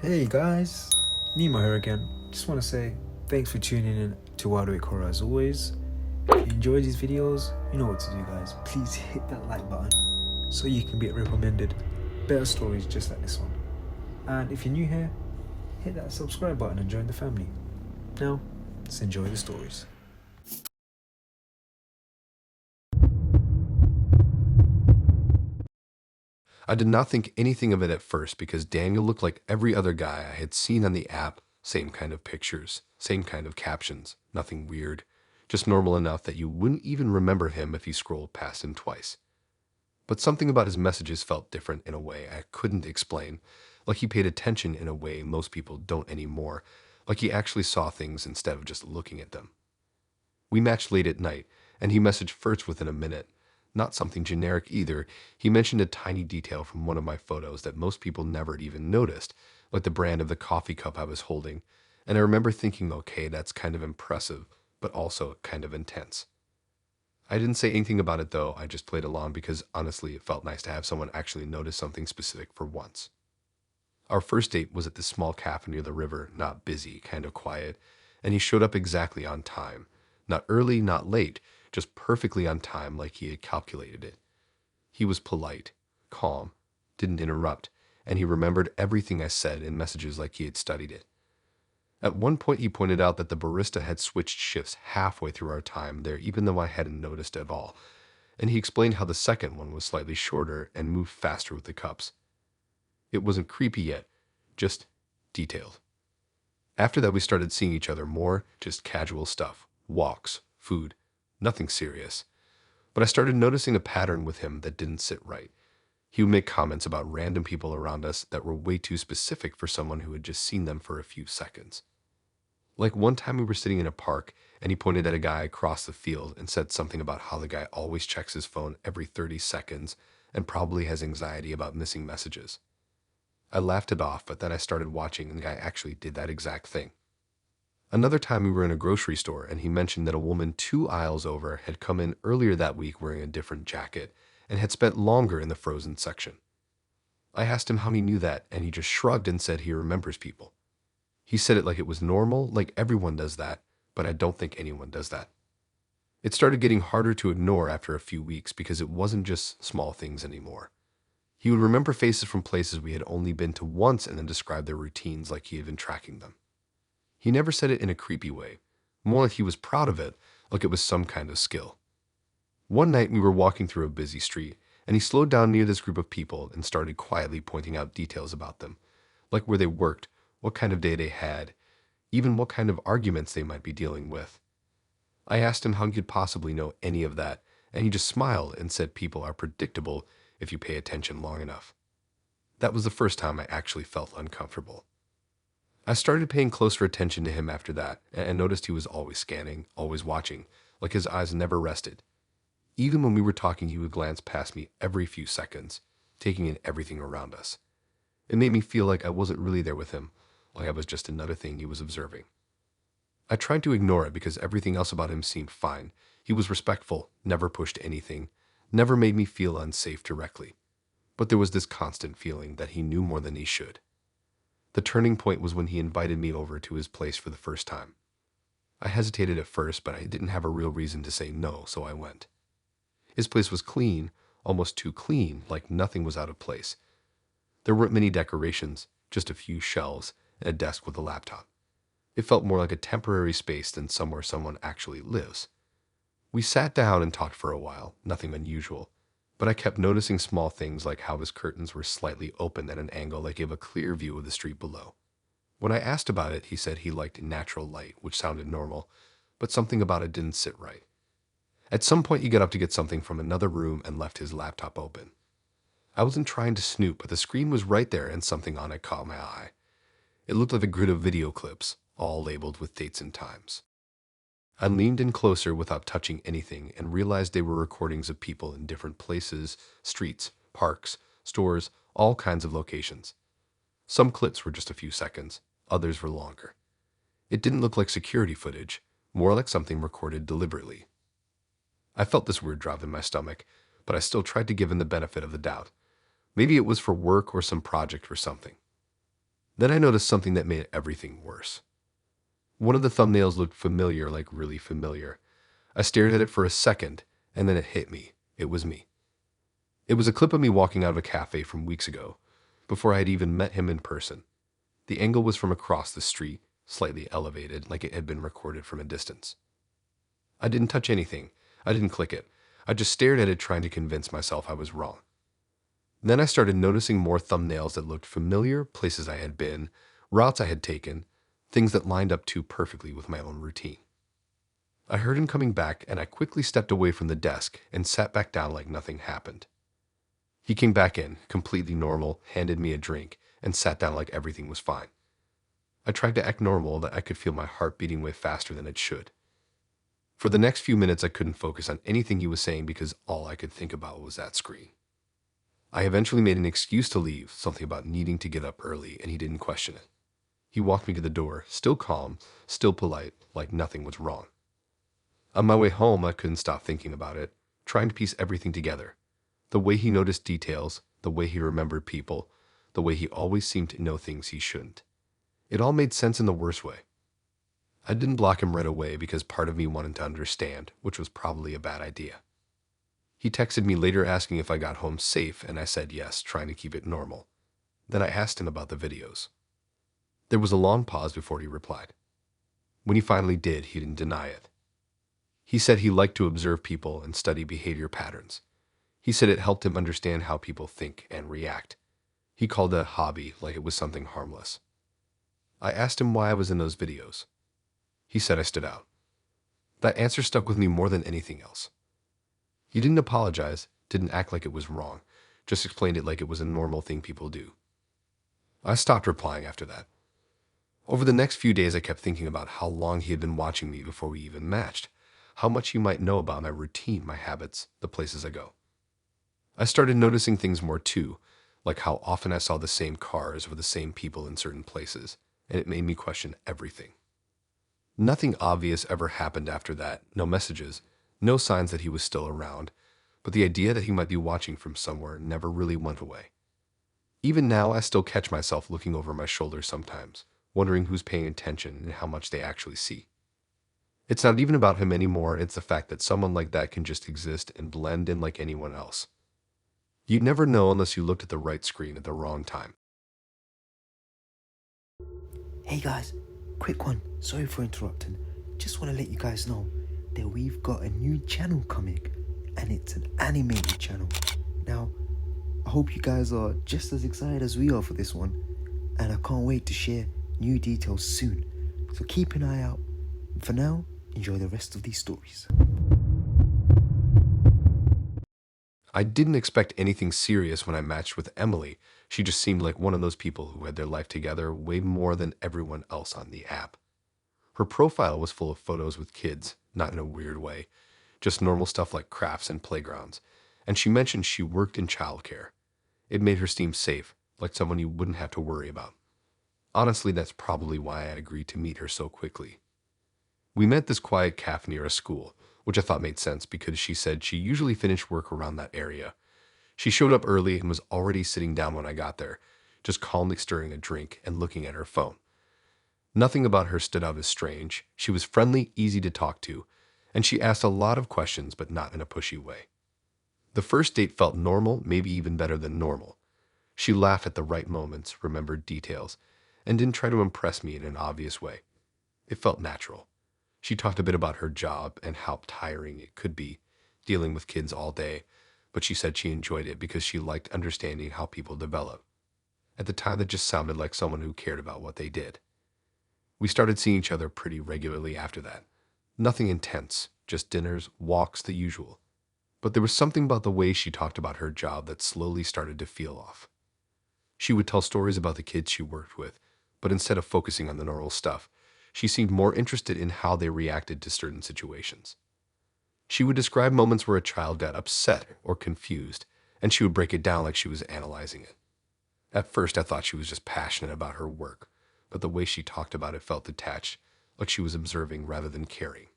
Hey guys, Nemo here again. Just want to say thanks for tuning in to WideAwakeHorror as always. If you enjoy these videos, you know what to do, guys. Please hit that like button so you can get recommended better stories just like this one. And if you're new here, hit that subscribe button and join the family. Now, let's enjoy the stories. I did not think anything of it at first because Daniel looked like every other guy I had seen on the app. Same kind of pictures, same kind of captions, nothing weird, just normal enough that you wouldn't even remember him if you scrolled past him twice. But something about his messages felt different in a way I couldn't explain, like he paid attention in a way most people don't anymore, like he actually saw things instead of just looking at them. We matched late at night, and he messaged first within a minute. Not something generic either. He mentioned a tiny detail from one of my photos that most people never even noticed, like the brand of the coffee cup I was holding. And I remember thinking, okay, that's kind of impressive, but also kind of intense. I didn't say anything about it though, I just played along because honestly, it felt nice to have someone actually notice something specific for once. Our first date was at this small cafe near the river, not busy, kind of quiet, and he showed up exactly on time. Not early, not late, just perfectly on time like he had calculated it. He was polite, calm, didn't interrupt, and he remembered everything I said in messages like he had studied it. At one point, he pointed out that the barista had switched shifts halfway through our time there, even though I hadn't noticed at all, and he explained how the second one was slightly shorter and moved faster with the cups. It wasn't creepy yet, just detailed. After that, we started seeing each other more, just casual stuff, walks, food, nothing serious. But I started noticing a pattern with him that didn't sit right. He would make comments about random people around us that were way too specific for someone who had just seen them for a few seconds. Like one time we were sitting in a park and he pointed at a guy across the field and said something about how the guy always checks his phone every 30 seconds and probably has anxiety about missing messages. I laughed it off, but then I started watching and the guy actually did that exact thing. Another time we were in a grocery store and he mentioned that a woman 2 aisles over had come in earlier that week wearing a different jacket and had spent longer in the frozen section. I asked him how he knew that and he just shrugged and said he remembers people. He said it like it was normal, like everyone does that, but I don't think anyone does that. It started getting harder to ignore after a few weeks because it wasn't just small things anymore. He would remember faces from places we had only been to once and then describe their routines like he had been tracking them. He never said it in a creepy way, more like he was proud of it, like it was some kind of skill. One night we were walking through a busy street, and he slowed down near this group of people and started quietly pointing out details about them, like where they worked, what kind of day they had, even what kind of arguments they might be dealing with. I asked him how he could possibly know any of that, and he just smiled and said people are predictable if you pay attention long enough. That was the first time I actually felt uncomfortable. I started paying closer attention to him after that, and noticed he was always scanning, always watching, like his eyes never rested. Even when we were talking, he would glance past me every few seconds, taking in everything around us. It made me feel like I wasn't really there with him, like I was just another thing he was observing. I tried to ignore it because everything else about him seemed fine. He was respectful, never pushed anything, never made me feel unsafe directly. But there was this constant feeling that he knew more than he should. The turning point was when he invited me over to his place for the first time. I hesitated at first, but I didn't have a real reason to say no, so I went. His place was clean, almost too clean, like nothing was out of place. There weren't many decorations, just a few shelves and a desk with a laptop. It felt more like a temporary space than somewhere someone actually lives. We sat down and talked for a while, nothing unusual, but I kept noticing small things like how his curtains were slightly open at an angle that gave a clear view of the street below. When I asked about it, he said he liked natural light, which sounded normal, but something about it didn't sit right. At some point, he got up to get something from another room and left his laptop open. I wasn't trying to snoop, but the screen was right there and something on it caught my eye. It looked like a grid of video clips, all labeled with dates and times. I leaned in closer without touching anything and realized they were recordings of people in different places, streets, parks, stores, all kinds of locations. Some clips were just a few seconds, others were longer. It didn't look like security footage, more like something recorded deliberately. I felt this weird drop in my stomach, but I still tried to give him the benefit of the doubt. Maybe it was for work or some project or something. Then I noticed something that made everything worse. One of the thumbnails looked familiar, like really familiar. I stared at it for a second, and then it hit me. It was me. It was a clip of me walking out of a cafe from weeks ago, before I had even met him in person. The angle was from across the street, slightly elevated, like it had been recorded from a distance. I didn't touch anything. I didn't click it. I just stared at it, trying to convince myself I was wrong. Then I started noticing more thumbnails that looked familiar, places I had been, routes I had taken, things that lined up too perfectly with my own routine. I heard him coming back, and I quickly stepped away from the desk and sat back down like nothing happened. He came back in, completely normal, handed me a drink, and sat down like everything was fine. I tried to act normal, that I could feel my heart beating way faster than it should. For the next few minutes, I couldn't focus on anything he was saying because all I could think about was that screen. I eventually made an excuse to leave, something about needing to get up early, and he didn't question it. He walked me to the door, still calm, still polite, like nothing was wrong. On my way home, I couldn't stop thinking about it, trying to piece everything together. The way he noticed details, the way he remembered people, the way he always seemed to know things he shouldn't. It all made sense in the worst way. I didn't block him right away because part of me wanted to understand, which was probably a bad idea. He texted me later asking if I got home safe, and I said yes, trying to keep it normal. Then I asked him about the videos. There was a long pause before he replied. When he finally did, he didn't deny it. He said he liked to observe people and study behavior patterns. He said it helped him understand how people think and react. He called it a hobby, like it was something harmless. I asked him why I was in those videos. He said I stood out. That answer stuck with me more than anything else. He didn't apologize, didn't act like it was wrong, just explained it like it was a normal thing people do. I stopped replying after that. Over the next few days, I kept thinking about how long he had been watching me before we even matched, how much he might know about my routine, my habits, the places I go. I started noticing things more too, like how often I saw the same cars or the same people in certain places, and it made me question everything. Nothing obvious ever happened after that, no messages, no signs that he was still around, but the idea that he might be watching from somewhere never really went away. Even now, I still catch myself looking over my shoulder sometimes, wondering who's paying attention and how much they actually see. It's not even about him anymore, it's the fact that someone like that can just exist and blend in like anyone else. You'd never know unless you looked at the right screen at the wrong time. Hey guys, quick one, sorry for interrupting. Just want to let you guys know that we've got a new channel coming, and it's an animated channel. Now, I hope you guys are just as excited as we are for this one, and I can't wait to share new details soon. So keep an eye out. For now, enjoy the rest of these stories. I didn't expect anything serious when I matched with Emily. She just seemed like one of those people who had their life together way more than everyone else on the app. Her profile was full of photos with kids, not in a weird way, just normal stuff like crafts and playgrounds, and she mentioned she worked in childcare. It made her seem safe, like someone you wouldn't have to worry about. Honestly, that's probably why I agreed to meet her so quickly. We met at this quiet cafe near a school, which I thought made sense because she said she usually finished work around that area. She showed up early and was already sitting down when I got there, just calmly stirring a drink and looking at her phone. Nothing about her stood out as strange. She was friendly, easy to talk to, and she asked a lot of questions, but not in a pushy way. The first date felt normal, maybe even better than normal. She laughed at the right moments, remembered details, and didn't try to impress me in an obvious way. It felt natural. She talked a bit about her job and how tiring it could be, dealing with kids all day, but she said she enjoyed it because she liked understanding how people develop. At the time, that just sounded like someone who cared about what they did. We started seeing each other pretty regularly after that. Nothing intense, just dinners, walks, the usual. But there was something about the way she talked about her job that slowly started to feel off. She would tell stories about the kids she worked with, but instead of focusing on the normal stuff, she seemed more interested in how they reacted to certain situations. She would describe moments where a child got upset or confused, and she would break it down like she was analyzing it. At first, I thought she was just passionate about her work, but the way she talked about it felt detached, like she was observing rather than caring.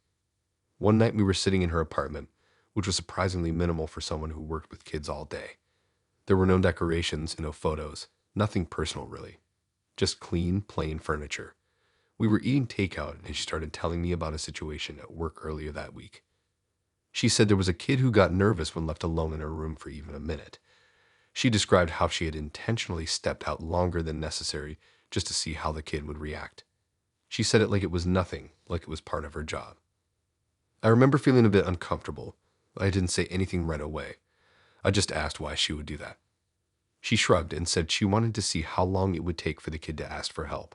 One night we were sitting in her apartment, which was surprisingly minimal for someone who worked with kids all day. There were no decorations, no photos, nothing personal really. just clean, plain furniture. We were eating takeout and she started telling me about a situation at work earlier that week. She said there was a kid who got nervous when left alone in her room for even a minute. She described how she had intentionally stepped out longer than necessary just to see how the kid would react. She said it like it was nothing, like it was part of her job. I remember feeling a bit uncomfortable, but I didn't say anything right away. I just asked why she would do that. She shrugged and said she wanted to see how long it would take for the kid to ask for help.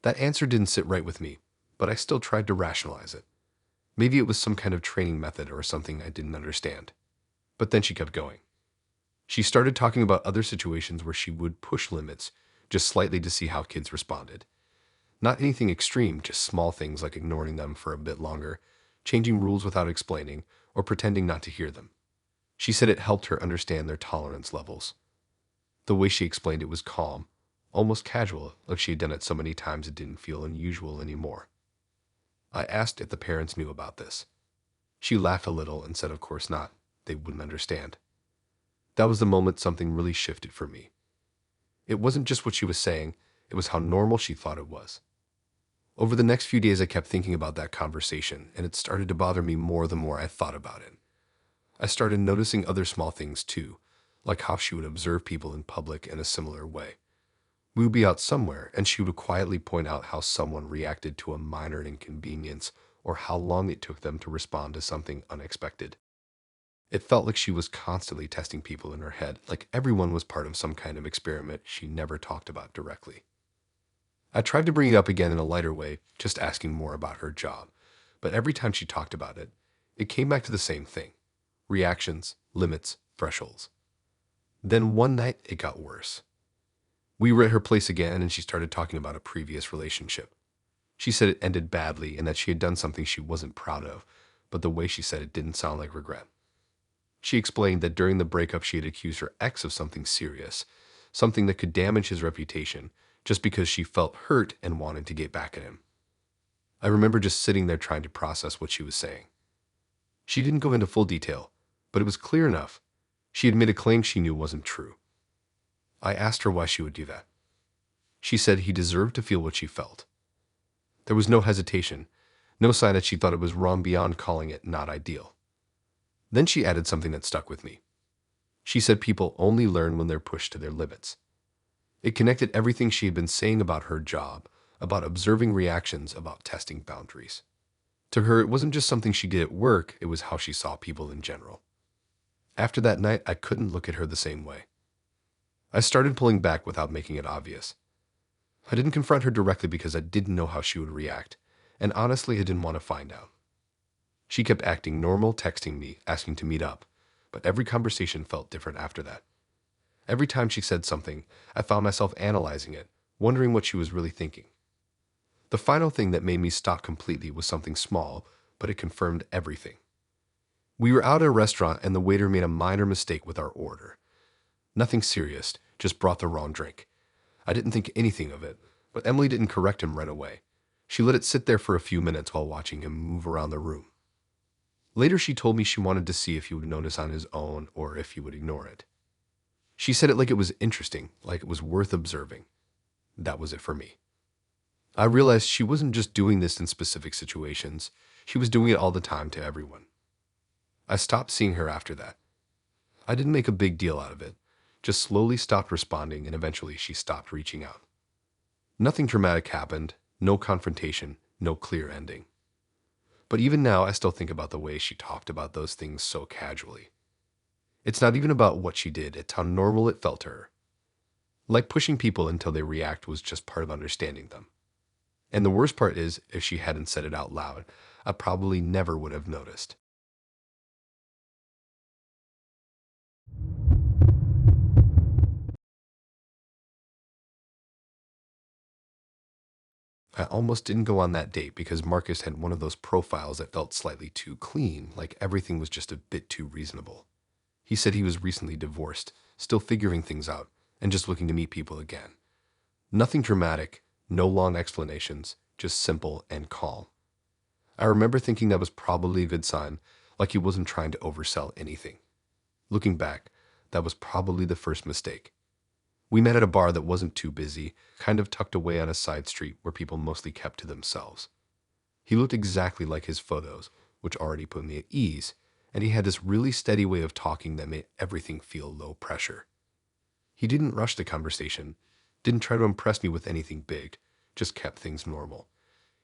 That answer didn't sit right with me, but I still tried to rationalize it. Maybe it was some kind of training method or something I didn't understand. But then she kept going. She started talking about other situations where she would push limits just slightly to see how kids responded. Not anything extreme, just small things like ignoring them for a bit longer, changing rules without explaining, or pretending not to hear them. She said it helped her understand their tolerance levels. The way she explained it was calm, almost casual, like she had done it so many times it didn't feel unusual anymore. I asked if the parents knew about this. She laughed a little and said of course not, they wouldn't understand. That was the moment something really shifted for me. It wasn't just what she was saying, it was how normal she thought it was. Over the next few days I kept thinking about that conversation, and it started to bother me more the more I thought about it. I started noticing other small things too, like how she would observe people in public in a similar way. We would be out somewhere, and she would quietly point out how someone reacted to a minor inconvenience or how long it took them to respond to something unexpected. It felt like she was constantly testing people in her head, like everyone was part of some kind of experiment she never talked about directly. I tried to bring it up again in a lighter way, just asking more about her job, but every time she talked about it, it came back to the same thing: reactions, limits, thresholds. Then one night, it got worse. We were at her place again, and she started talking about a previous relationship. She said it ended badly and that she had done something she wasn't proud of, but the way she said it didn't sound like regret. She explained that during the breakup she had accused her ex of something serious, something that could damage his reputation, just because she felt hurt and wanted to get back at him. I remember just sitting there trying to process what she was saying. She didn't go into full detail, but it was clear enough. She had made a claim she knew wasn't true. I asked her why she would do that. She said he deserved to feel what she felt. There was no hesitation, no sign that she thought it was wrong beyond calling it not ideal. Then she added something that stuck with me. She said people only learn when they're pushed to their limits. It connected everything she had been saying about her job, about observing reactions, about testing boundaries. To her, it wasn't just something she did at work, it was how she saw people in general. After that night, I couldn't look at her the same way. I started pulling back without making it obvious. I didn't confront her directly because I didn't know how she would react, and honestly, I didn't want to find out. She kept acting normal, texting me, asking to meet up, but every conversation felt different after that. Every time she said something, I found myself analyzing it, wondering what she was really thinking. The final thing that made me stop completely was something small, but it confirmed everything. We were out at a restaurant and the waiter made a minor mistake with our order. Nothing serious, just brought the wrong drink. I didn't think anything of it, but Emily didn't correct him right away. She let it sit there for a few minutes while watching him move around the room. Later, she told me she wanted to see if he would notice on his own or if he would ignore it. She said it like it was interesting, like it was worth observing. That was it for me. I realized she wasn't just doing this in specific situations. She was doing it all the time to everyone. I stopped seeing her after that. I didn't make a big deal out of it, just slowly stopped responding, and eventually she stopped reaching out. Nothing dramatic happened, no confrontation, no clear ending. But even now, I still think about the way she talked about those things so casually. It's not even about what she did, it's how normal it felt to her. Like pushing people until they react was just part of understanding them. And the worst part is, if she hadn't said it out loud, I probably never would have noticed. I almost didn't go on that date because Marcus had one of those profiles that felt slightly too clean, like everything was just a bit too reasonable. He said he was recently divorced, still figuring things out, and just looking to meet people again. Nothing dramatic, no long explanations, just simple and calm. I remember thinking that was probably a good sign, like he wasn't trying to oversell anything. Looking back, that was probably the first mistake. We met at a bar that wasn't too busy, kind of tucked away on a side street where people mostly kept to themselves. He looked exactly like his photos, which already put me at ease, and he had this really steady way of talking that made everything feel low pressure. He didn't rush the conversation, didn't try to impress me with anything big, just kept things normal.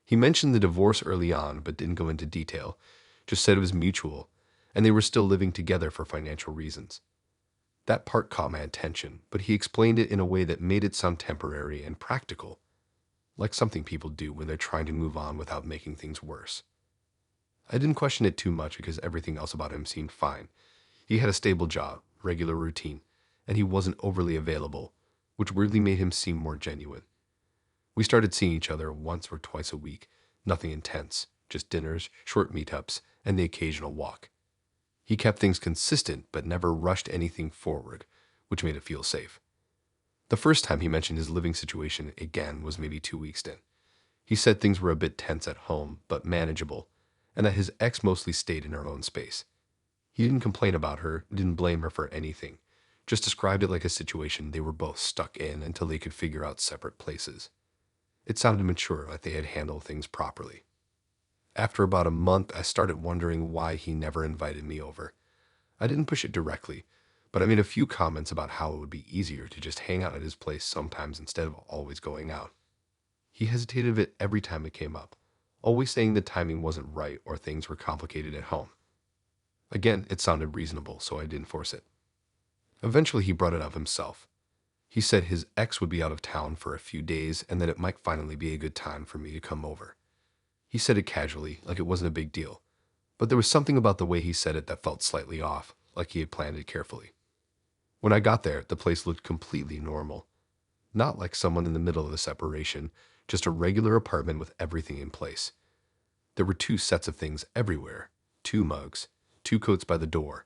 He mentioned the divorce early on, but didn't go into detail, just said it was mutual, and they were still living together for financial reasons. That part caught my attention, but he explained it in a way that made it sound temporary and practical, like something people do when they're trying to move on without making things worse. I didn't question it too much because everything else about him seemed fine. He had a stable job, regular routine, and he wasn't overly available, which weirdly made him seem more genuine. We started seeing each other once or twice a week, nothing intense, just dinners, short meetups, and the occasional walk. He kept things consistent but never rushed anything forward, which made it feel safe. The first time he mentioned his living situation again was maybe 2 weeks in. He said things were a bit tense at home, but manageable, and that his ex mostly stayed in her own space. He didn't complain about her, didn't blame her for anything, just described it like a situation they were both stuck in until they could figure out separate places. It sounded mature, like they had handled things properly. After about a month, I started wondering why he never invited me over. I didn't push it directly, but I made a few comments about how it would be easier to just hang out at his place sometimes instead of always going out. He hesitated a bit every time it came up, always saying the timing wasn't right or things were complicated at home. Again, it sounded reasonable, so I didn't force it. Eventually, he brought it up himself. He said his ex would be out of town for a few days and that it might finally be a good time for me to come over. He said it casually, like it wasn't a big deal, but there was something about the way he said it that felt slightly off, like he had planned it carefully. When I got there, the place looked completely normal. Not like someone in the middle of a separation, just a regular apartment with everything in place. There were 2 sets of things everywhere, 2 mugs, 2 coats by the door,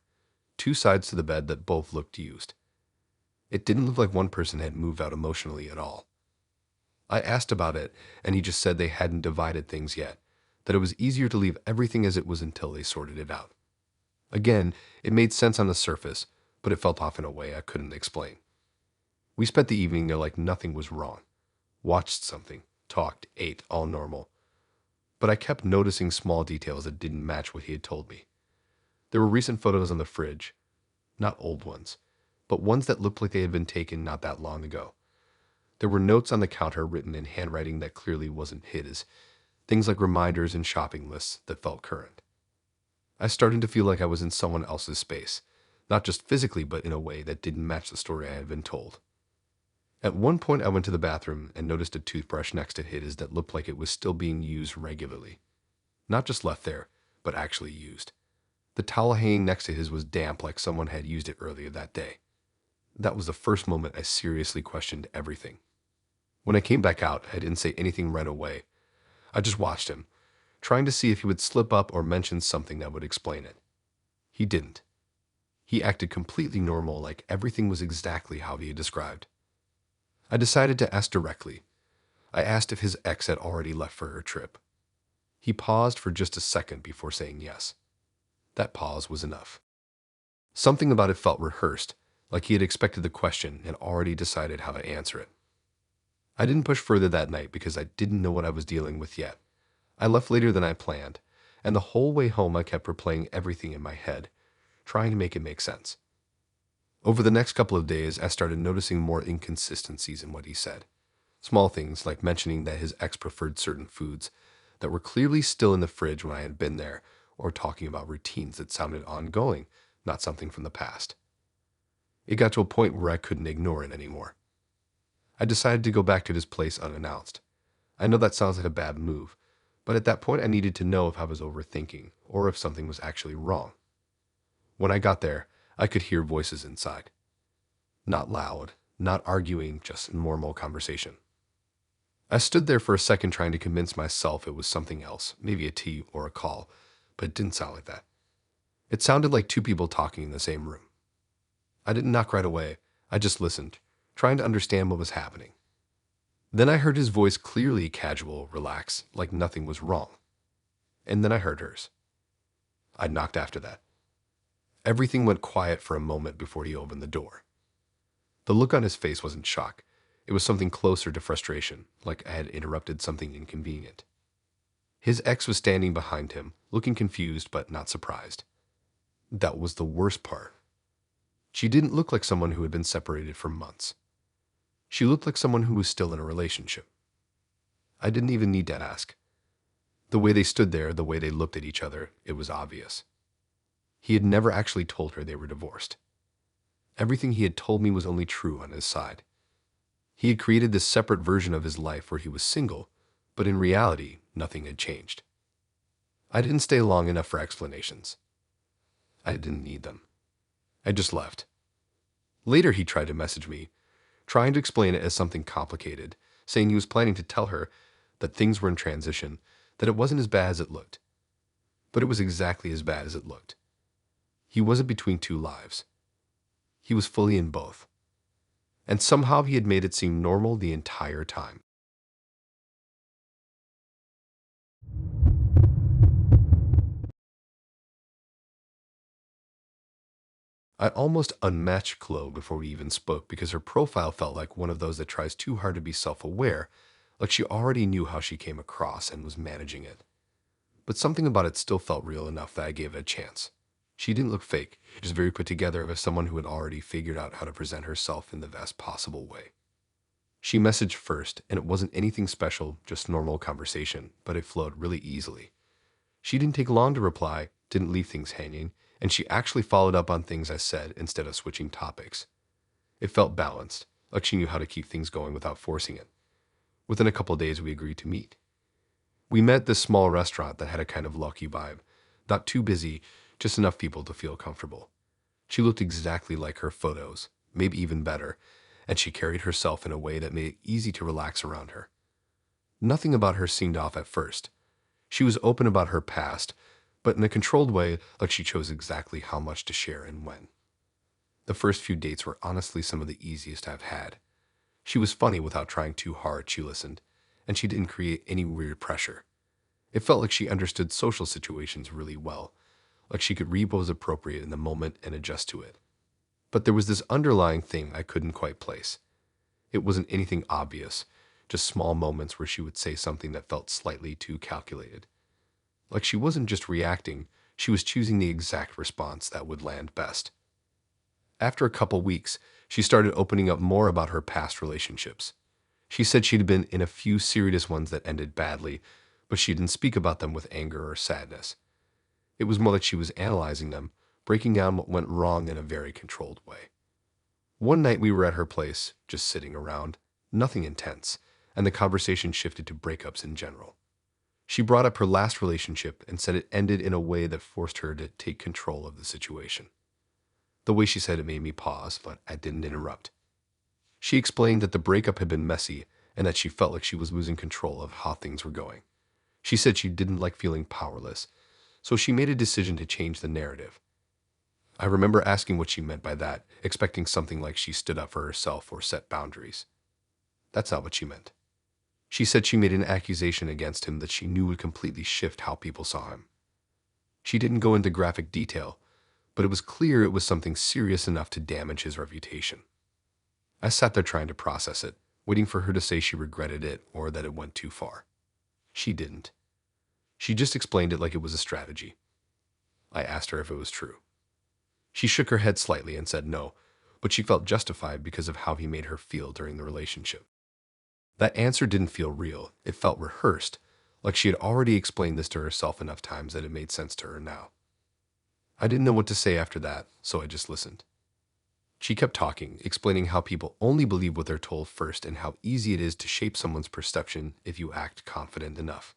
2 sides to the bed that both looked used. It didn't look like one person had moved out emotionally at all. I asked about it, and he just said they hadn't divided things yet, that it was easier to leave everything as it was until they sorted it out. Again, it made sense on the surface, but it felt off in a way I couldn't explain. We spent the evening there like nothing was wrong. Watched something, talked, ate, all normal. But I kept noticing small details that didn't match what he had told me. There were recent photos on the fridge, not old ones, but ones that looked like they had been taken not that long ago. There were notes on the counter written in handwriting that clearly wasn't his, things like reminders and shopping lists that felt current. I started to feel like I was in someone else's space, not just physically, but in a way that didn't match the story I had been told. At one point, I went to the bathroom and noticed a toothbrush next to his that looked like it was still being used regularly. Not just left there, but actually used. The towel hanging next to his was damp, like someone had used it earlier that day. That was the first moment I seriously questioned everything. When I came back out, I didn't say anything right away. I just watched him, trying to see if he would slip up or mention something that would explain it. He didn't. He acted completely normal, like everything was exactly how he had described. I decided to ask directly. I asked if his ex had already left for her trip. He paused for just a second before saying yes. That pause was enough. Something about it felt rehearsed, like he had expected the question and already decided how to answer it. I didn't push further that night because I didn't know what I was dealing with yet. I left later than I planned, and the whole way home I kept replaying everything in my head, trying to make it make sense. Over the next couple of days, I started noticing more inconsistencies in what he said. Small things like mentioning that his ex preferred certain foods that were clearly still in the fridge when I had been there, or talking about routines that sounded ongoing, not something from the past. It got to a point where I couldn't ignore it anymore. I decided to go back to his place unannounced. I know that sounds like a bad move, but at that point I needed to know if I was overthinking or if something was actually wrong. When I got there, I could hear voices inside. Not loud, not arguing, just normal conversation. I stood there for a second trying to convince myself it was something else, maybe a tea or a call, but it didn't sound like that. It sounded like 2 people talking in the same room. I didn't knock right away. I just listened, trying to understand what was happening. Then I heard his voice clearly casual, relaxed, like nothing was wrong. And then I heard hers. I knocked after that. Everything went quiet for a moment before he opened the door. The look on his face wasn't shock. It was something closer to frustration, like I had interrupted something inconvenient. His ex was standing behind him, looking confused but not surprised. That was the worst part. She didn't look like someone who had been separated for months. She looked like someone who was still in a relationship. I didn't even need to ask. The way they stood there, the way they looked at each other, it was obvious. He had never actually told her they were divorced. Everything he had told me was only true on his side. He had created this separate version of his life where he was single, but in reality, nothing had changed. I didn't stay long enough for explanations. I didn't need them. I just left. Later, he tried to message me, trying to explain it as something complicated, saying he was planning to tell her that things were in transition, that it wasn't as bad as it looked. But it was exactly as bad as it looked. He wasn't between two lives. He was fully in both. And somehow he had made it seem normal the entire time. I almost unmatched Chloe before we even spoke because her profile felt like one of those that tries too hard to be self-aware, like she already knew how she came across and was managing it. But something about it still felt real enough that I gave it a chance. She didn't look fake, just very put together as someone who had already figured out how to present herself in the best possible way. She messaged first, and it wasn't anything special, just normal conversation, but it flowed really easily. She didn't take long to reply, didn't leave things hanging, and she actually followed up on things I said instead of switching topics. It felt balanced, like she knew how to keep things going without forcing it. Within a couple of days, we agreed to meet. We met at this small restaurant that had a kind of lucky vibe. Not too busy, just enough people to feel comfortable. She looked exactly like her photos, maybe even better, and she carried herself in a way that made it easy to relax around her. Nothing about her seemed off at first. She was open about her past, but in a controlled way, like she chose exactly how much to share and when. The first few dates were honestly some of the easiest I've had. She was funny without trying too hard, she listened, and she didn't create any weird pressure. It felt like she understood social situations really well, like she could read what was appropriate in the moment and adjust to it. But there was this underlying thing I couldn't quite place. It wasn't anything obvious, just small moments where she would say something that felt slightly too calculated. Like she wasn't just reacting, she was choosing the exact response that would land best. After a couple weeks, she started opening up more about her past relationships. She said she'd been in a few serious ones that ended badly, but she didn't speak about them with anger or sadness. It was more like she was analyzing them, breaking down what went wrong in a very controlled way. One night we were at her place, just sitting around, nothing intense, and the conversation shifted to breakups in general. She brought up her last relationship and said it ended in a way that forced her to take control of the situation. The way she said it made me pause, but I didn't interrupt. She explained that the breakup had been messy and that she felt like she was losing control of how things were going. She said she didn't like feeling powerless, so she made a decision to change the narrative. I remember asking what she meant by that, expecting something like she stood up for herself or set boundaries. That's not what she meant. She said she made an accusation against him that she knew would completely shift how people saw him. She didn't go into graphic detail, but it was clear it was something serious enough to damage his reputation. I sat there trying to process it, waiting for her to say she regretted it or that it went too far. She didn't. She just explained it like it was a strategy. I asked her if it was true. She shook her head slightly and said no, but she felt justified because of how he made her feel during the relationship. That answer didn't feel real. It felt rehearsed, like she had already explained this to herself enough times that it made sense to her now. I didn't know what to say after that, so I just listened. She kept talking, explaining how people only believe what they're told first and how easy it is to shape someone's perception if you act confident enough.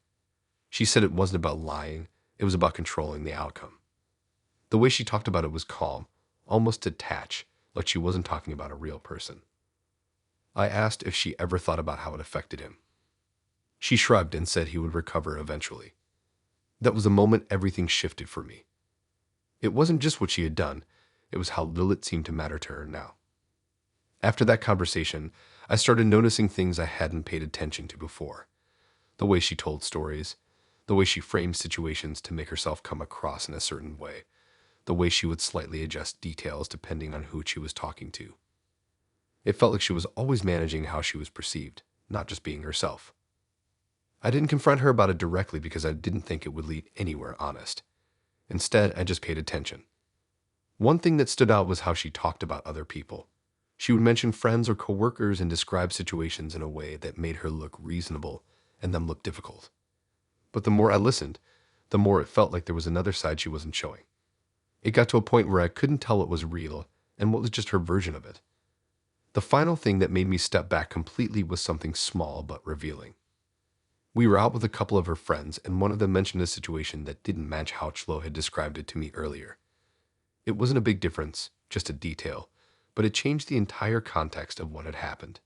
She said it wasn't about lying, it was about controlling the outcome. The way she talked about it was calm, almost detached, like she wasn't talking about a real person. I asked if she ever thought about how it affected him. She shrugged and said he would recover eventually. That was the moment everything shifted for me. It wasn't just what she had done, it was how little it seemed to matter to her now. After that conversation, I started noticing things I hadn't paid attention to before. The way she told stories, the way she framed situations to make herself come across in a certain way, the way she would slightly adjust details depending on who she was talking to. It felt like she was always managing how she was perceived, not just being herself. I didn't confront her about it directly because I didn't think it would lead anywhere honest. Instead, I just paid attention. One thing that stood out was how she talked about other people. She would mention friends or coworkers and describe situations in a way that made her look reasonable and them look difficult. But the more I listened, the more it felt like there was another side she wasn't showing. It got to a point where I couldn't tell what was real and what was just her version of it. The final thing that made me step back completely was something small but revealing. We were out with a couple of her friends, and one of them mentioned a situation that didn't match how Chloe had described it to me earlier. It wasn't a big difference, just a detail, but it changed the entire context of what had happened.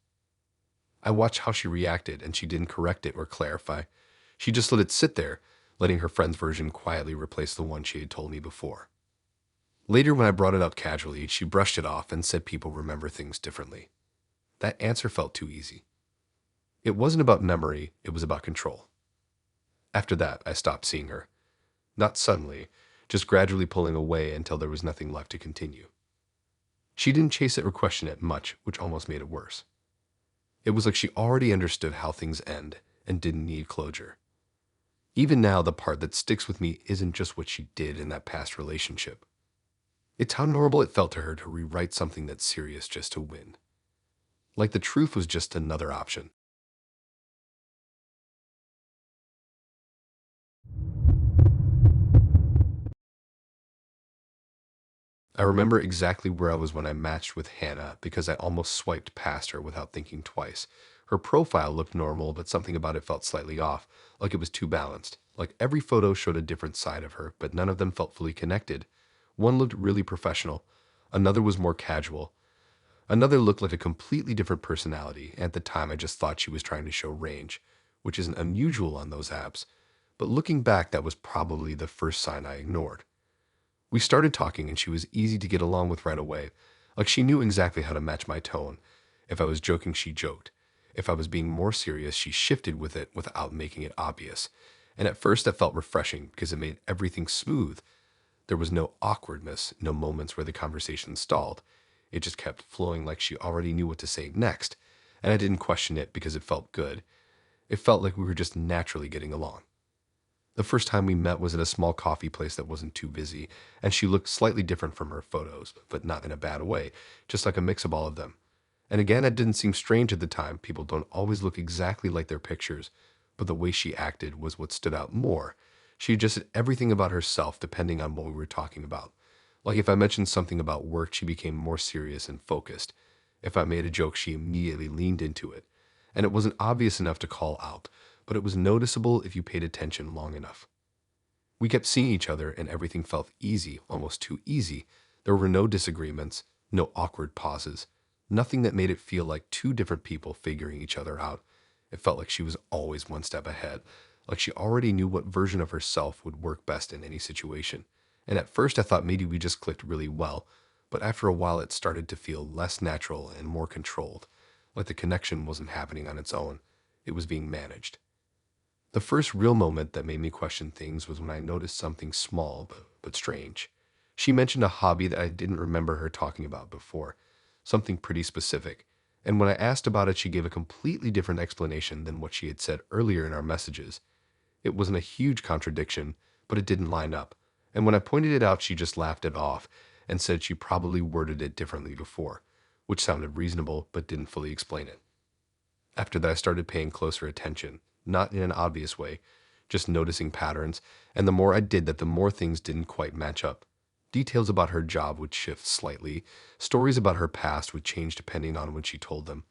I watched how she reacted, and she didn't correct it or clarify. She just let it sit there, letting her friend's version quietly replace the one she had told me before. Later, when I brought it up casually, she brushed it off and said people remember things differently. That answer felt too easy. It wasn't about memory, it was about control. After that, I stopped seeing her. Not suddenly, just gradually pulling away until there was nothing left to continue. She didn't chase it or question it much, which almost made it worse. It was like she already understood how things end and didn't need closure. Even now, the part that sticks with me isn't just what she did in that past relationship. It's how normal it felt to her to rewrite something that's serious just to win. Like the truth was just another option. I remember exactly where I was when I matched with Hannah because I almost swiped past her without thinking twice. Her profile looked normal, but something about it felt slightly off, like it was too balanced. Like every photo showed a different side of her, but none of them felt fully connected. One looked really professional, another was more casual, another looked like a completely different personality. At the time, I just thought she was trying to show range, which isn't unusual on those apps. But looking back, that was probably the first sign I ignored. We started talking and she was easy to get along with right away. Like she knew exactly how to match my tone. If I was joking, she joked. If I was being more serious, she shifted with it without making it obvious. And at first that felt refreshing because it made everything smooth. There was no awkwardness, no moments where the conversation stalled. It just kept flowing like she already knew what to say next. And I didn't question it because it felt good. It felt like we were just naturally getting along. The first time we met was at a small coffee place that wasn't too busy, and she looked slightly different from her photos, but not in a bad way, just like a mix of all of them. And again, it didn't seem strange at the time. People don't always look exactly like their pictures, but the way she acted was what stood out more. She adjusted everything about herself depending on what we were talking about. Like if I mentioned something about work, she became more serious and focused. If I made a joke, she immediately leaned into it. And it wasn't obvious enough to call out, but it was noticeable if you paid attention long enough. We kept seeing each other and everything felt easy, almost too easy. There were no disagreements, no awkward pauses, nothing that made it feel like two different people figuring each other out. It felt like she was always one step ahead, like she already knew what version of herself would work best in any situation. And at first I thought maybe we just clicked really well, but after a while it started to feel less natural and more controlled, like the connection wasn't happening on its own, it was being managed. The first real moment that made me question things was when I noticed something small but strange. She mentioned a hobby that I didn't remember her talking about before, something pretty specific. And when I asked about it, she gave a completely different explanation than what she had said earlier in our messages. It wasn't a huge contradiction, but it didn't line up. And when I pointed it out, she just laughed it off and said she probably worded it differently before, which sounded reasonable but didn't fully explain it. After that, I started paying closer attention, not in an obvious way, just noticing patterns, and the more I did that, the more things didn't quite match up. Details about her job would shift slightly, stories about her past would change depending on when she told them.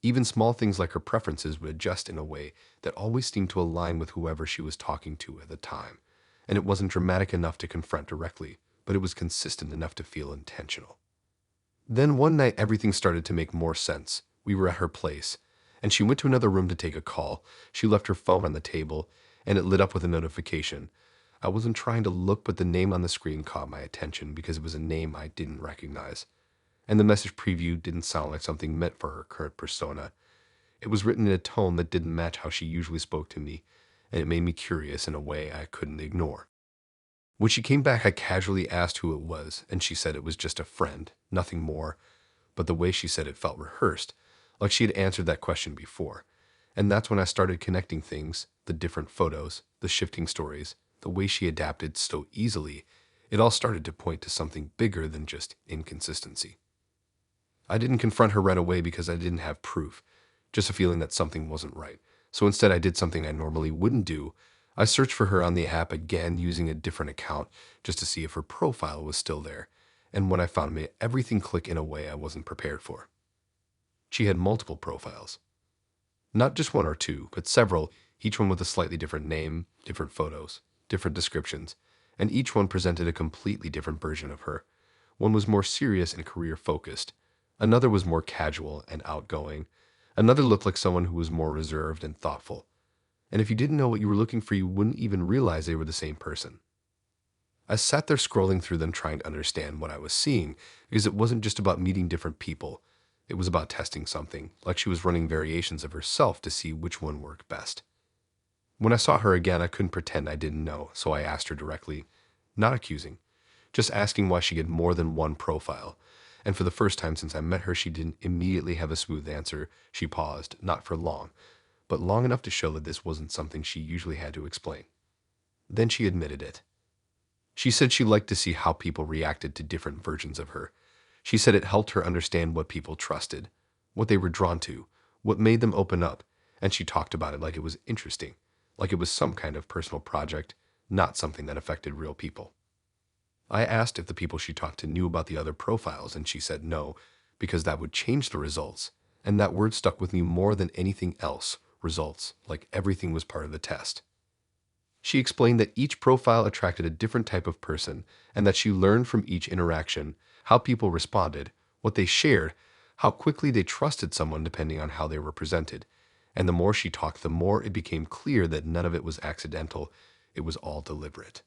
Even small things like her preferences would adjust in a way that always seemed to align with whoever she was talking to at the time. And it wasn't dramatic enough to confront directly, but it was consistent enough to feel intentional. Then one night, everything started to make more sense. We were at her place, and she went to another room to take a call. She left her phone on the table, and it lit up with a notification. I wasn't trying to look, but the name on the screen caught my attention because it was a name I didn't recognize. And the message preview didn't sound like something meant for her current persona. It was written in a tone that didn't match how she usually spoke to me, and it made me curious in a way I couldn't ignore. When she came back, I casually asked who it was, and she said it was just a friend, nothing more. but the way she said it felt rehearsed, like she had answered that question before. And that's when I started connecting things, the different photos, the shifting stories, the way she adapted so easily. It all started to point to something bigger than just inconsistency. I didn't confront her right away because I didn't have proof, just a feeling that something wasn't right. So instead, I did something I normally wouldn't do. I searched for her on the app again using a different account just to see if her profile was still there. And when I found it, everything clicked in a way I wasn't prepared for. She had multiple profiles. Not just one or two, but several, each one with a slightly different name, different photos, different descriptions, and each one presented a completely different version of her. One was more serious and career-focused. Another was more casual and outgoing. Another looked like someone who was more reserved and thoughtful. And if you didn't know what you were looking for, you wouldn't even realize they were the same person. I sat there scrolling through them trying to understand what I was seeing, because it wasn't just about meeting different people. It was about testing something, like she was running variations of herself to see which one worked best. When I saw her again, I couldn't pretend I didn't know, so I asked her directly, not accusing, just asking why she had more than one profile. And for the first time since I met her, she didn't immediately have a smooth answer. She paused, not for long, but long enough to show that this wasn't something she usually had to explain. Then she admitted it. She said she liked to see how people reacted to different versions of her. She said it helped her understand what people trusted, what they were drawn to, what made them open up, and she talked about it like it was interesting, like it was some kind of personal project, not something that affected real people. I asked if the people she talked to knew about the other profiles, and she said no, because that would change the results, and that word stuck with me more than anything else, results, like everything was part of the test. She explained that each profile attracted a different type of person, and that she learned from each interaction how people responded, what they shared, how quickly they trusted someone depending on how they were presented. And the more she talked, the more it became clear that none of it was accidental, it was all deliberate.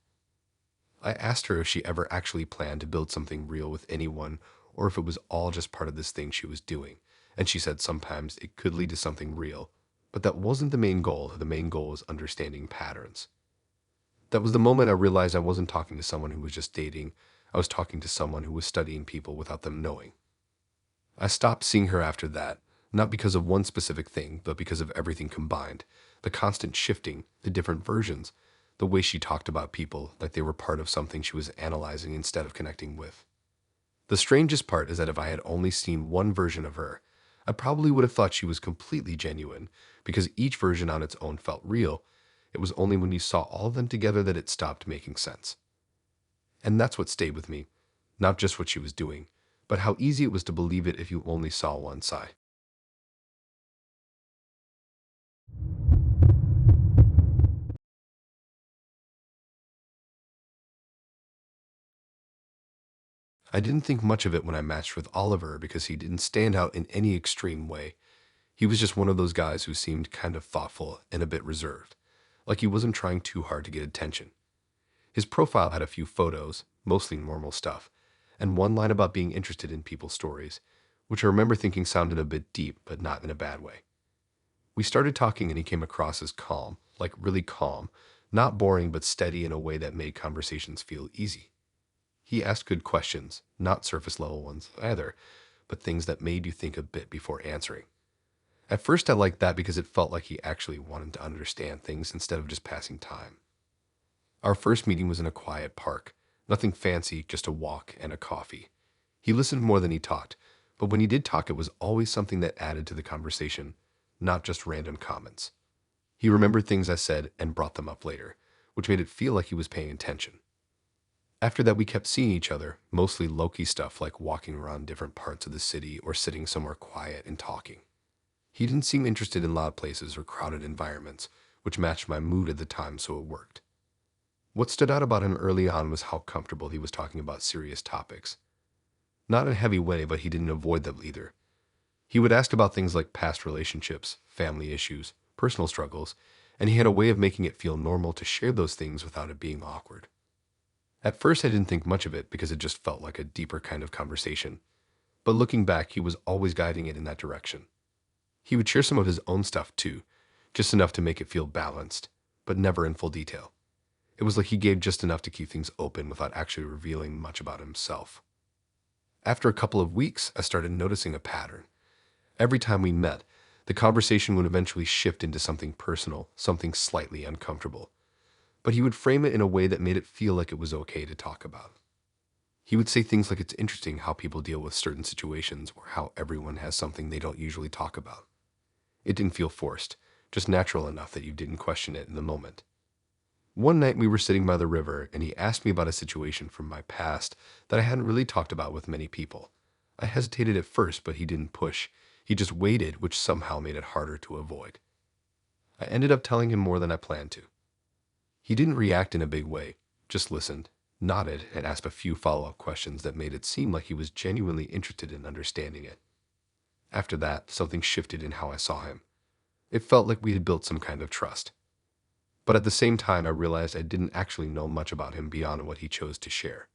I asked her if she ever actually planned to build something real with anyone, or if it was all just part of this thing she was doing, and she said sometimes it could lead to something real, but that wasn't the main goal. The main goal was understanding patterns. That was the moment I realized I wasn't talking to someone who was just dating. I was talking to someone who was studying people without them knowing. I stopped seeing her after that, not because of one specific thing, but because of everything combined. The constant shifting, the different versions, the way she talked about people like they were part of something she was analyzing instead of connecting with. The strangest part is that if I had only seen one version of her, I probably would have thought she was completely genuine, because each version on its own felt real. It was only when you saw all of them together that it stopped making sense. And that's what stayed with me. Not just what she was doing, but how easy it was to believe it if you only saw one side. I didn't think much of it when I matched with Oliver because he didn't stand out in any extreme way. He was just one of those guys who seemed kind of thoughtful and a bit reserved, like he wasn't trying too hard to get attention. His profile had a few photos, mostly normal stuff, and one line about being interested in people's stories, which I remember thinking sounded a bit deep, but not in a bad way. We started talking and he came across as calm, like really calm, not boring but steady in a way that made conversations feel easy. He asked good questions, not surface level ones either, but things that made you think a bit before answering. At first I liked that because it felt like he actually wanted to understand things instead of just passing time. Our first meeting was in a quiet park. Nothing fancy, just a walk and a coffee. He listened more than he talked, but when he did talk, it was always something that added to the conversation, not just random comments. He remembered things I said and brought them up later, which made it feel like he was paying attention. After that, we kept seeing each other, mostly low-key stuff like walking around different parts of the city or sitting somewhere quiet and talking. He didn't seem interested in loud places or crowded environments, which matched my mood at the time, so it worked. What stood out about him early on was how comfortable he was talking about serious topics. Not in a heavy way, but he didn't avoid them either. He would ask about things like past relationships, family issues, personal struggles, and he had a way of making it feel normal to share those things without it being awkward. At first, I didn't think much of it because it just felt like a deeper kind of conversation. But looking back, he was always guiding it in that direction. He would share some of his own stuff too, just enough to make it feel balanced, but never in full detail. It was like he gave just enough to keep things open without actually revealing much about himself. After a couple of weeks, I started noticing a pattern. Every time we met, the conversation would eventually shift into something personal, something slightly uncomfortable. But he would frame it in a way that made it feel like it was okay to talk about. He would say things like it's interesting how people deal with certain situations or how everyone has something they don't usually talk about. It didn't feel forced, just natural enough that you didn't question it in the moment. One night we were sitting by the river and he asked me about a situation from my past that I hadn't really talked about with many people. I hesitated at first, but he didn't push. He just waited, which somehow made it harder to avoid. I ended up telling him more than I planned to. He didn't react in a big way, just listened, nodded, and asked a few follow-up questions that made it seem like he was genuinely interested in understanding it. After that, something shifted in how I saw him. It felt like we had built some kind of trust. But at the same time, I realized I didn't actually know much about him beyond what he chose to share.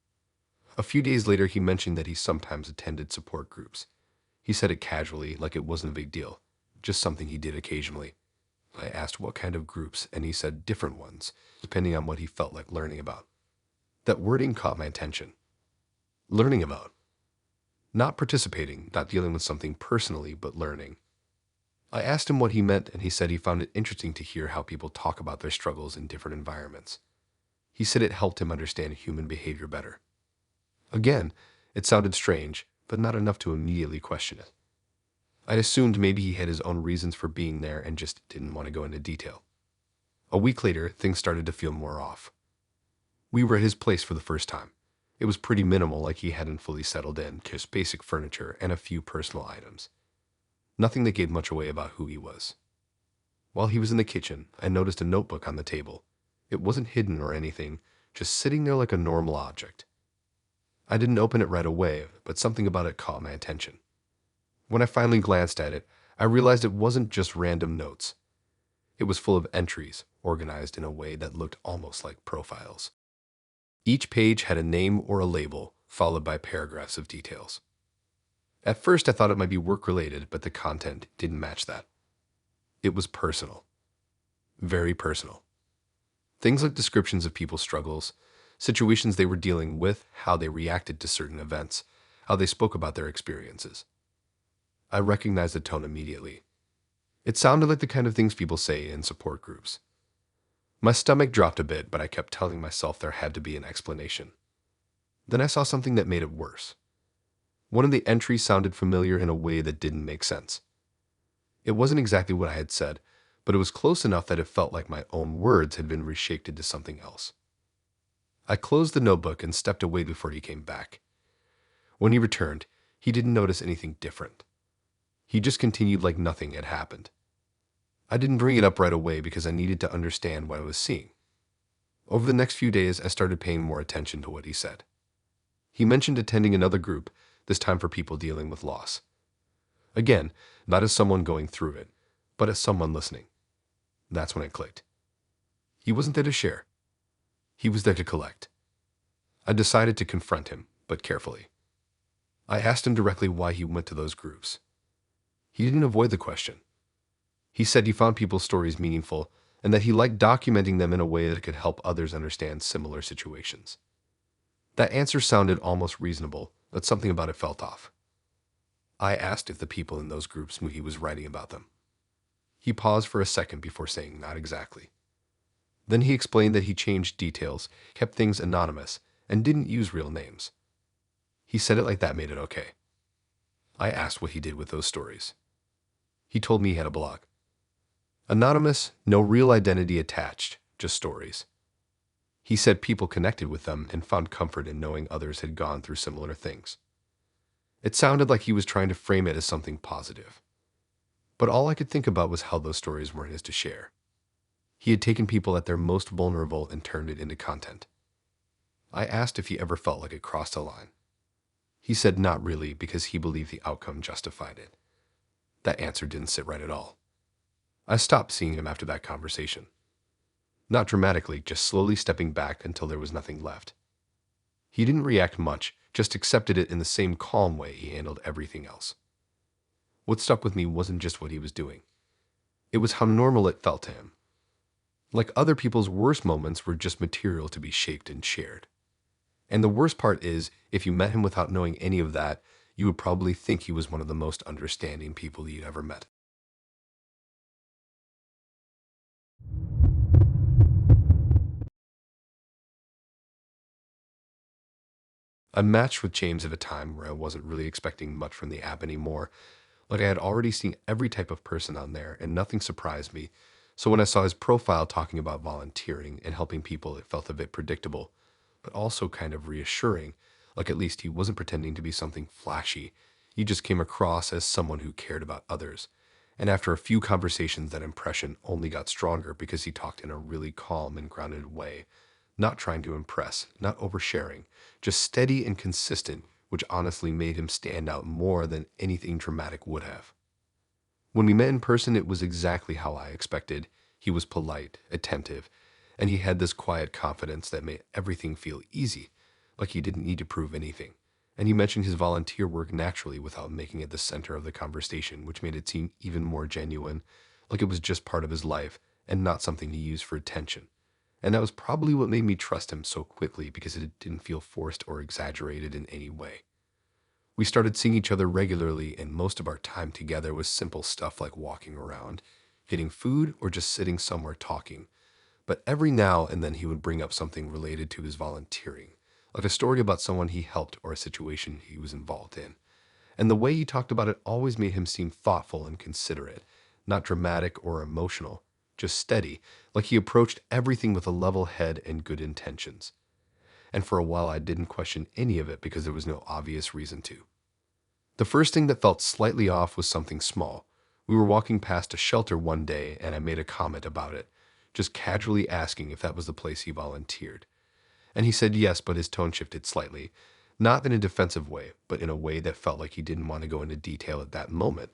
A few days later, he mentioned that he sometimes attended support groups. He said it casually, like it wasn't a big deal, just something he did occasionally. I asked what kind of groups, and he said different ones, depending on what he felt like learning about. That wording caught my attention. Learning about. Not participating, not dealing with something personally, but learning. I asked him what he meant, and he said he found it interesting to hear how people talk about their struggles in different environments. He said it helped him understand human behavior better. Again, it sounded strange, but not enough to immediately question it. I'd assumed maybe he had his own reasons for being there and just didn't want to go into detail. A week later, things started to feel more off. We were at his place for the first time. It was pretty minimal, like he hadn't fully settled in, just basic furniture and a few personal items. Nothing that gave much away about who he was. While he was in the kitchen, I noticed a notebook on the table. It wasn't hidden or anything, just sitting there like a normal object. I didn't open it right away, but something about it caught my attention. When I finally glanced at it, I realized it wasn't just random notes. It was full of entries, organized in a way that looked almost like profiles. Each page had a name or a label, followed by paragraphs of details. At first, I thought it might be work-related, but the content didn't match that. It was personal. Very personal. Things like descriptions of people's struggles, situations they were dealing with, how they reacted to certain events, how they spoke about their experiences. I recognized the tone immediately. It sounded like the kind of things people say in support groups. My stomach dropped a bit, but I kept telling myself there had to be an explanation. Then I saw something that made it worse. One of the entries sounded familiar in a way that didn't make sense. It wasn't exactly what I had said, but it was close enough that it felt like my own words had been reshaped into something else. I closed the notebook and stepped away before he came back. When he returned, he didn't notice anything different. He just continued like nothing had happened. I didn't bring it up right away because I needed to understand what I was seeing. Over the next few days, I started paying more attention to what he said. He mentioned attending another group, this time for people dealing with loss. Again, not as someone going through it, but as someone listening. That's when it clicked. He wasn't there to share. He was there to collect. I decided to confront him, but carefully. I asked him directly why he went to those groups. He didn't avoid the question. He said he found people's stories meaningful and that he liked documenting them in a way that could help others understand similar situations. That answer sounded almost reasonable, but something about it felt off. I asked if the people in those groups knew he was writing about them. He paused for a second before saying not exactly. Then he explained that he changed details, kept things anonymous, and didn't use real names. He said it like that made it okay. I asked what he did with those stories. He told me he had a blog. Anonymous, no real identity attached, just stories. He said people connected with them and found comfort in knowing others had gone through similar things. It sounded like he was trying to frame it as something positive. But all I could think about was how those stories weren't his to share. He had taken people at their most vulnerable and turned it into content. I asked if he ever felt like it crossed a line. He said not really because he believed the outcome justified it. That answer didn't sit right at all. I stopped seeing him after that conversation. Not dramatically, just slowly stepping back until there was nothing left. He didn't react much, just accepted it in the same calm way he handled everything else. What stuck with me wasn't just what he was doing. It was how normal it felt to him. Like other people's worst moments were just material to be shaped and shared. And the worst part is, if you met him without knowing any of that, you would probably think he was one of the most understanding people you'd ever met. I matched with James at a time where I wasn't really expecting much from the app anymore. Like I had already seen every type of person on there and nothing surprised me. So when I saw his profile talking about volunteering and helping people, it felt a bit predictable, but also kind of reassuring. Like at least he wasn't pretending to be something flashy. He just came across as someone who cared about others. And after a few conversations, that impression only got stronger because he talked in a really calm and grounded way, not trying to impress, not oversharing, just steady and consistent, which honestly made him stand out more than anything dramatic would have. When we met in person, it was exactly how I expected. He was polite, attentive, and he had this quiet confidence that made everything feel easy, like he didn't need to prove anything. And he mentioned his volunteer work naturally without making it the center of the conversation, which made it seem even more genuine, like it was just part of his life and not something to use for attention. And that was probably what made me trust him so quickly because it didn't feel forced or exaggerated in any way. We started seeing each other regularly, and most of our time together was simple stuff like walking around, getting food, or just sitting somewhere talking. But every now and then he would bring up something related to his volunteering, like a story about someone he helped or a situation he was involved in. And the way he talked about it always made him seem thoughtful and considerate, not dramatic or emotional, just steady, like he approached everything with a level head and good intentions. And for a while I didn't question any of it because there was no obvious reason to. The first thing that felt slightly off was something small. We were walking past a shelter one day and I made a comment about it, just casually asking if that was the place he volunteered. And he said yes, but his tone shifted slightly, not in a defensive way, but in a way that felt like he didn't want to go into detail at that moment,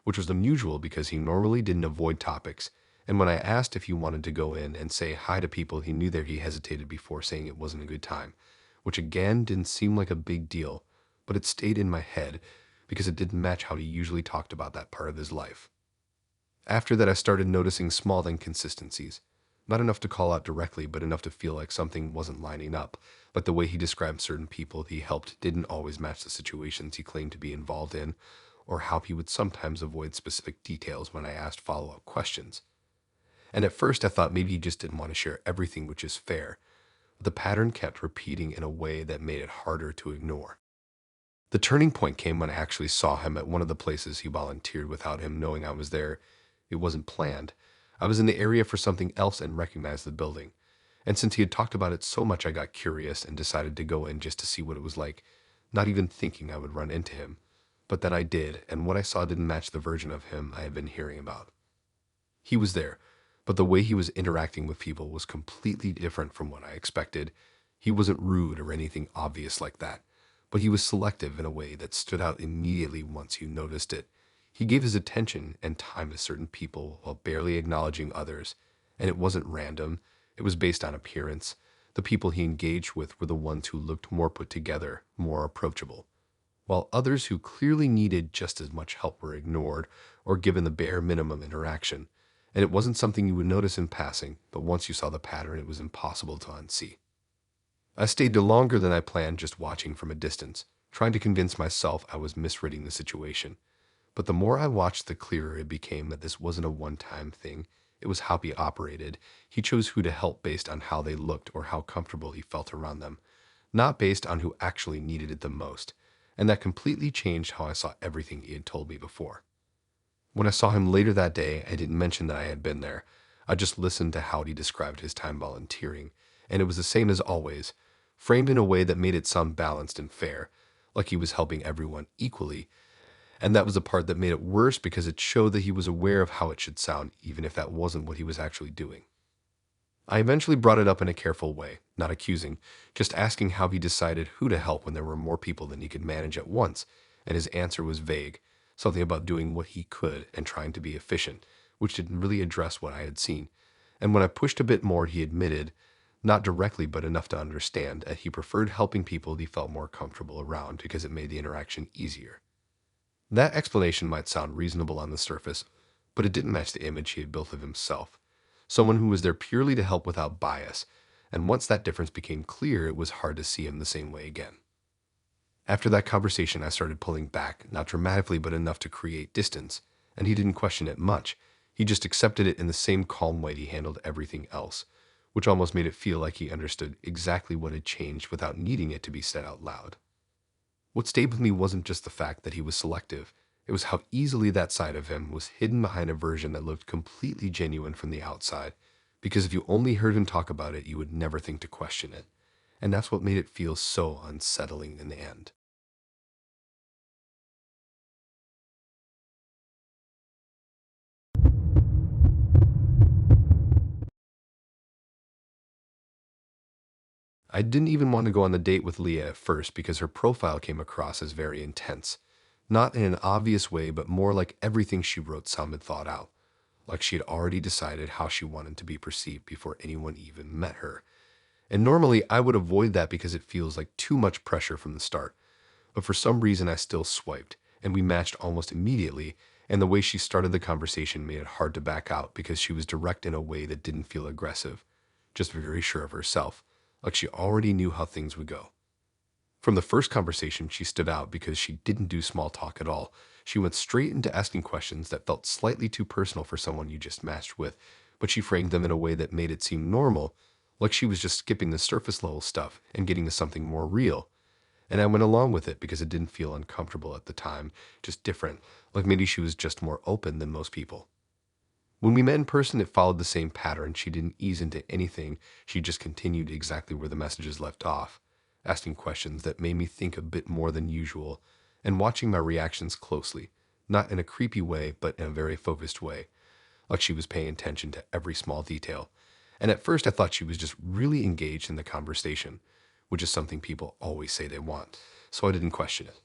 which was unusual because he normally didn't avoid topics. And when I asked if he wanted to go in and say hi to people, he knew that he hesitated before saying it wasn't a good time, which again didn't seem like a big deal, but it stayed in my head because it didn't match how he usually talked about that part of his life. After that, I started noticing small inconsistencies. Not enough to call out directly, but enough to feel like something wasn't lining up. Like the way he described certain people he helped didn't always match the situations he claimed to be involved in, or how he would sometimes avoid specific details when I asked follow-up questions. And at first I thought maybe he just didn't want to share everything, which is fair, but the pattern kept repeating in a way that made it harder to ignore. The turning point came when I actually saw him at one of the places he volunteered without him knowing I was there. It wasn't planned. I was in the area for something else and recognized the building. And since he had talked about it so much, I got curious and decided to go in just to see what it was like, not even thinking I would run into him. But then I did, and what I saw didn't match the version of him I had been hearing about. He was there, but the way he was interacting with people was completely different from what I expected. He wasn't rude or anything obvious like that, but he was selective in a way that stood out immediately once you noticed it. He gave his attention and time to certain people while barely acknowledging others, and it wasn't random. It was based on appearance. The people he engaged with were the ones who looked more put together, more approachable, while others who clearly needed just as much help were ignored or given the bare minimum interaction. And it wasn't something you would notice in passing, but once you saw the pattern, it was impossible to unsee. I stayed longer than I planned, just watching from a distance, trying to convince myself I was misreading the situation. But the more I watched, the clearer it became that this wasn't a one-time thing. It was how he operated. He chose who to help based on how they looked or how comfortable he felt around them, not based on who actually needed it the most. And that completely changed how I saw everything he had told me before. When I saw him later that day, I didn't mention that I had been there. I just listened to how he described his time volunteering, and it was the same as always, framed in a way that made it sound balanced and fair, like he was helping everyone equally. And that was the part that made it worse because it showed that he was aware of how it should sound, even if that wasn't what he was actually doing. I eventually brought it up in a careful way, not accusing, just asking how he decided who to help when there were more people than he could manage at once, and his answer was vague, something about doing what he could and trying to be efficient, which didn't really address what I had seen. And when I pushed a bit more, he admitted, not directly but enough to understand, that he preferred helping people he felt more comfortable around because it made the interaction easier. That explanation might sound reasonable on the surface, but it didn't match the image he had built of himself. Someone who was there purely to help without bias, and once that difference became clear, it was hard to see him the same way again. After that conversation, I started pulling back, not dramatically, but enough to create distance, and he didn't question it much. He just accepted it in the same calm way he handled everything else, which almost made it feel like he understood exactly what had changed without needing it to be said out loud. What stayed with me wasn't just the fact that he was selective, it was how easily that side of him was hidden behind a version that looked completely genuine from the outside, because if you only heard him talk about it, you would never think to question it. And that's what made it feel so unsettling in the end. I didn't even want to go on the date with Leah at first because her profile came across as very intense. Not in an obvious way, but more like everything she wrote sounded thought out. Like she had already decided how she wanted to be perceived before anyone even met her. And normally I would avoid that because it feels like too much pressure from the start. But for some reason I still swiped, and we matched almost immediately, and the way she started the conversation made it hard to back out because she was direct in a way that didn't feel aggressive, just very sure of herself, like she already knew how things would go. From the first conversation, she stood out because she didn't do small talk at all. She went straight into asking questions that felt slightly too personal for someone you just matched with, but she framed them in a way that made it seem normal, like she was just skipping the surface level stuff and getting to something more real. And I went along with it because it didn't feel uncomfortable at the time, just different, like maybe she was just more open than most people. When we met in person, it followed the same pattern. She didn't ease into anything. She just continued exactly where the messages left off, asking questions that made me think a bit more than usual, and watching my reactions closely, not in a creepy way, but in a very focused way, like she was paying attention to every small detail. And at first I thought she was just really engaged in the conversation, which is something people always say they want, so I didn't question it.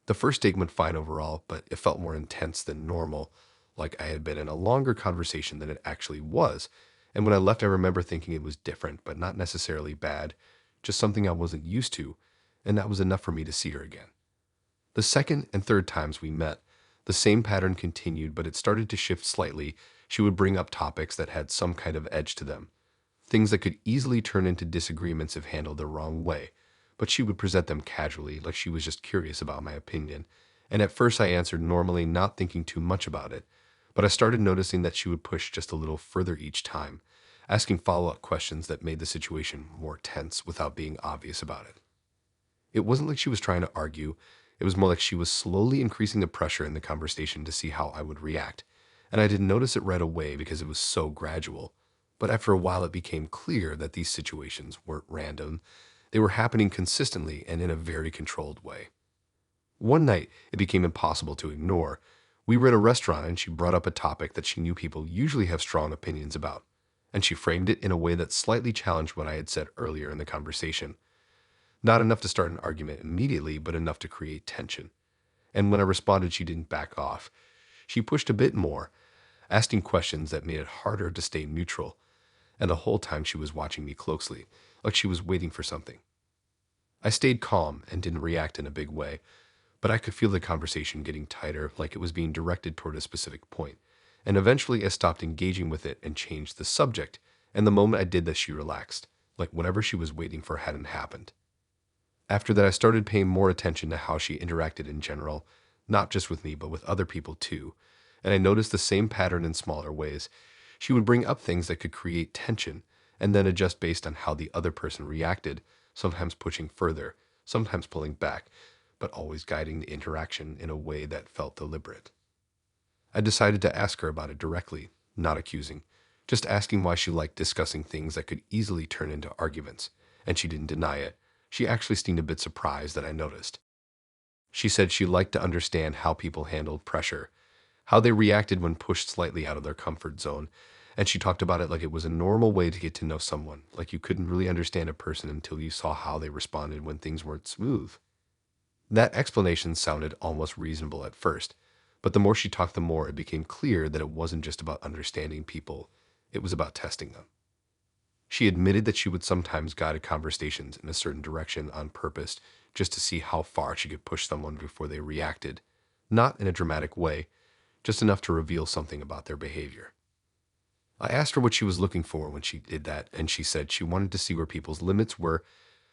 The first date went fine overall, but it felt more intense than normal, like I had been in a longer conversation than it actually was. And when I left, I remember thinking it was different, but not necessarily bad, just something I wasn't used to, and that was enough for me to see her again. The second and third times we met, the same pattern continued, but it started to shift slightly. She would bring up topics that had some kind of edge to them, things that could easily turn into disagreements if handled the wrong way, but she would present them casually, like she was just curious about my opinion. And at first I answered normally, not thinking too much about it, but I started noticing that she would push just a little further each time, asking follow-up questions that made the situation more tense without being obvious about it. It wasn't like she was trying to argue, it was more like she was slowly increasing the pressure in the conversation to see how I would react, and I didn't notice it right away because it was so gradual. But after a while, it became clear that these situations weren't random. They were happening consistently and in a very controlled way. One night, it became impossible to ignore. We were at a restaurant and she brought up a topic that she knew people usually have strong opinions about, and she framed it in a way that slightly challenged what I had said earlier in the conversation. Not enough to start an argument immediately, but enough to create tension. And when I responded, she didn't back off. She pushed a bit more, asking questions that made it harder to stay neutral, and the whole time she was watching me closely, like she was waiting for something. I stayed calm and didn't react in a big way, but I could feel the conversation getting tighter, like it was being directed toward a specific point. And eventually I stopped engaging with it and changed the subject, and the moment I did this, she relaxed, like whatever she was waiting for hadn't happened. After that, I started paying more attention to how she interacted in general, not just with me, but with other people too. And I noticed the same pattern in smaller ways. She would bring up things that could create tension, and then adjust based on how the other person reacted, sometimes pushing further, sometimes pulling back, but always guiding the interaction in a way that felt deliberate. I decided to ask her about it directly, not accusing, just asking why she liked discussing things that could easily turn into arguments, and she didn't deny it. She actually seemed a bit surprised that I noticed. She said she liked to understand how people handled pressure, how they reacted when pushed slightly out of their comfort zone, and she talked about it like it was a normal way to get to know someone, like you couldn't really understand a person until you saw how they responded when things weren't smooth. That explanation sounded almost reasonable at first, but the more she talked, the more it became clear that it wasn't just about understanding people, it was about testing them. She admitted that she would sometimes guide conversations in a certain direction on purpose just to see how far she could push someone before they reacted, not in a dramatic way, just enough to reveal something about their behavior. I asked her what she was looking for when she did that, and she said she wanted to see where people's limits were,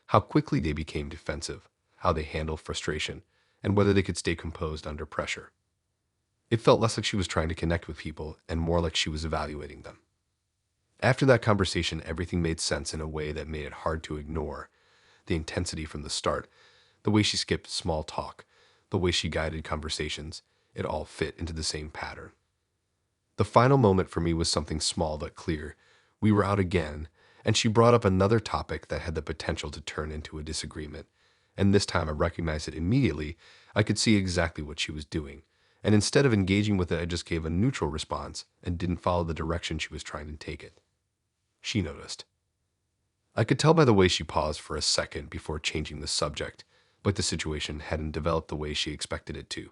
how quickly they became defensive, how they handle frustration, and whether they could stay composed under pressure. It felt less like she was trying to connect with people and more like she was evaluating them. After that conversation, everything made sense in a way that made it hard to ignore. The intensity from the start, the way she skipped small talk, the way she guided conversations, it all fit into the same pattern. The final moment for me was something small but clear. We were out again, and she brought up another topic that had the potential to turn into a disagreement. And this time I recognized it immediately. I could see exactly what she was doing. And instead of engaging with it, I just gave a neutral response and didn't follow the direction she was trying to take it. She noticed. I could tell by the way she paused for a second before changing the subject, but the situation hadn't developed the way she expected it to.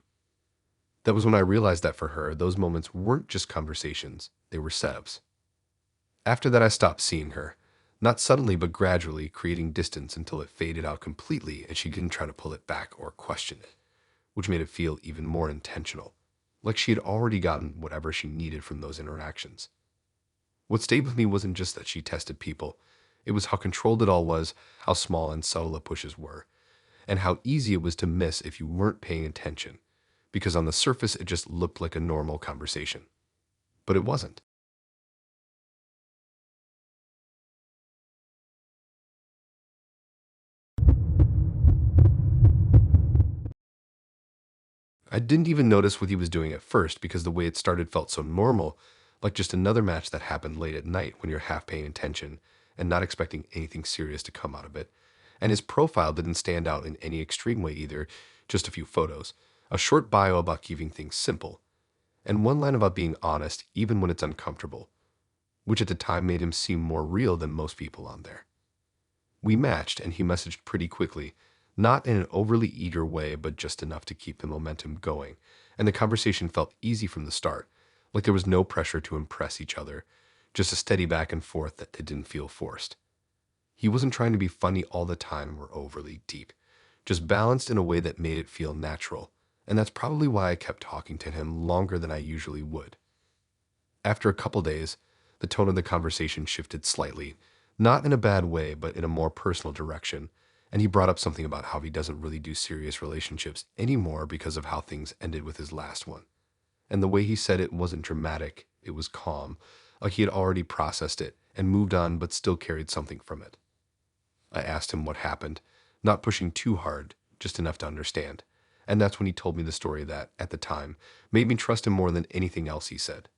That was when I realized that for her, those moments weren't just conversations, they were setups. After that, I stopped seeing her, not suddenly but gradually, creating distance until it faded out completely and she didn't try to pull it back or question it, which made it feel even more intentional, like she had already gotten whatever she needed from those interactions. What stayed with me wasn't just that she tested people, it was how controlled it all was, how small and subtle the pushes were, and how easy it was to miss if you weren't paying attention, because on the surface it just looked like a normal conversation. But it wasn't. I didn't even notice what he was doing at first because the way it started felt so normal, like just another match that happened late at night when you're half paying attention and not expecting anything serious to come out of it. And his profile didn't stand out in any extreme way either, just a few photos, a short bio about keeping things simple, and one line about being honest even when it's uncomfortable, which at the time made him seem more real than most people on there. We matched and he messaged pretty quickly, not in an overly eager way, but just enough to keep the momentum going, and the conversation felt easy from the start, like there was no pressure to impress each other, just a steady back and forth that didn't feel forced. He wasn't trying to be funny all the time or overly deep, just balanced in a way that made it feel natural, and that's probably why I kept talking to him longer than I usually would. After a couple days, the tone of the conversation shifted slightly, not in a bad way, but in a more personal direction, and he brought up something about how he doesn't really do serious relationships anymore because of how things ended with his last one. And the way he said it wasn't dramatic, it was calm, like he had already processed it and moved on but still carried something from it. I asked him what happened, not pushing too hard, just enough to understand, and that's when he told me the story that, at the time, made me trust him more than anything else he said.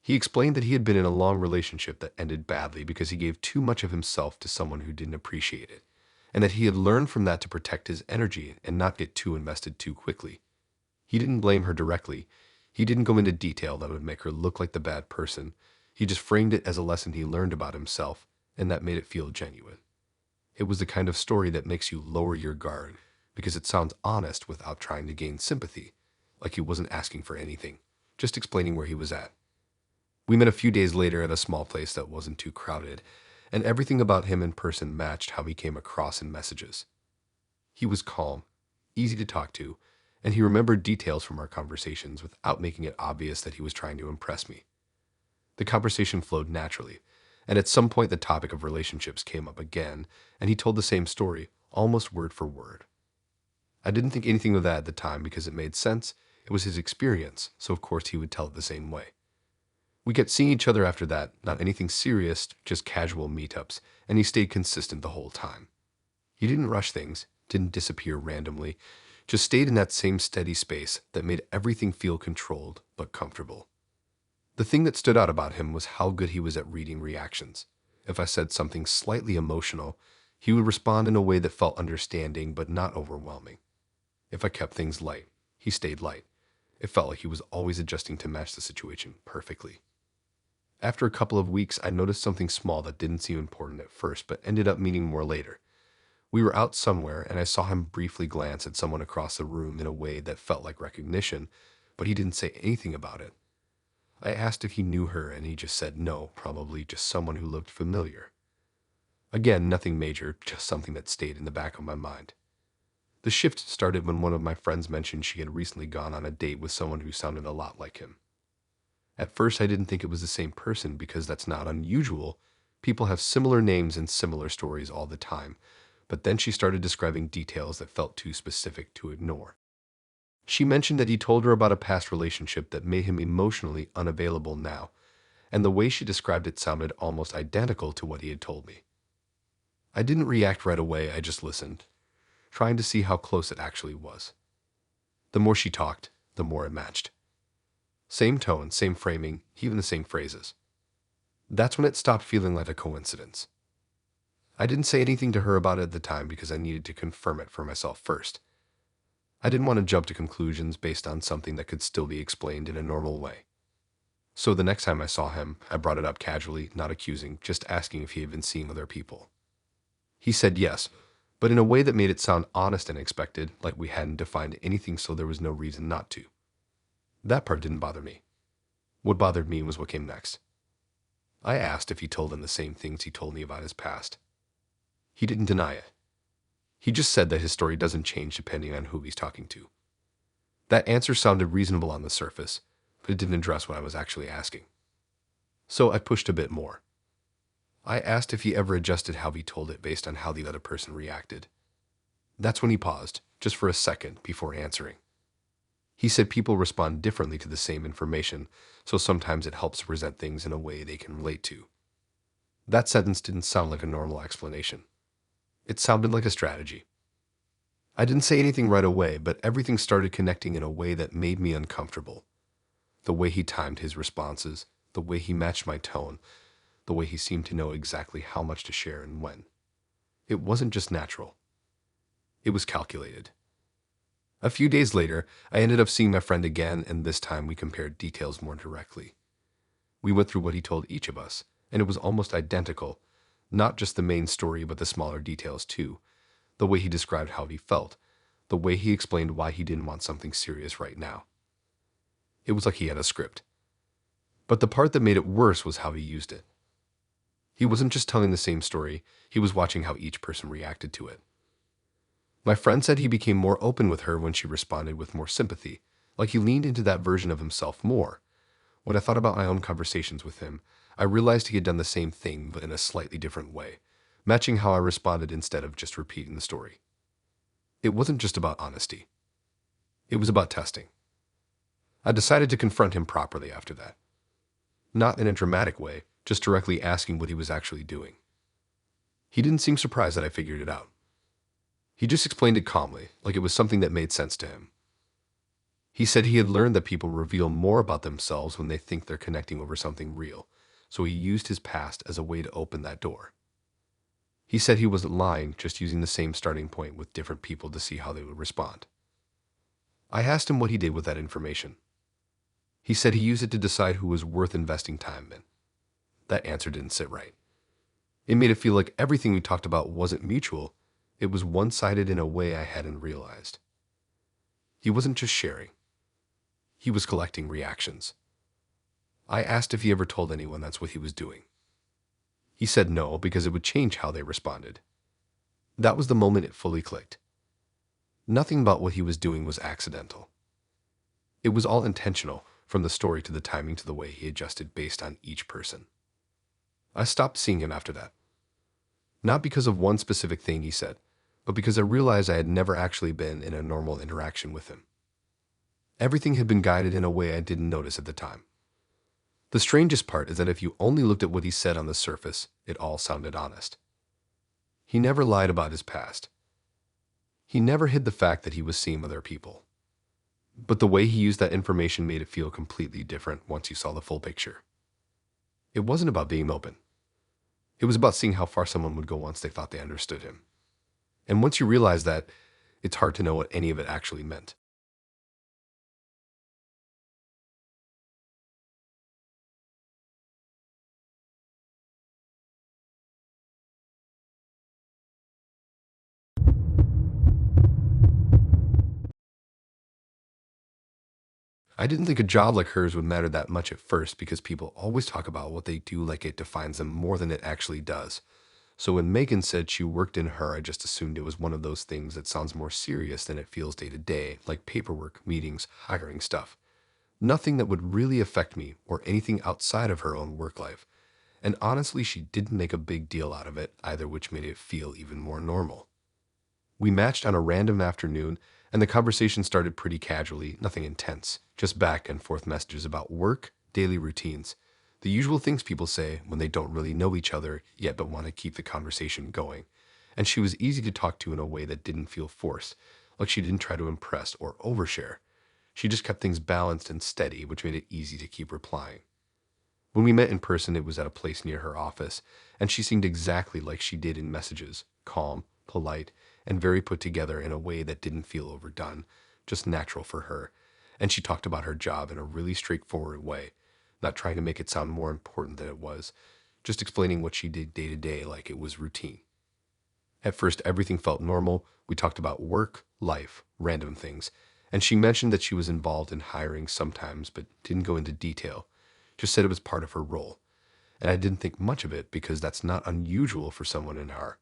He explained that he had been in a long relationship that ended badly because he gave too much of himself to someone who didn't appreciate it, and that he had learned from that to protect his energy and not get too invested too quickly. He didn't blame her directly. He didn't go into detail that would make her look like the bad person. He just framed it as a lesson he learned about himself, and that made it feel genuine. It was the kind of story that makes you lower your guard because it sounds honest without trying to gain sympathy, like he wasn't asking for anything, just explaining where he was at. We met a few days later at a small place that wasn't too crowded, and everything about him in person matched how he came across in messages. He was calm, easy to talk to, and he remembered details from our conversations without making it obvious that he was trying to impress me. The conversation flowed naturally, and at some point the topic of relationships came up again, and he told the same story, almost word for word. I didn't think anything of that at the time because it made sense. It was his experience, so of course he would tell it the same way. We kept seeing each other after that, not anything serious, just casual meetups, and he stayed consistent the whole time. He didn't rush things, didn't disappear randomly, just stayed in that same steady space that made everything feel controlled but comfortable. The thing that stood out about him was how good he was at reading reactions. If I said something slightly emotional, he would respond in a way that felt understanding but not overwhelming. If I kept things light, he stayed light. It felt like he was always adjusting to match the situation perfectly. After a couple of weeks, I noticed something small that didn't seem important at first, but ended up meaning more later. We were out somewhere, and I saw him briefly glance at someone across the room in a way that felt like recognition, but he didn't say anything about it. I asked if he knew her, and he just said no, probably just someone who looked familiar. Again, nothing major, just something that stayed in the back of my mind. The shift started when one of my friends mentioned she had recently gone on a date with someone who sounded a lot like him. At first, I didn't think it was the same person because that's not unusual. People have similar names and similar stories all the time. But then she started describing details that felt too specific to ignore. She mentioned that he told her about a past relationship that made him emotionally unavailable now, and the way she described it sounded almost identical to what he had told me. I didn't react right away, I just listened, trying to see how close it actually was. The more she talked, the more it matched. Same tone, same framing, even the same phrases. That's when it stopped feeling like a coincidence. I didn't say anything to her about it at the time because I needed to confirm it for myself first. I didn't want to jump to conclusions based on something that could still be explained in a normal way. So the next time I saw him, I brought it up casually, not accusing, just asking if he had been seeing other people. He said yes, but in a way that made it sound honest and expected, like we hadn't defined anything so there was no reason not to. That part didn't bother me. What bothered me was what came next. I asked if he told them the same things he told me about his past. He didn't deny it. He just said that his story doesn't change depending on who he's talking to. That answer sounded reasonable on the surface, but it didn't address what I was actually asking. So I pushed a bit more. I asked if he ever adjusted how he told it based on how the other person reacted. That's when he paused, just for a second, before answering. He said people respond differently to the same information, so sometimes it helps present things in a way they can relate to. That sentence didn't sound like a normal explanation. It sounded like a strategy. I didn't say anything right away, but everything started connecting in a way that made me uncomfortable. The way he timed his responses, the way he matched my tone, the way he seemed to know exactly how much to share and when. It wasn't just natural. It was calculated. A few days later, I ended up seeing my friend again, and this time we compared details more directly. We went through what he told each of us, and it was almost identical, not just the main story but the smaller details too. The way he described how he felt, the way he explained why he didn't want something serious right now. It was like he had a script. But the part that made it worse was how he used it. He wasn't just telling the same story, he was watching how each person reacted to it. My friend said he became more open with her when she responded with more sympathy, like he leaned into that version of himself more. When I thought about my own conversations with him, I realized he had done the same thing but in a slightly different way, matching how I responded instead of just repeating the story. It wasn't just about honesty. It was about testing. I decided to confront him properly after that. Not in a dramatic way, just directly asking what he was actually doing. He didn't seem surprised that I figured it out. He just explained it calmly, like it was something that made sense to him. He said he had learned that people reveal more about themselves when they think they're connecting over something real, so he used his past as a way to open that door. He said he wasn't lying, just using the same starting point with different people to see how they would respond. I asked him what he did with that information. He said he used it to decide who was worth investing time in. That answer didn't sit right. It made it feel like everything we talked about wasn't mutual. It was one-sided in a way I hadn't realized. He wasn't just sharing. He was collecting reactions. I asked if he ever told anyone that's what he was doing. He said no, because it would change how they responded. That was the moment it fully clicked. Nothing about what he was doing was accidental. It was all intentional, from the story to the timing to the way he adjusted based on each person. I stopped seeing him after that. Not because of one specific thing he said, but because I realized I had never actually been in a normal interaction with him. Everything had been guided in a way I didn't notice at the time. The strangest part is that if you only looked at what he said on the surface, it all sounded honest. He never lied about his past. He never hid the fact that he was seeing other people. But the way he used that information made it feel completely different once you saw the full picture. It wasn't about being open. It was about seeing how far someone would go once they thought they understood him. And once you realize that, it's hard to know what any of it actually meant. I didn't think a job like hers would matter that much at first because people always talk about what they do like it defines them more than it actually does. So when Megan said she worked in her, I just assumed it was one of those things that sounds more serious than it feels day to day, like paperwork, meetings, hiring stuff. Nothing that would really affect me or anything outside of her own work life. And honestly, she didn't make a big deal out of it either, which made it feel even more normal. We matched on a random afternoon, and the conversation started pretty casually, nothing intense, just back and forth messages about work, daily routines, the usual things people say when they don't really know each other yet but want to keep the conversation going. And she was easy to talk to in a way that didn't feel forced, like she didn't try to impress or overshare. She just kept things balanced and steady, which made it easy to keep replying. When we met in person, it was at a place near her office, and she seemed exactly like she did in messages, calm, polite, and very put together in a way that didn't feel overdone, just natural for her. And she talked about her job in a really straightforward way, not trying to make it sound more important than it was, just explaining what she did day to day like it was routine. At first, everything felt normal. We talked about work, life, random things, and she mentioned that she was involved in hiring sometimes, but didn't go into detail, just said it was part of her role. And I didn't think much of it because that's not unusual for someone in her.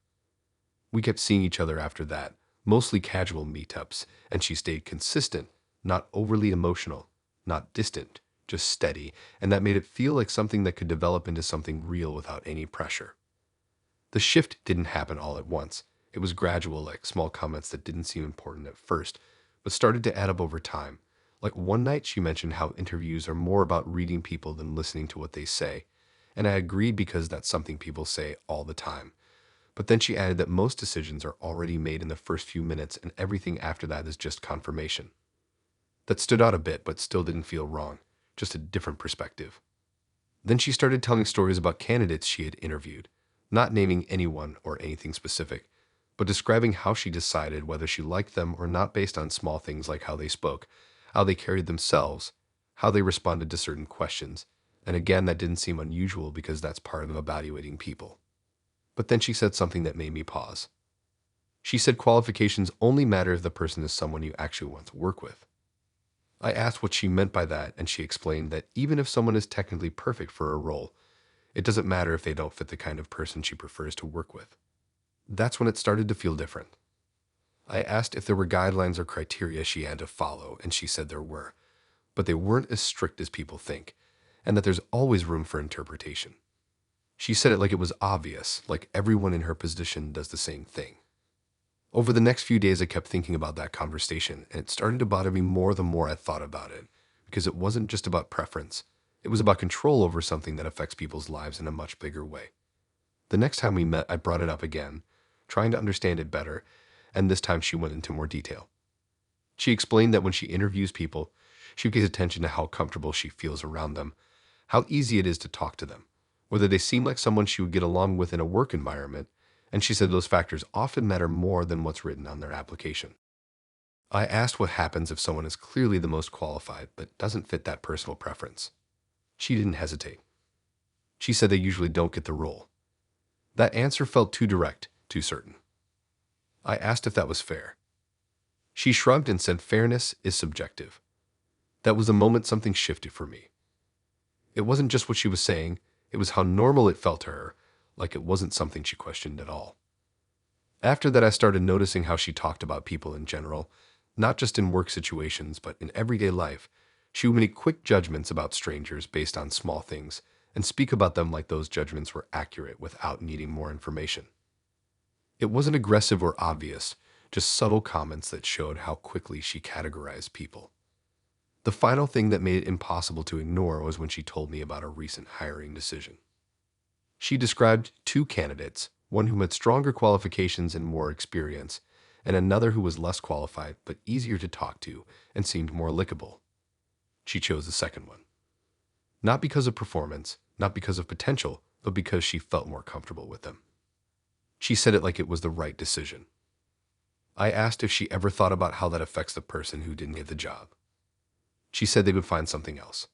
We kept seeing each other after that, mostly casual meetups, and she stayed consistent, not overly emotional, not distant, just steady, and that made it feel like something that could develop into something real without any pressure. The shift didn't happen all at once. It was gradual, like small comments that didn't seem important at first, but started to add up over time. Like one night she mentioned how interviews are more about reading people than listening to what they say, and I agreed because that's something people say all the time. But then she added that most decisions are already made in the first few minutes and everything after that is just confirmation. That stood out a bit, but still didn't feel wrong, just a different perspective. Then she started telling stories about candidates she had interviewed, not naming anyone or anything specific, but describing how she decided whether she liked them or not based on small things like how they spoke, how they carried themselves, how they responded to certain questions. And again, that didn't seem unusual because that's part of evaluating people. But then she said something that made me pause. She said qualifications only matter if the person is someone you actually want to work with. I asked what she meant by that, and she explained that even if someone is technically perfect for a role, it doesn't matter if they don't fit the kind of person she prefers to work with. That's when it started to feel different. I asked if there were guidelines or criteria she had to follow, and she said there were, but they weren't as strict as people think, and that there's always room for interpretation. She said it like it was obvious, like everyone in her position does the same thing. Over the next few days, I kept thinking about that conversation, and it started to bother me more the more I thought about it, because it wasn't just about preference. It was about control over something that affects people's lives in a much bigger way. The next time we met, I brought it up again, trying to understand it better, and this time she went into more detail. She explained that when she interviews people, she pays attention to how comfortable she feels around them, how easy it is to talk to them, whether they seem like someone she would get along with in a work environment, and she said those factors often matter more than what's written on their application. I asked what happens if someone is clearly the most qualified but doesn't fit that personal preference. She didn't hesitate. She said they usually don't get the role. That answer felt too direct, too certain. I asked if that was fair. She shrugged and said fairness is subjective. That was the moment something shifted for me. It wasn't just what she was saying, it was how normal it felt to her, like it wasn't something she questioned at all. After that, I started noticing how she talked about people in general, not just in work situations, but in everyday life. She would make quick judgments about strangers based on small things, and speak about them like those judgments were accurate without needing more information. It wasn't aggressive or obvious, just subtle comments that showed how quickly she categorized people. The final thing that made it impossible to ignore was when she told me about a recent hiring decision. She described two candidates, one who had stronger qualifications and more experience, and another who was less qualified but easier to talk to and seemed more likable. She chose the second one. Not because of performance, not because of potential, but because she felt more comfortable with them. She said it like it was the right decision. I asked if she ever thought about how that affects the person who didn't get the job. She said they would find something else.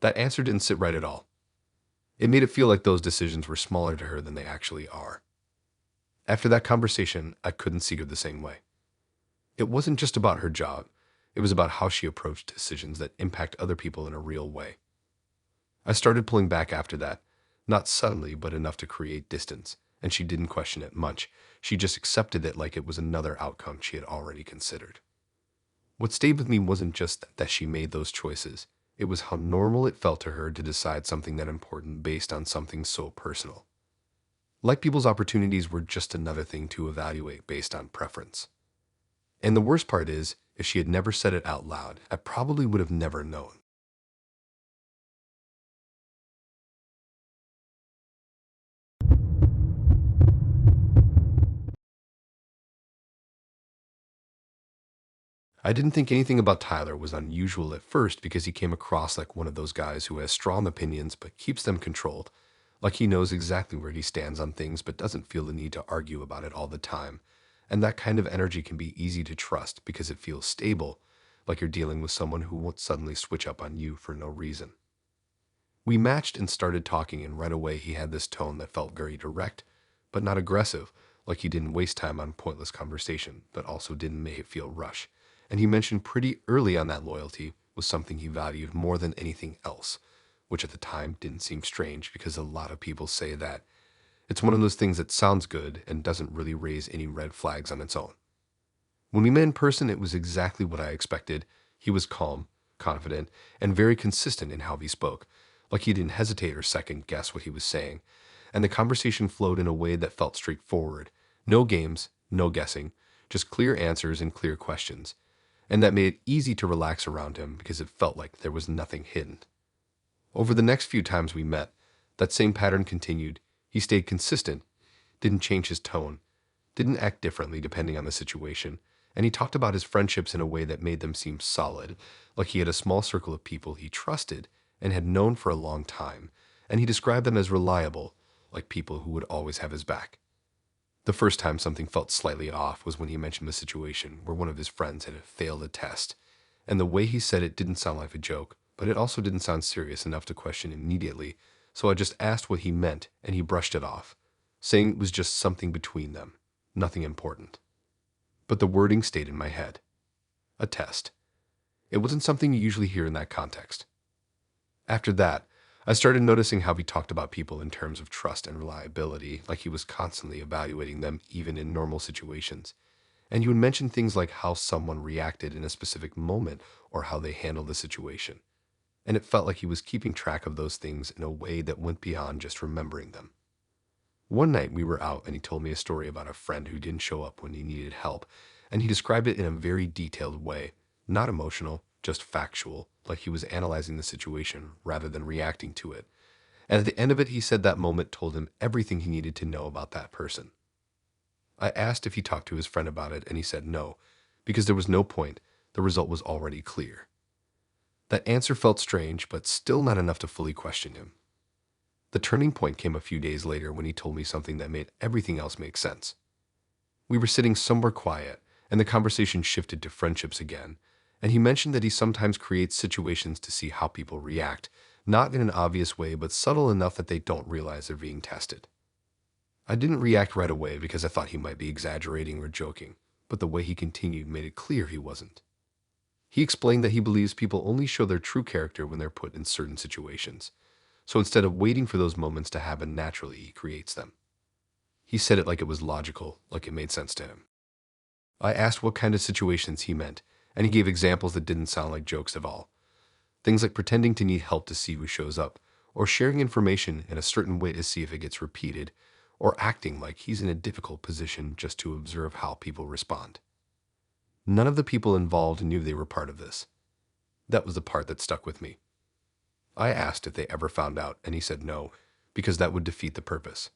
That answer didn't sit right at all. It made it feel like those decisions were smaller to her than they actually are. After that conversation, I couldn't see her the same way. It wasn't just about her job. It was about how she approached decisions that impact other people in a real way. I started pulling back after that, not suddenly, but enough to create distance, and she didn't question it much. She just accepted it like it was another outcome she had already considered. What stayed with me wasn't just that she made those choices. It was how normal it felt to her to decide something that important based on something so personal. Like people's opportunities were just another thing to evaluate based on preference. And the worst part is, if she had never said it out loud, I probably would have never known. I didn't think anything about Tyler was unusual at first because he came across like one of those guys who has strong opinions but keeps them controlled, like he knows exactly where he stands on things but doesn't feel the need to argue about it all the time. And that kind of energy can be easy to trust because it feels stable, like you're dealing with someone who won't suddenly switch up on you for no reason. We matched and started talking, and right away he had this tone that felt very direct, but not aggressive, like he didn't waste time on pointless conversation, but also didn't make it feel rushed. And he mentioned pretty early on that loyalty was something he valued more than anything else, which at the time didn't seem strange because a lot of people say that. It's one of those things that sounds good and doesn't really raise any red flags on its own. When we met in person, it was exactly what I expected. He was calm, confident, and very consistent in how he spoke, like he didn't hesitate or second guess what he was saying. And the conversation flowed in a way that felt straightforward. No games, no guessing, just clear answers and clear questions. And that made it easy to relax around him because it felt like there was nothing hidden. Over the next few times we met, that same pattern continued. He stayed consistent, didn't change his tone, didn't act differently depending on the situation, and he talked about his friendships in a way that made them seem solid, like he had a small circle of people he trusted and had known for a long time, and he described them as reliable, like people who would always have his back. The first time something felt slightly off was when he mentioned the situation where one of his friends had failed a test, and the way he said it didn't sound like a joke, but it also didn't sound serious enough to question immediately, so I just asked what he meant, and he brushed it off, saying it was just something between them, nothing important. But the wording stayed in my head. A test. It wasn't something you usually hear in that context. After that, I started noticing how he talked about people in terms of trust and reliability, like he was constantly evaluating them even in normal situations. And he would mention things like how someone reacted in a specific moment or how they handled the situation. And it felt like he was keeping track of those things in a way that went beyond just remembering them. One night we were out and he told me a story about a friend who didn't show up when he needed help, and he described it in a very detailed way, not emotional, just factual, like he was analyzing the situation rather than reacting to it. And at the end of it, he said that moment told him everything he needed to know about that person. I asked if he talked to his friend about it, and he said no, because there was no point. The result was already clear. That answer felt strange, but still not enough to fully question him. The turning point came a few days later when he told me something that made everything else make sense. We were sitting somewhere quiet, and the conversation shifted to friendships again, and he mentioned that he sometimes creates situations to see how people react, not in an obvious way, but subtle enough that they don't realize they're being tested. I didn't react right away because I thought he might be exaggerating or joking, but the way he continued made it clear he wasn't. He explained that he believes people only show their true character when they're put in certain situations. So instead of waiting for those moments to happen naturally, he creates them. He said it like it was logical, like it made sense to him. I asked what kind of situations he meant, and he gave examples that didn't sound like jokes at all. Things like pretending to need help to see who shows up, or sharing information in a certain way to see if it gets repeated, or acting like he's in a difficult position just to observe how people respond. None of the people involved knew they were part of this. That was the part that stuck with me. I asked if they ever found out, and he said no, because that would defeat the purpose.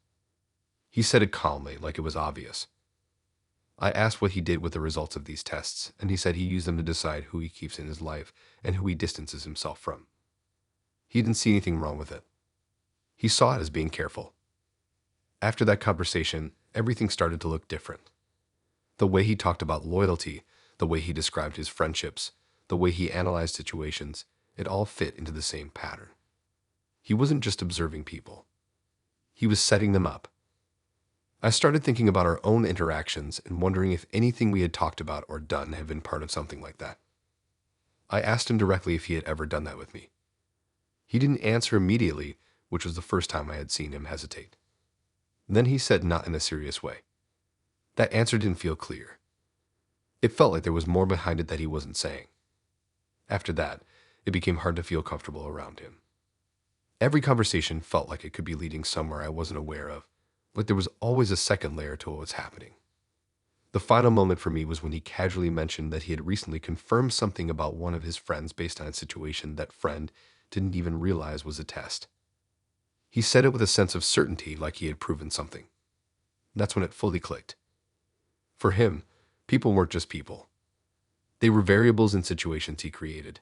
He said it calmly, like it was obvious. I asked what he did with the results of these tests, and he said he used them to decide who he keeps in his life and who he distances himself from. He didn't see anything wrong with it. He saw it as being careful. After that conversation, everything started to look different. The way he talked about loyalty, the way he described his friendships, the way he analyzed situations, it all fit into the same pattern. He wasn't just observing people. He was setting them up. I started thinking about our own interactions and wondering if anything we had talked about or done had been part of something like that. I asked him directly if he had ever done that with me. He didn't answer immediately, which was the first time I had seen him hesitate. Then he said not in a serious way. That answer didn't feel clear. It felt like there was more behind it that he wasn't saying. After that, it became hard to feel comfortable around him. Every conversation felt like it could be leading somewhere I wasn't aware of, like there was always a second layer to what was happening. The final moment for me was when he casually mentioned that he had recently confirmed something about one of his friends based on a situation that friend didn't even realize was a test. He said it with a sense of certainty, like he had proven something. That's when it fully clicked. For him, people weren't just people. They were variables in situations he created.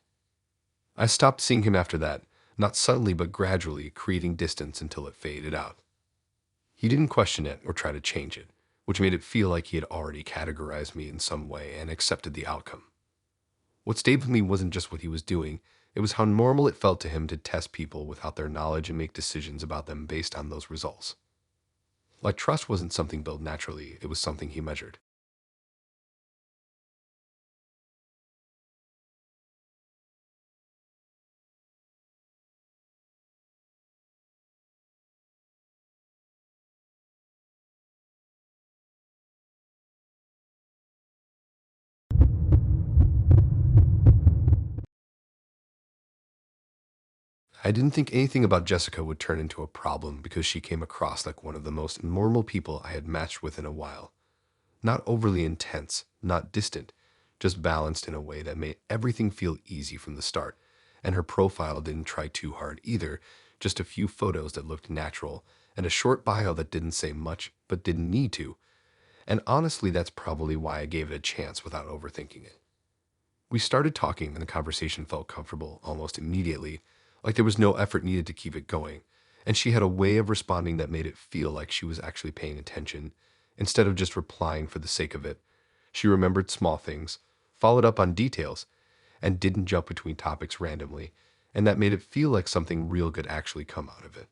I stopped seeing him after that, not subtly but gradually creating distance until it faded out. He didn't question it or try to change it, which made it feel like he had already categorized me in some way and accepted the outcome. What stayed with me wasn't just what he was doing, it was how normal it felt to him to test people without their knowledge and make decisions about them based on those results. Like trust wasn't something built naturally, it was something he measured. I didn't think anything about Jessica would turn into a problem because she came across like one of the most normal people I had matched with in a while. Not overly intense, not distant, just balanced in a way that made everything feel easy from the start. And her profile didn't try too hard either, just a few photos that looked natural and a short bio that didn't say much but didn't need to. And honestly, that's probably why I gave it a chance without overthinking it. We started talking and the conversation felt comfortable almost immediately, like there was no effort needed to keep it going. And she had a way of responding that made it feel like she was actually paying attention, instead of just replying for the sake of it. She remembered small things, followed up on details, and didn't jump between topics randomly, and that made it feel like something real could actually come out of it.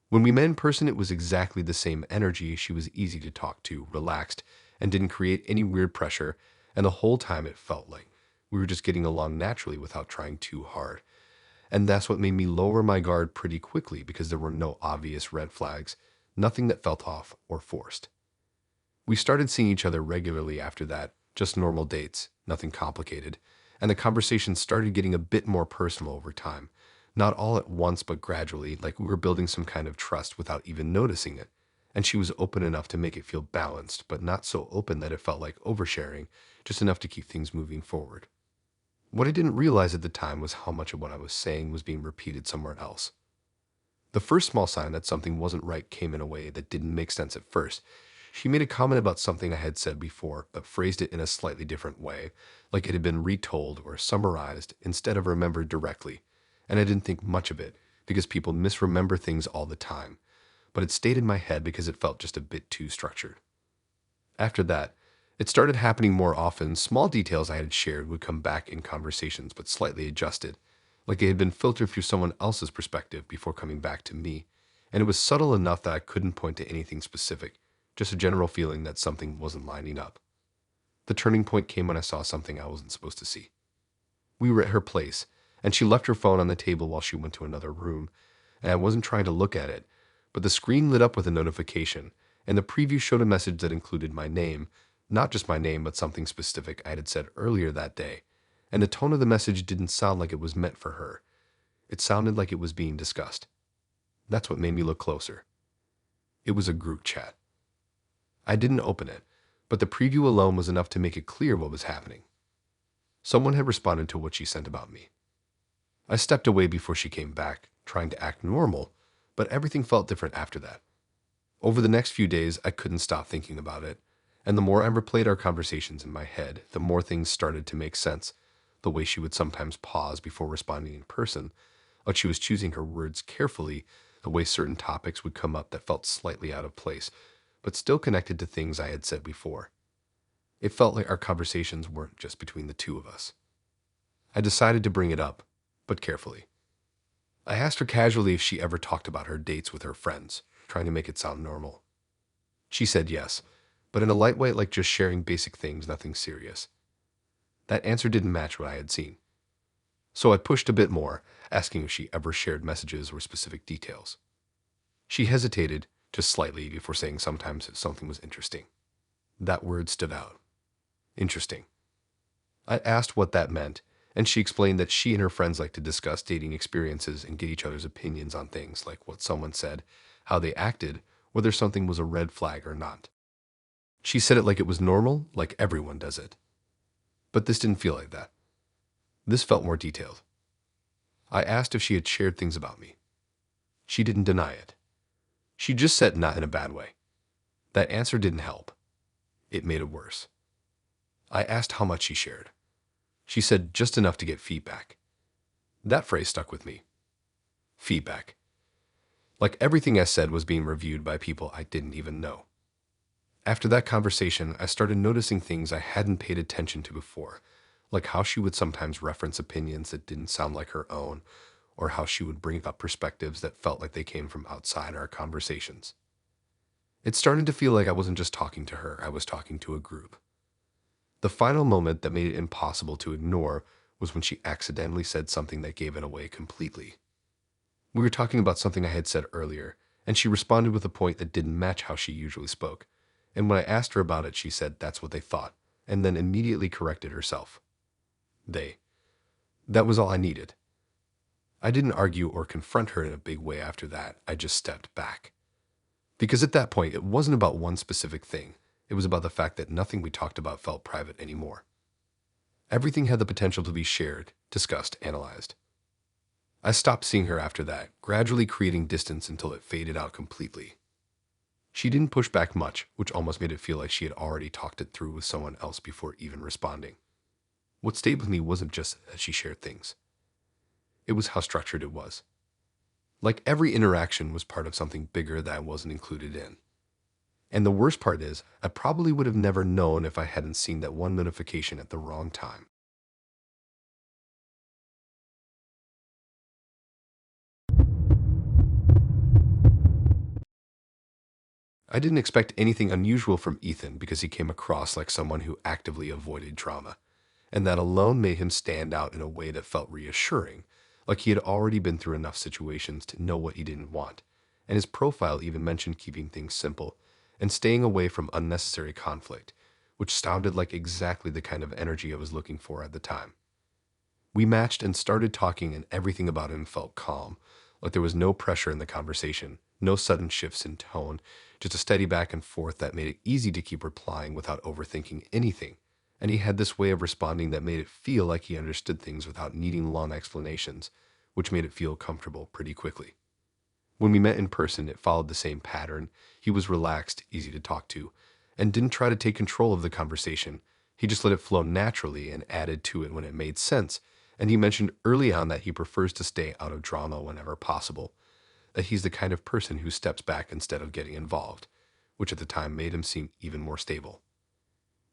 When we met in person, it was exactly the same energy. She was easy to talk to, relaxed, and didn't create any weird pressure, and the whole time it felt like we were just getting along naturally without trying too hard. And that's what made me lower my guard pretty quickly because there were no obvious red flags, nothing that felt off or forced. We started seeing each other regularly after that, just normal dates, nothing complicated, and the conversation started getting a bit more personal over time. Not all at once, but gradually, like we were building some kind of trust without even noticing it. And she was open enough to make it feel balanced, but not so open that it felt like oversharing, just enough to keep things moving forward. What I didn't realize at the time was how much of what I was saying was being repeated somewhere else. The first small sign that something wasn't right came in a way that didn't make sense at first. She made a comment about something I had said before, but phrased it in a slightly different way, like it had been retold or summarized instead of remembered directly. And I didn't think much of it, because people misremember things all the time. But it stayed in my head because it felt just a bit too structured. After that, it started happening more often. Small details I had shared would come back in conversations, but slightly adjusted, like they had been filtered through someone else's perspective before coming back to me. And it was subtle enough that I couldn't point to anything specific, just a general feeling that something wasn't lining up. The turning point came when I saw something I wasn't supposed to see. We were at her place, and she left her phone on the table while she went to another room, and I wasn't trying to look at it, but the screen lit up with a notification, and the preview showed a message that included my name, not just my name, but something specific I had said earlier that day, and the tone of the message didn't sound like it was meant for her. It sounded like it was being discussed. That's what made me look closer. It was a group chat. I didn't open it, but the preview alone was enough to make it clear what was happening. Someone had responded to what she sent about me. I stepped away before she came back, trying to act normal, but everything felt different after that. Over the next few days, I couldn't stop thinking about it, and the more I replayed our conversations in my head, the more things started to make sense. The way she would sometimes pause before responding in person, like she was choosing her words carefully, the way certain topics would come up that felt slightly out of place, but still connected to things I had said before. It felt like our conversations weren't just between the two of us. I decided to bring it up, but carefully. I asked her casually if she ever talked about her dates with her friends, trying to make it sound normal. She said yes, but in a light way, like just sharing basic things, nothing serious. That answer didn't match what I had seen. So I pushed a bit more, asking if she ever shared messages or specific details. She hesitated, just slightly, before saying sometimes if something was interesting. That word stood out. Interesting. I asked what that meant, and she explained that she and her friends like to discuss dating experiences and get each other's opinions on things like what someone said, how they acted, whether something was a red flag or not. She said it like it was normal, like everyone does it. But this didn't feel like that. This felt more detailed. I asked if she had shared things about me. She didn't deny it. She just said not in a bad way. That answer didn't help. It made it worse. I asked how much she shared. She said just enough to get feedback. That phrase stuck with me. Feedback. Like everything I said was being reviewed by people I didn't even know. After that conversation, I started noticing things I hadn't paid attention to before, like how she would sometimes reference opinions that didn't sound like her own, or how she would bring up perspectives that felt like they came from outside our conversations. It started to feel like I wasn't just talking to her, I was talking to a group. The final moment that made it impossible to ignore was when she accidentally said something that gave it away completely. We were talking about something I had said earlier, and she responded with a point that didn't match how she usually spoke. And when I asked her about it, she said that's what they thought, and then immediately corrected herself. They. That was all I needed. I didn't argue or confront her in a big way after that. I just stepped back. Because at that point, it wasn't about one specific thing. It was about the fact that nothing we talked about felt private anymore. Everything had the potential to be shared, discussed, analyzed. I stopped seeing her after that, gradually creating distance until it faded out completely. She didn't push back much, which almost made it feel like she had already talked it through with someone else before even responding. What stayed with me wasn't just that she shared things. It was how structured it was. Like every interaction was part of something bigger that I wasn't included in. And the worst part is, I probably would have never known if I hadn't seen that one notification at the wrong time. I didn't expect anything unusual from Ethan because he came across like someone who actively avoided drama, and that alone made him stand out in a way that felt reassuring, like he had already been through enough situations to know what he didn't want, and his profile even mentioned keeping things simple and staying away from unnecessary conflict, which sounded like exactly the kind of energy I was looking for at the time. We matched and started talking, and everything about him felt calm, like there was no pressure in the conversation, no sudden shifts in tone, just a steady back and forth that made it easy to keep replying without overthinking anything. And he had this way of responding that made it feel like he understood things without needing long explanations, which made it feel comfortable pretty quickly. When we met in person, it followed the same pattern. He was relaxed, easy to talk to, and didn't try to take control of the conversation. He just let it flow naturally and added to it when it made sense. And he mentioned early on that he prefers to stay out of drama whenever possible, that he's the kind of person who steps back instead of getting involved, which at the time made him seem even more stable.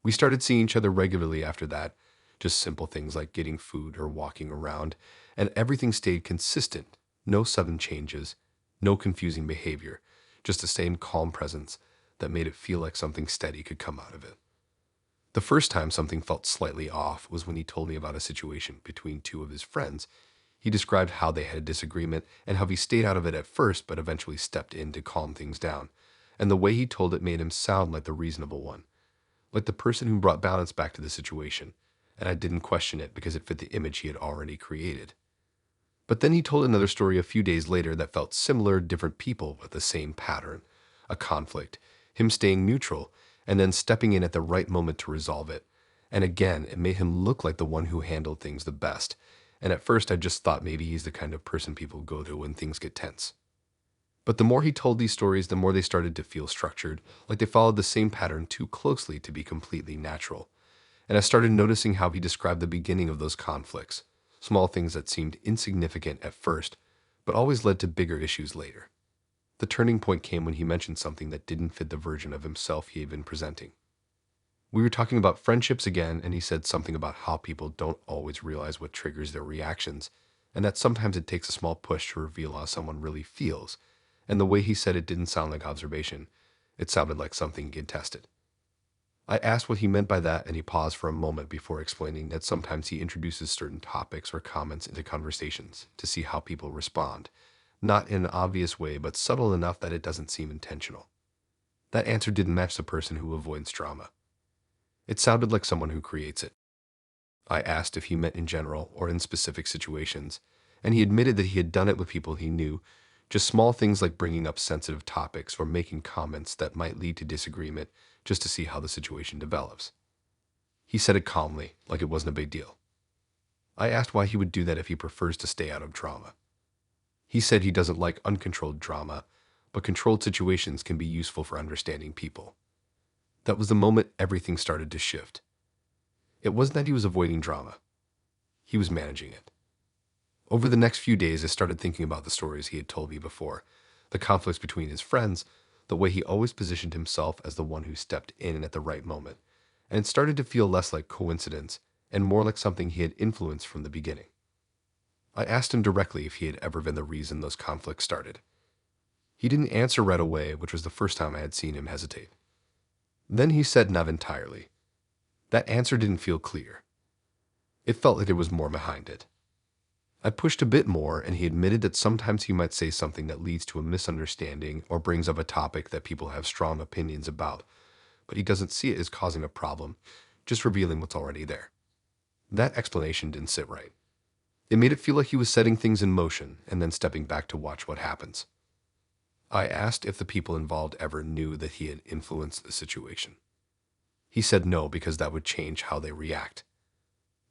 We started seeing each other regularly after that, just simple things like getting food or walking around, and everything stayed consistent. No sudden changes, no confusing behavior, just the same calm presence that made it feel like something steady could come out of it. The first time something felt slightly off was when he told me about a situation between two of his friends. He described how they had a disagreement and how he stayed out of it at first but eventually stepped in to calm things down. And the way he told it made him sound like the reasonable one, like the person who brought balance back to the situation. And I didn't question it because it fit the image he had already created. But then he told another story a few days later that felt similar, different people with the same pattern, a conflict, him staying neutral, and then stepping in at the right moment to resolve it. And again, it made him look like the one who handled things the best. And at first, I just thought maybe he's the kind of person people go to when things get tense. But the more he told these stories, the more they started to feel structured, like they followed the same pattern too closely to be completely natural. And I started noticing how he described the beginning of those conflicts, small things that seemed insignificant at first, but always led to bigger issues later. The turning point came when he mentioned something that didn't fit the version of himself he had been presenting. We were talking about friendships again, and he said something about how people don't always realize what triggers their reactions, and that sometimes it takes a small push to reveal how someone really feels. And the way he said it didn't sound like observation. It sounded like something he'd tested. I asked what he meant by that, and he paused for a moment before explaining that sometimes he introduces certain topics or comments into conversations to see how people respond, not in an obvious way, but subtle enough that it doesn't seem intentional. That answer didn't match the person who avoids drama. It sounded like someone who creates it. I asked if he meant in general or in specific situations, and he admitted that he had done it with people he knew, just small things like bringing up sensitive topics or making comments that might lead to disagreement just to see how the situation develops. He said it calmly, like it wasn't a big deal. I asked why he would do that if he prefers to stay out of drama. He said he doesn't like uncontrolled drama, but controlled situations can be useful for understanding people. That was the moment everything started to shift. It wasn't that he was avoiding drama. He was managing it. Over the next few days, I started thinking about the stories he had told me before, the conflicts between his friends, the way he always positioned himself as the one who stepped in at the right moment, and it started to feel less like coincidence and more like something he had influenced from the beginning. I asked him directly if he had ever been the reason those conflicts started. He didn't answer right away, which was the first time I had seen him hesitate. Then he said not entirely. That answer didn't feel clear. It felt like there was more behind it. I pushed a bit more, and he admitted that sometimes he might say something that leads to a misunderstanding or brings up a topic that people have strong opinions about, but he doesn't see it as causing a problem, just revealing what's already there. That explanation didn't sit right. It made it feel like he was setting things in motion and then stepping back to watch what happens. I asked if the people involved ever knew that he had influenced the situation. He said no, because that would change how they react.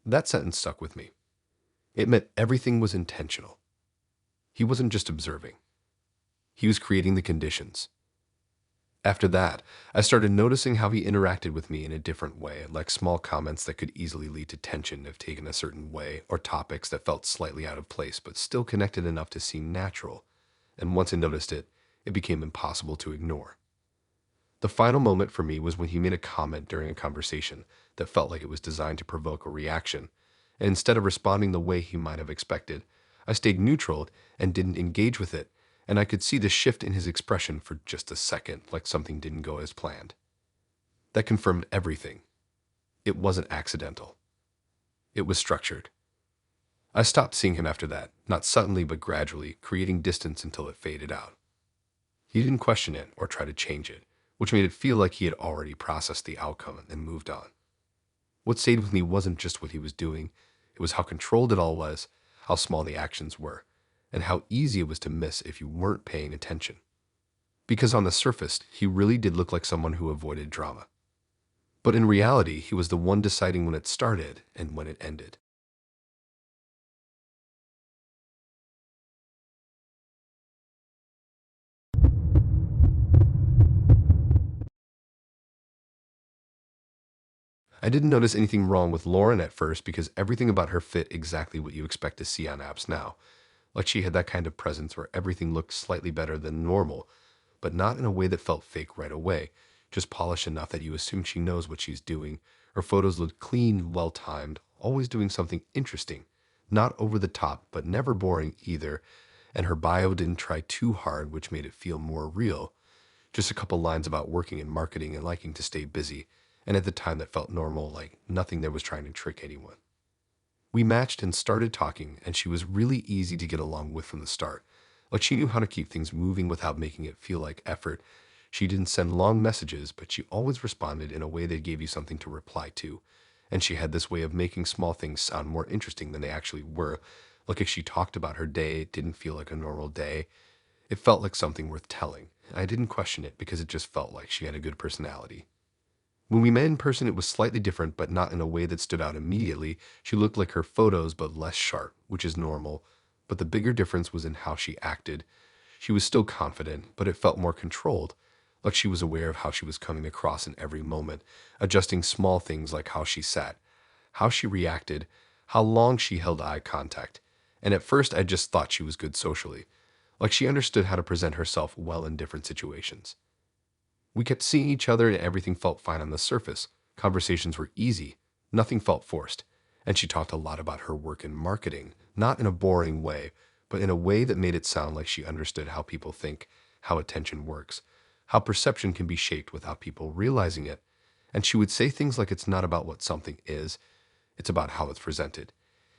That sentence stuck with me. It meant everything was intentional. He wasn't just observing. He was creating the conditions. After that, I started noticing how he interacted with me in a different way, like small comments that could easily lead to tension if taken a certain way, or topics that felt slightly out of place but still connected enough to seem natural. And once I noticed it, it became impossible to ignore. The final moment for me was when he made a comment during a conversation that felt like it was designed to provoke a reaction, and instead of responding the way he might have expected, I stayed neutral and didn't engage with it, and I could see the shift in his expression for just a second, like something didn't go as planned. That confirmed everything. It wasn't accidental. It was structured. I stopped seeing him after that, not suddenly but gradually, creating distance until it faded out. He didn't question it or try to change it, which made it feel like he had already processed the outcome and moved on. What stayed with me wasn't just what he was doing, it was how controlled it all was, how small the actions were, and how easy it was to miss if you weren't paying attention. Because on the surface, he really did look like someone who avoided drama. But in reality, he was the one deciding when it started and when it ended. I didn't notice anything wrong with Lauren at first because everything about her fit exactly what you expect to see on apps now. Like she had that kind of presence where everything looked slightly better than normal, but not in a way that felt fake right away, just polished enough that you assume she knows what she's doing. Her photos looked clean, well-timed, always doing something interesting. Not over the top, but never boring either, and her bio didn't try too hard, which made it feel more real. Just a couple lines about working in marketing and liking to stay busy, and at the time that felt normal, like nothing there was trying to trick anyone. We matched and started talking, and she was really easy to get along with from the start. Like she knew how to keep things moving without making it feel like effort. She didn't send long messages, but she always responded in a way that gave you something to reply to. And she had this way of making small things sound more interesting than they actually were. Like if she talked about her day, it didn't feel like a normal day. It felt like something worth telling. I didn't question it because it just felt like she had a good personality. When we met in person, it was slightly different, but not in a way that stood out immediately. She looked like her photos, but less sharp, which is normal. But the bigger difference was in how she acted. She was still confident, but it felt more controlled, like she was aware of how she was coming across in every moment, adjusting small things like how she sat, how she reacted, how long she held eye contact. And at first, I just thought she was good socially, like she understood how to present herself well in different situations. We kept seeing each other and everything felt fine on the surface. Conversations were easy. Nothing felt forced. And she talked a lot about her work in marketing, not in a boring way, but in a way that made it sound like she understood how people think, how attention works, how perception can be shaped without people realizing it. And she would say things like it's not about what something is, it's about how it's presented.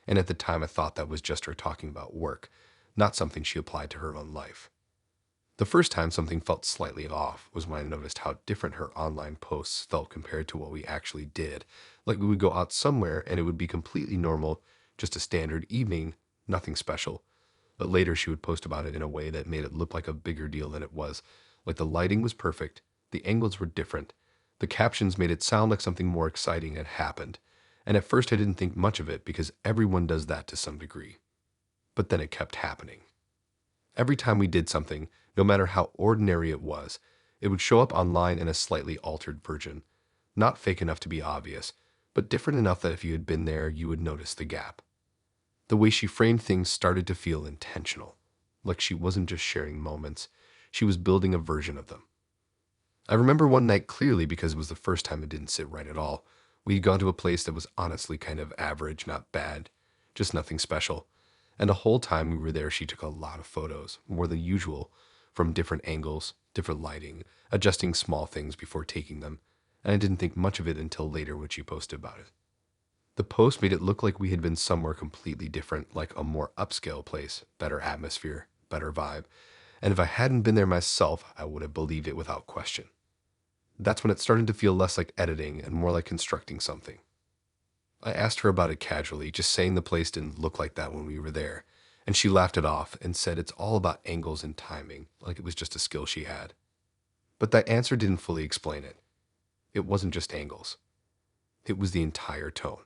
And at the time I thought that was just her talking about work, not something she applied to her own life. The first time something felt slightly off was when I noticed how different her online posts felt compared to what we actually did. Like we would go out somewhere and it would be completely normal, just a standard evening, nothing special. But later she would post about it in a way that made it look like a bigger deal than it was. Like the lighting was perfect, the angles were different, the captions made it sound like something more exciting had happened. And at first I didn't think much of it because everyone does that to some degree. But then it kept happening. Every time we did something, no matter how ordinary it was, it would show up online in a slightly altered version. Not fake enough to be obvious, but different enough that if you had been there, you would notice the gap. The way she framed things started to feel intentional, like she wasn't just sharing moments, she was building a version of them. I remember one night clearly because it was the first time it didn't sit right at all. We'd gone to a place that was honestly kind of average, not bad, just nothing special. And the whole time we were there, she took a lot of photos, more than usual, from different angles, different lighting, adjusting small things before taking them, and I didn't think much of it until later when she posted about it. The post made it look like we had been somewhere completely different, like a more upscale place, better atmosphere, better vibe, and if I hadn't been there myself, I would have believed it without question. That's when it started to feel less like editing and more like constructing something. I asked her about it casually, just saying the place didn't look like that when we were there, and she laughed it off and said it's all about angles and timing, like it was just a skill she had. But that answer didn't fully explain it. It wasn't just angles. It was the entire tone.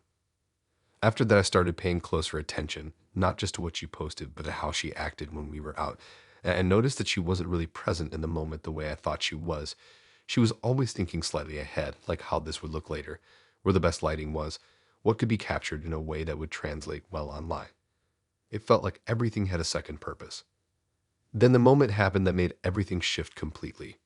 After that, I started paying closer attention, not just to what she posted, but to how she acted when we were out, and noticed that she wasn't really present in the moment the way I thought she was. She was always thinking slightly ahead, like how this would look later, where the best lighting was, what could be captured in a way that would translate well online. It felt like everything had a second purpose. Then the moment happened that made everything shift completely.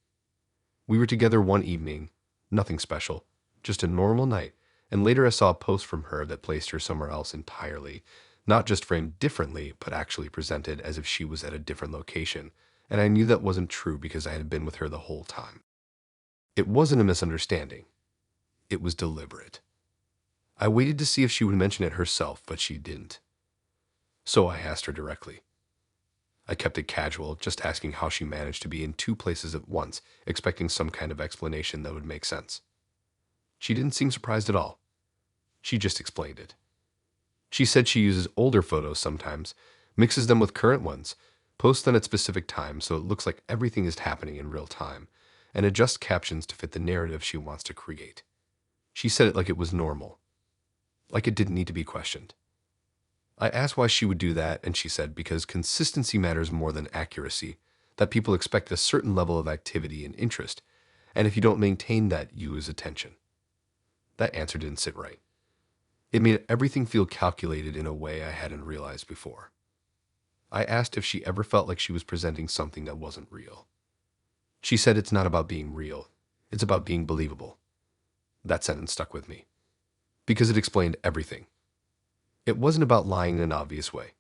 We were together one evening, nothing special, just a normal night, and later I saw a post from her that placed her somewhere else entirely, not just framed differently, but actually presented as if she was at a different location, and I knew that wasn't true because I had been with her the whole time. It wasn't a misunderstanding. It was deliberate. I waited to see if she would mention it herself, but she didn't. So I asked her directly. I kept it casual, just asking how she managed to be in two places at once, expecting some kind of explanation that would make sense. She didn't seem surprised at all. She just explained it. She said she uses older photos sometimes, mixes them with current ones, posts them at specific times so it looks like everything is happening in real time, and adjusts captions to fit the narrative she wants to create. She said it like it was normal, like it didn't need to be questioned. I asked why she would do that, and she said because consistency matters more than accuracy, that people expect a certain level of activity and interest, and if you don't maintain that, you lose attention. That answer didn't sit right. It made everything feel calculated in a way I hadn't realized before. I asked if she ever felt like she was presenting something that wasn't real. She said it's not about being real, it's about being believable. That sentence stuck with me, because it explained everything. It wasn't about lying in an obvious way.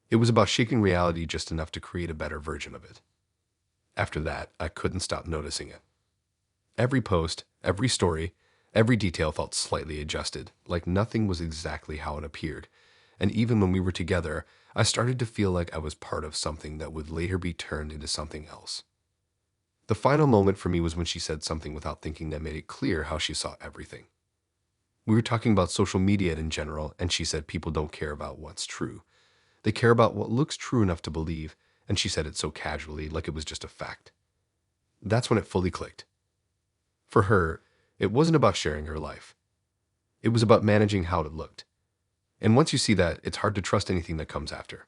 It was about shaking reality just enough to create a better version of it. After that, I couldn't stop noticing it. Every post, every story, every detail felt slightly adjusted, like nothing was exactly how it appeared. And even when we were together, I started to feel like I was part of something that would later be turned into something else. The final moment for me was when she said something without thinking that made it clear how she saw everything. We were talking about social media in general, and she said people don't care about what's true. They care about what looks true enough to believe, and she said it so casually, like it was just a fact. That's when it fully clicked. For her, it wasn't about sharing her life. It was about managing how it looked. And once you see that, it's hard to trust anything that comes after.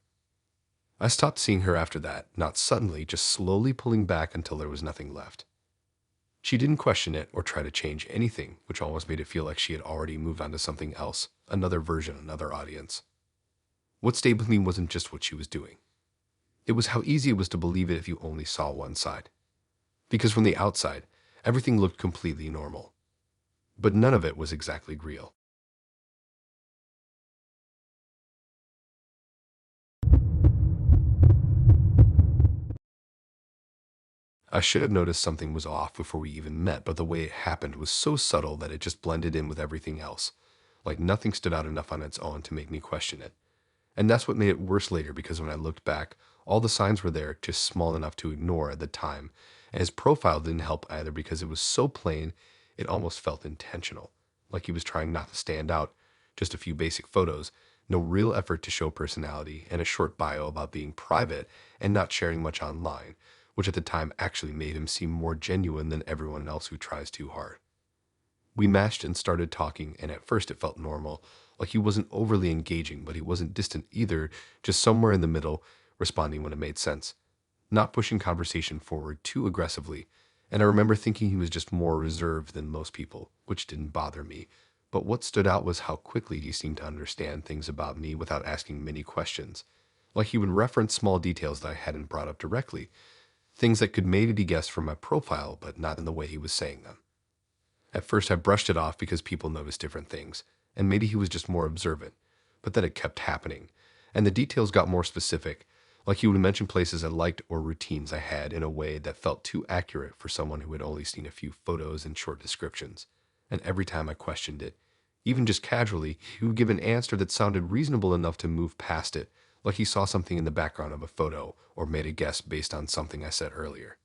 I stopped seeing her after that, not suddenly, just slowly pulling back until there was nothing left. She didn't question it or try to change anything, which almost made it feel like she had already moved on to something else, another version, another audience. What stayed with me wasn't just what she was doing. It was how easy it was to believe it if you only saw one side. Because from the outside, everything looked completely normal. But none of it was exactly real. I should have noticed something was off before we even met, but the way it happened was so subtle that it just blended in with everything else, like nothing stood out enough on its own to make me question it. And that's what made it worse later, because when I looked back, All the signs were there, just small enough to ignore at the time, and his profile didn't help either because it was so plain it almost felt intentional, like he was trying not to stand out. Just a few basic photos, no real effort to show personality, and a short bio about being private and not sharing much online, which at the time actually made him seem more genuine than everyone else who tries too hard. We matched and started talking, and at first it felt normal, like he wasn't overly engaging, but he wasn't distant either, just somewhere in the middle, responding when it made sense, not pushing conversation forward too aggressively. And I remember thinking he was just more reserved than most people, which didn't bother me. But what stood out was how quickly he seemed to understand things about me without asking many questions. Like he would reference small details that I hadn't brought up directly, things that could maybe be guessed from my profile, but not in the way he was saying them. At first, I brushed it off because people notice different things, and maybe he was just more observant. But then it kept happening, and the details got more specific, like he would mention places I liked or routines I had in a way that felt too accurate for someone who had only seen a few photos and short descriptions. And every time I questioned it, even just casually, he would give an answer that sounded reasonable enough to move past it, like he saw something in the background of a photo or made a guess based on something I said earlier.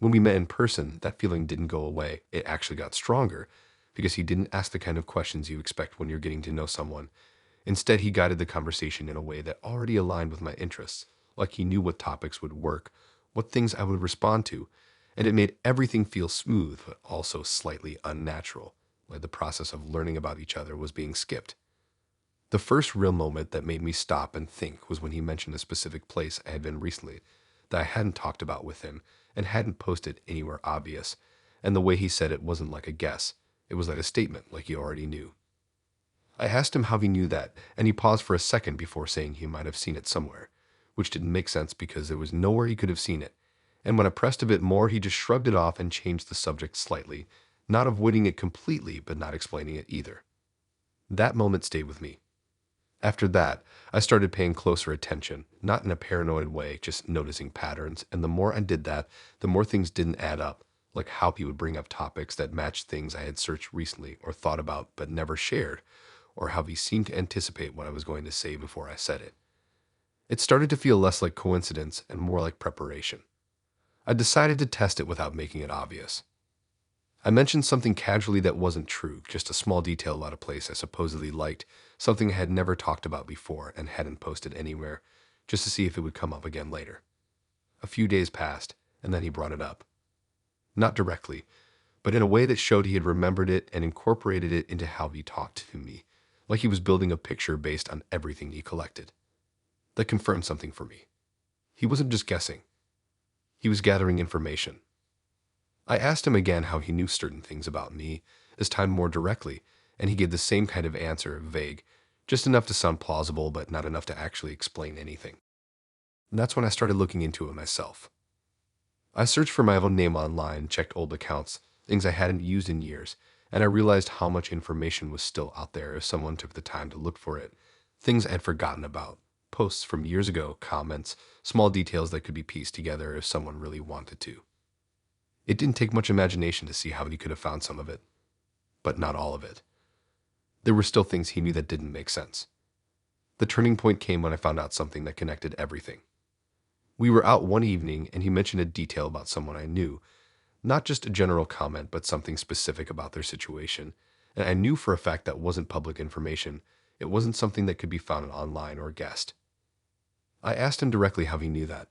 When we met in person, that feeling didn't go away. It actually got stronger because he didn't ask the kind of questions you expect when you're getting to know someone. Instead, he guided the conversation in a way that already aligned with my interests, like he knew what topics would work, what things I would respond to, and it made everything feel smooth but also slightly unnatural, like the process of learning about each other was being skipped. The first real moment that made me stop and think was when he mentioned a specific place I had been recently that I hadn't talked about with him and hadn't posted anywhere obvious, and the way he said it wasn't like a guess. It was like a statement, like he already knew. I asked him how he knew that, and he paused for a second before saying he might have seen it somewhere, which didn't make sense because there was nowhere he could have seen it. And when I pressed a bit more, he just shrugged it off and changed the subject slightly, not avoiding it completely, but not explaining it either. That moment stayed with me. After that, I started paying closer attention, not in a paranoid way, just noticing patterns, and the more I did that, the more things didn't add up, like how he would bring up topics that matched things I had searched recently or thought about but never shared, or how he seemed to anticipate what I was going to say before I said it. It started to feel less like coincidence and more like preparation. I decided to test it without making it obvious. I mentioned something casually that wasn't true, just a small detail about a place I supposedly liked, something I had never talked about before and hadn't posted anywhere, just to see if it would come up again later. A few days passed, and then he brought it up. Not directly, but in a way that showed he had remembered it and incorporated it into how he talked to me, like he was building a picture based on everything he collected. That confirmed something for me. He wasn't just guessing. He was gathering information. I asked him again how he knew certain things about me, this time more directly, and he gave the same kind of answer, vague, just enough to sound plausible but not enough to actually explain anything. And that's when I started looking into it myself. I searched for my own name online, checked old accounts, things I hadn't used in years, and I realized how much information was still out there if someone took the time to look for it. Things I'd forgotten about, posts from years ago, comments, small details that could be pieced together if someone really wanted to. It didn't take much imagination to see how he could have found some of it, but not all of it. There were still things he knew that didn't make sense. The turning point came when I found out something that connected everything. We were out one evening, and he mentioned a detail about someone I knew, not just a general comment, but something specific about their situation, and I knew for a fact that wasn't public information. It wasn't something that could be found online or guessed. I asked him directly how he knew that.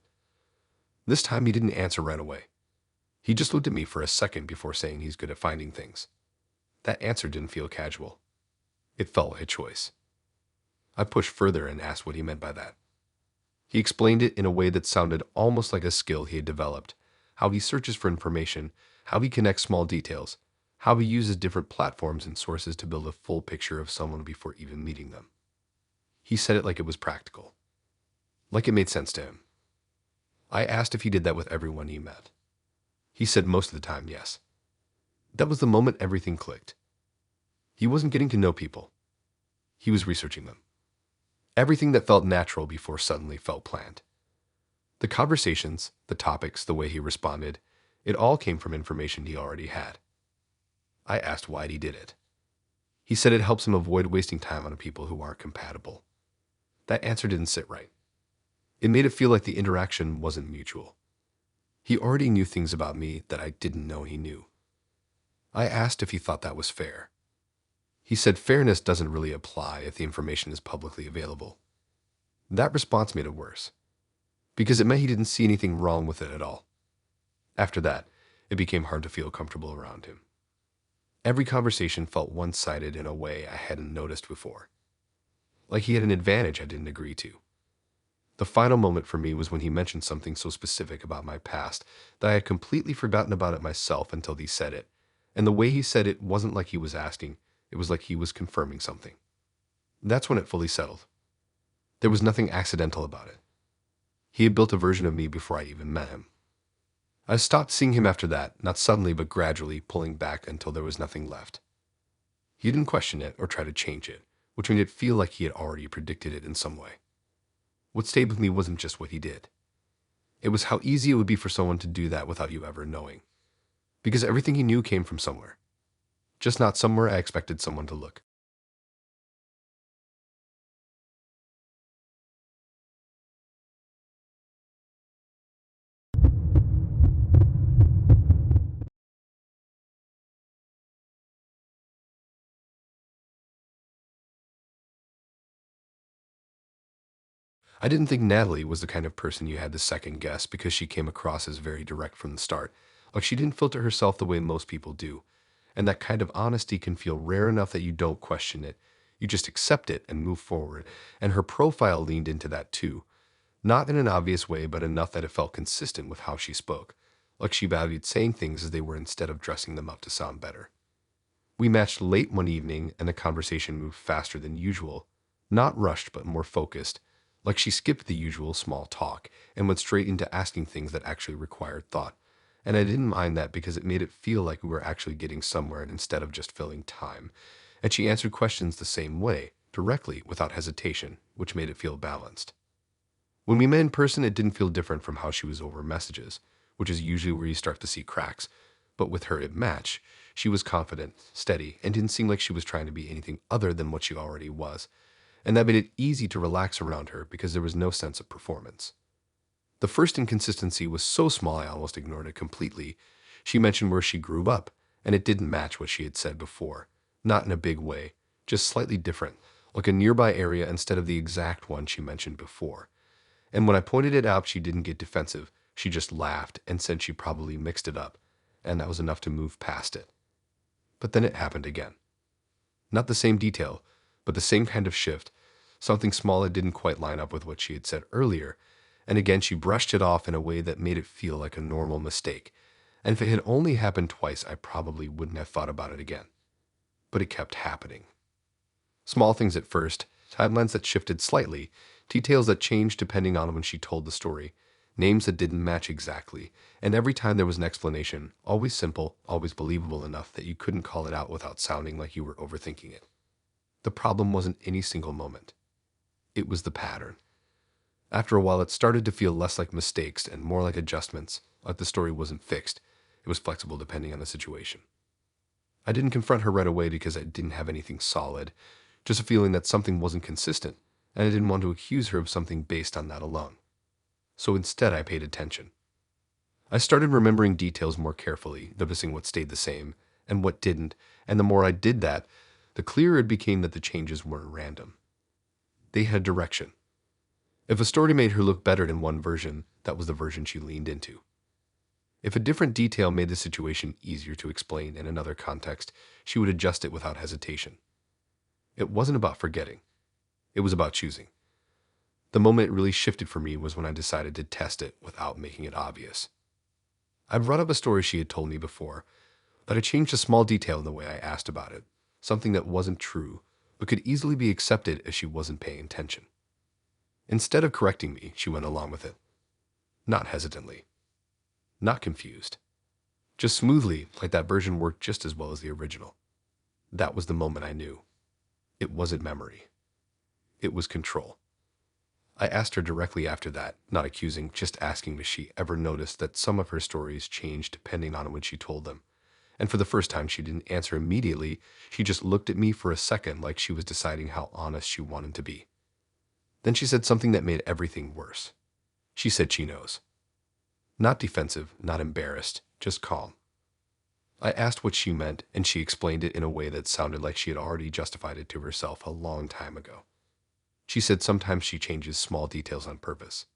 This time he didn't answer right away. He just looked at me for a second before saying he's good at finding things. That answer didn't feel casual. It felt like a choice. I pushed further and asked what he meant by that. He explained it in a way that sounded almost like a skill he had developed, how he searches for information, how he connects small details, how he uses different platforms and sources to build a full picture of someone before even meeting them. He said it like it was practical, like it made sense to him. I asked if he did that with everyone he met. He said most of the time, yes. That was the moment everything clicked. He wasn't getting to know people. He was researching them. Everything that felt natural before suddenly felt planned. The conversations, the topics, the way he responded, it all came from information he already had. I asked why he did it. He said it helps him avoid wasting time on people who aren't compatible. That answer didn't sit right. It made it feel like the interaction wasn't mutual. He already knew things about me that I didn't know he knew. I asked if he thought that was fair. He said fairness doesn't really apply if the information is publicly available. That response made it worse, because it meant he didn't see anything wrong with it at all. After that, it became hard to feel comfortable around him. Every conversation felt one-sided in a way I hadn't noticed before. Like he had an advantage I didn't agree to. The final moment for me was when he mentioned something so specific about my past that I had completely forgotten about it myself until he said it. And the way he said it wasn't like he was asking, it was like he was confirming something. That's when it fully settled. There was nothing accidental about it. He had built a version of me before I even met him. I stopped seeing him after that, not suddenly but gradually, pulling back until there was nothing left. He didn't question it or try to change it, which made it feel like he had already predicted it in some way. What stayed with me wasn't just what he did. It was how easy it would be for someone to do that without you ever knowing. Because everything he knew came from somewhere. Just not somewhere I expected someone to look. I didn't think Natalie was the kind of person you had to second guess because she came across as very direct from the start. Like she didn't filter herself the way most people do. And that kind of honesty can feel rare enough that you don't question it. You just accept it and move forward. And her profile leaned into that too. Not in an obvious way, but enough that it felt consistent with how she spoke. Like she valued saying things as they were instead of dressing them up to sound better. We matched late one evening and the conversation moved faster than usual. Not rushed, but more focused. Like she skipped the usual small talk and went straight into asking things that actually required thought. And I didn't mind that because it made it feel like we were actually getting somewhere instead of just filling time. And she answered questions the same way, directly, without hesitation, which made it feel balanced. When we met in person, it didn't feel different from how she was over messages, which is usually where you start to see cracks. But with her, it matched. She was confident, steady, and didn't seem like she was trying to be anything other than what she already was. And that made it easy to relax around her because there was no sense of performance. The first inconsistency was so small I almost ignored it completely. She mentioned where she grew up, and it didn't match what she had said before. Not in a big way, just slightly different, like a nearby area instead of the exact one she mentioned before. And when I pointed it out, she didn't get defensive. She just laughed and said she probably mixed it up, and that was enough to move past it. But then it happened again. Not the same detail, but the same kind of shift, something small that didn't quite line up with what she had said earlier, and again she brushed it off in a way that made it feel like a normal mistake. And if it had only happened twice, I probably wouldn't have thought about it again. But it kept happening. Small things at first, timelines that shifted slightly, details that changed depending on when she told the story, names that didn't match exactly, and every time there was an explanation, always simple, always believable enough that you couldn't call it out without sounding like you were overthinking it. The problem wasn't any single moment. It was the pattern. After a while, it started to feel less like mistakes and more like adjustments, like the story wasn't fixed. It was flexible depending on the situation. I didn't confront her right away because I didn't have anything solid, just a feeling that something wasn't consistent, and I didn't want to accuse her of something based on that alone. So instead, I paid attention. I started remembering details more carefully, noticing what stayed the same and what didn't, and the more I did that, the clearer it became that the changes weren't random. They had direction. If a story made her look better in one version, that was the version she leaned into. If a different detail made the situation easier to explain in another context, she would adjust it without hesitation. It wasn't about forgetting. It was about choosing. The moment it really shifted for me was when I decided to test it without making it obvious. I brought up a story she had told me before, but I changed a small detail in the way I asked about it, something that wasn't true, but could easily be accepted if she wasn't paying attention. Instead of correcting me, she went along with it. Not hesitantly. Not confused. Just smoothly, like that version worked just as well as the original. That was the moment I knew. It wasn't memory. It was control. I asked her directly after that, not accusing, just asking if she ever noticed that some of her stories changed depending on when she told them. And for the first time, she didn't answer immediately. She just looked at me for a second like she was deciding how honest she wanted to be. Then she said something that made everything worse. She said she knows. Not defensive, not embarrassed, just calm. I asked what she meant, and she explained it in a way that sounded like she had already justified it to herself a long time ago. She said sometimes she changes small details on purpose.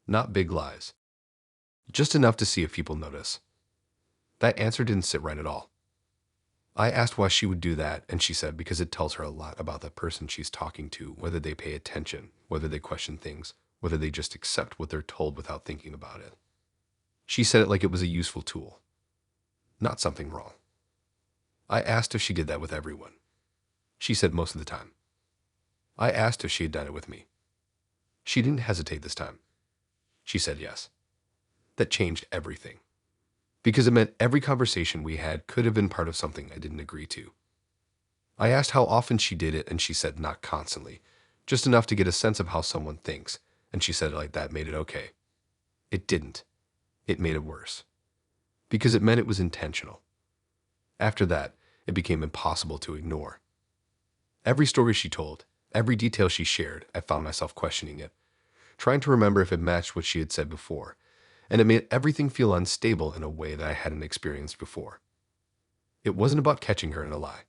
Not big lies. Just enough to see if people notice. That answer didn't sit right at all. I asked why she would do that, and she said because it tells her a lot about the person she's talking to, whether they pay attention, whether they question things, whether they just accept what they're told without thinking about it. She said it like it was a useful tool, not something wrong. I asked if she did that with everyone. She said most of the time. I asked if she had done it with me. She didn't hesitate this time. She said yes. That changed everything. Because it meant every conversation we had could have been part of something I didn't agree to. I asked how often she did it, and she said not constantly, just enough to get a sense of how someone thinks, and she said it like that made it okay. It didn't. It made it worse. Because it meant it was intentional. After that, it became impossible to ignore. Every story she told, every detail she shared, I found myself questioning it, trying to remember if it matched what she had said before, and it made everything feel unstable in a way that I hadn't experienced before. It wasn't about catching her in a lie.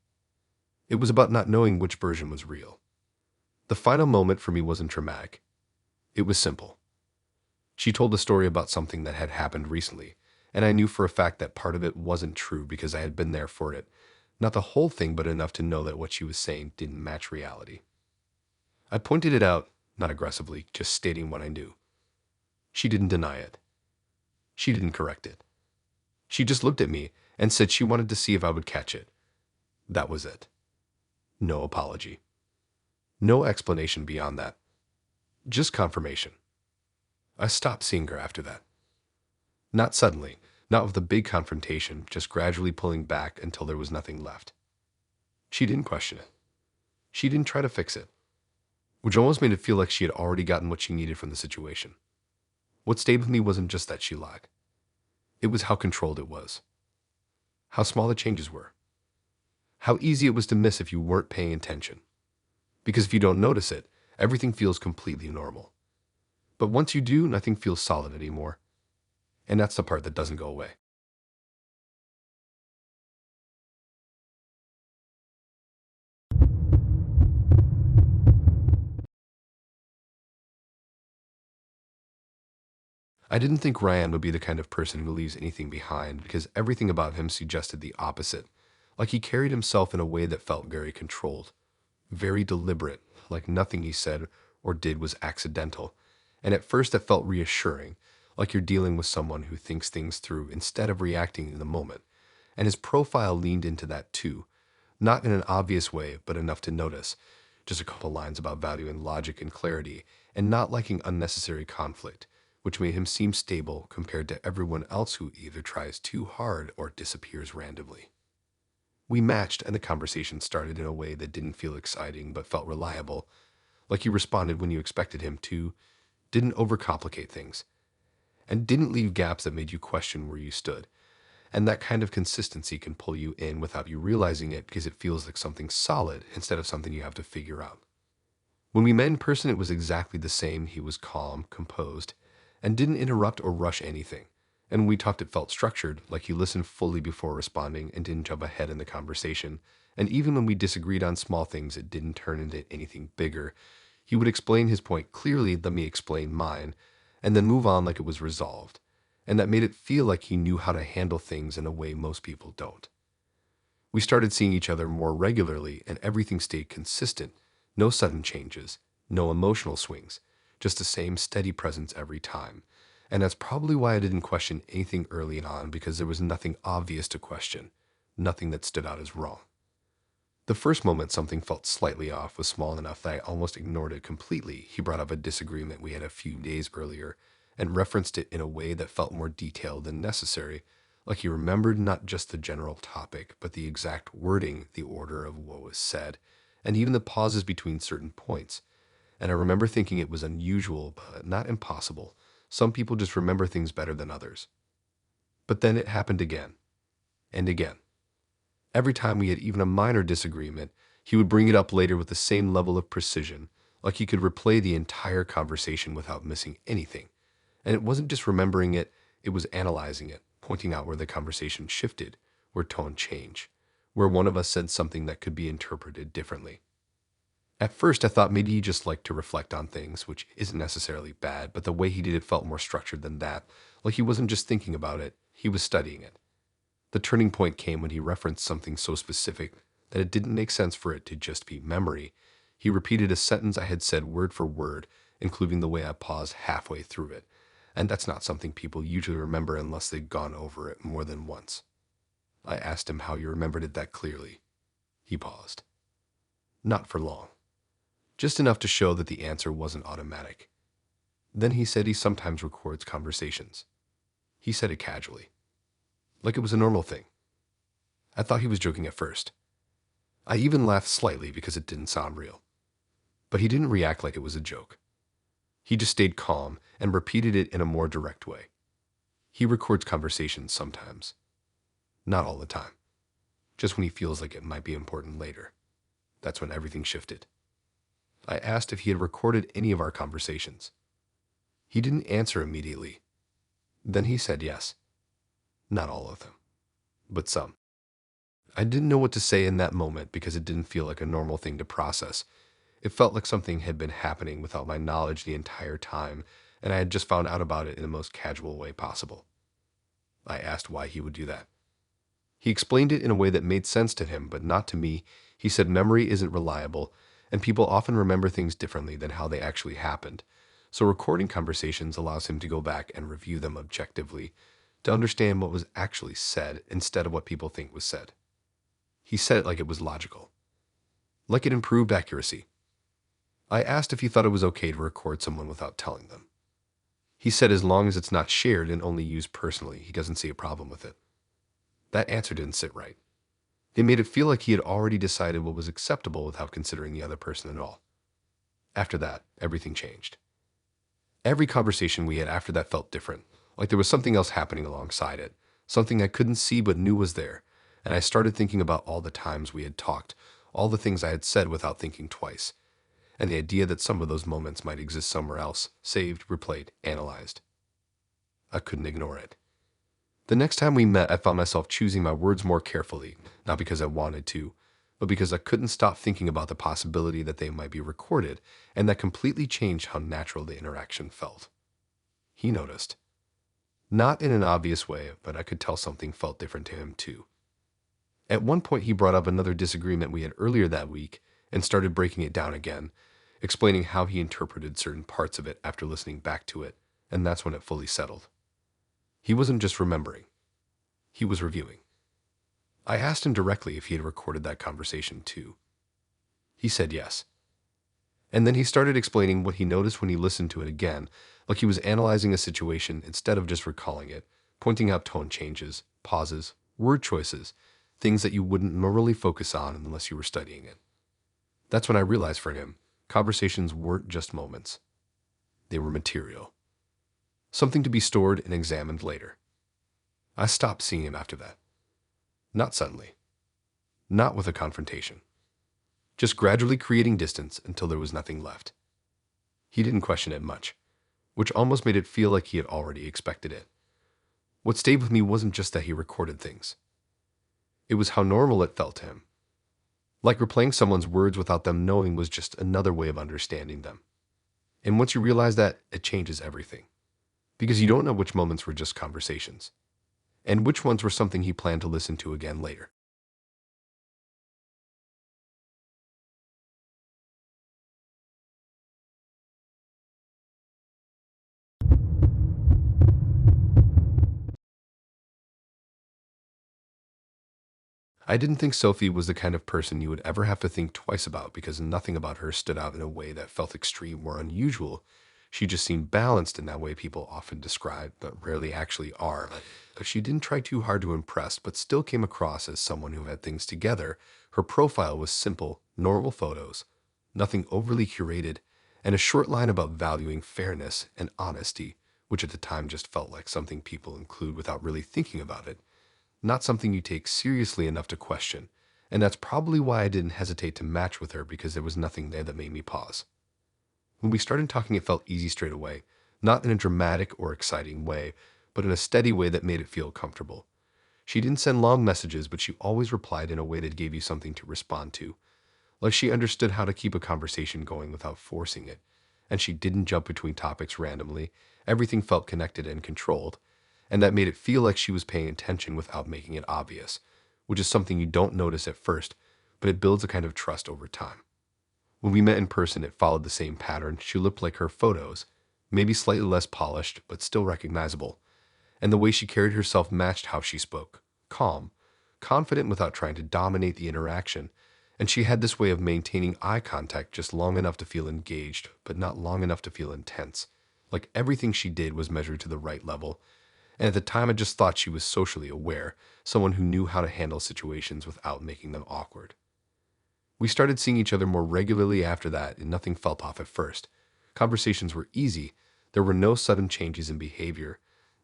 It was about not knowing which version was real. The final moment for me wasn't dramatic. It was simple. She told a story about something that had happened recently, and I knew for a fact that part of it wasn't true because I had been there for it. Not the whole thing, but enough to know that what she was saying didn't match reality. I pointed it out, not aggressively, just stating what I knew. She didn't deny it. She didn't correct it. She just looked at me and said she wanted to see if I would catch it. That was it. No apology. No explanation beyond that. Just confirmation. I stopped seeing her after that. Not suddenly, not with a big confrontation, just gradually pulling back until there was nothing left. She didn't question it. She didn't try to fix it, which almost made it feel like she had already gotten what she needed from the situation. What stayed with me wasn't just that she lied. It was how controlled it was. How small the changes were. How easy it was to miss if you weren't paying attention. Because if you don't notice it, everything feels completely normal. But once you do, nothing feels solid anymore. And that's the part that doesn't go away. I didn't think Ryan would be the kind of person who leaves anything behind because everything about him suggested the opposite. Like he carried himself in a way that felt very controlled, very deliberate, like nothing he said or did was accidental. And at first it felt reassuring, like you're dealing with someone who thinks things through instead of reacting in the moment. And his profile leaned into that too, not in an obvious way, but enough to notice. Just a couple lines about valuing logic and clarity, and not liking unnecessary conflict, which made him seem stable compared to everyone else who either tries too hard or disappears randomly. We matched, and the conversation started in a way that didn't feel exciting but felt reliable, like he responded when you expected him to, didn't overcomplicate things, and didn't leave gaps that made you question where you stood. And that kind of consistency can pull you in without you realizing it because it feels like something solid instead of something you have to figure out. When we met in person, it was exactly the same. He was calm, composed, and didn't interrupt or rush anything. And when we talked, it felt structured, like he listened fully before responding and didn't jump ahead in the conversation. And even when we disagreed on small things, it didn't turn into anything bigger. He would explain his point clearly, let me explain mine, and then move on like it was resolved. And that made it feel like he knew how to handle things in a way most people don't. We started seeing each other more regularly, and everything stayed consistent. No sudden changes, no emotional swings, just the same steady presence every time. And that's probably why I didn't question anything early on, because there was nothing obvious to question, nothing that stood out as wrong. The first moment something felt slightly off was small enough that I almost ignored it completely. He brought up a disagreement we had a few days earlier and referenced it in a way that felt more detailed than necessary, like he remembered not just the general topic, but the exact wording, the order of what was said, and even the pauses between certain points. And I remember thinking it was unusual, but not impossible. Some people just remember things better than others. But then it happened again, and again. Every time we had even a minor disagreement, he would bring it up later with the same level of precision, like he could replay the entire conversation without missing anything. And it wasn't just remembering it, it was analyzing it, pointing out where the conversation shifted, where tone changed, where one of us said something that could be interpreted differently. At first, I thought maybe he just liked to reflect on things, which isn't necessarily bad, but the way he did it felt more structured than that, like he wasn't just thinking about it, he was studying it. The turning point came when he referenced something so specific that it didn't make sense for it to just be memory. He repeated a sentence I had said word for word, including the way I paused halfway through it. And that's not something people usually remember unless they've gone over it more than once. I asked him how he remembered it that clearly. He paused. Not for long. Just enough to show that the answer wasn't automatic. Then he said he sometimes records conversations. He said it casually, like it was a normal thing. I thought he was joking at first. I even laughed slightly because it didn't sound real. But he didn't react like it was a joke. He just stayed calm and repeated it in a more direct way. He records conversations sometimes. Not all the time. Just when he feels like it might be important later. That's when everything shifted. I asked if he had recorded any of our conversations. He didn't answer immediately. Then he said yes. Not all of them, but some. I didn't know what to say in that moment because it didn't feel like a normal thing to process. It felt like something had been happening without my knowledge the entire time, and I had just found out about it in the most casual way possible. I asked why he would do that. He explained it in a way that made sense to him, but not to me. He said memory isn't reliable, and people often remember things differently than how they actually happened. So recording conversations allows him to go back and review them objectively, to understand what was actually said instead of what people think was said. He said it like it was logical, like it improved accuracy. I asked if he thought it was okay to record someone without telling them. He said as long as it's not shared and only used personally, he doesn't see a problem with it. That answer didn't sit right. It made it feel like he had already decided what was acceptable without considering the other person at all. After that, everything changed. Every conversation we had after that felt different, like there was something else happening alongside it, something I couldn't see but knew was there, and I started thinking about all the times we had talked, all the things I had said without thinking twice, and the idea that some of those moments might exist somewhere else, saved, replayed, analyzed. I couldn't ignore it. The next time we met, I found myself choosing my words more carefully, not because I wanted to, but because I couldn't stop thinking about the possibility that they might be recorded, and that completely changed how natural the interaction felt. He noticed. Not in an obvious way, but I could tell something felt different to him too. At one point, he brought up another disagreement we had earlier that week and started breaking it down again, explaining how he interpreted certain parts of it after listening back to it, and that's when it fully settled. He wasn't just remembering. He was reviewing. I asked him directly if he had recorded that conversation too. He said yes. And then he started explaining what he noticed when he listened to it again, like he was analyzing a situation instead of just recalling it, pointing out tone changes, pauses, word choices, things that you wouldn't normally focus on unless you were studying it. That's when I realized for him, conversations weren't just moments. They were material. Something to be stored and examined later. I stopped seeing him after that. Not suddenly. Not with a confrontation. Just gradually creating distance until there was nothing left. He didn't question it much, which almost made it feel like he had already expected it. What stayed with me wasn't just that he recorded things. It was how normal it felt to him. Like replaying someone's words without them knowing was just another way of understanding them. And once you realize that, it changes everything. Because you don't know which moments were just conversations, and which ones were something he planned to listen to again later. I didn't think Sophie was the kind of person you would ever have to think twice about because nothing about her stood out in a way that felt extreme or unusual. She just seemed balanced in that way people often describe, but rarely actually are. She didn't try too hard to impress, but still came across as someone who had things together. Her profile was simple, normal photos, nothing overly curated, and a short line about valuing fairness and honesty, which at the time just felt like something people include without really thinking about it. Not something you take seriously enough to question, and that's probably why I didn't hesitate to match with her because there was nothing there that made me pause. When we started talking, it felt easy straight away, not in a dramatic or exciting way, but in a steady way that made it feel comfortable. She didn't send long messages, but she always replied in a way that gave you something to respond to. Like she understood how to keep a conversation going without forcing it. And she didn't jump between topics randomly. Everything felt connected and controlled. And that made it feel like she was paying attention without making it obvious, which is something you don't notice at first, but it builds a kind of trust over time. When we met in person, it followed the same pattern. She looked like her photos, maybe slightly less polished, but still recognizable. And the way she carried herself matched how she spoke. Calm, confident without trying to dominate the interaction. And she had this way of maintaining eye contact just long enough to feel engaged, but not long enough to feel intense. Like everything she did was measured to the right level. And at the time, I just thought she was socially aware, someone who knew how to handle situations without making them awkward. We started seeing each other more regularly after that, and nothing felt off at first. Conversations were easy. There were no sudden changes in behavior,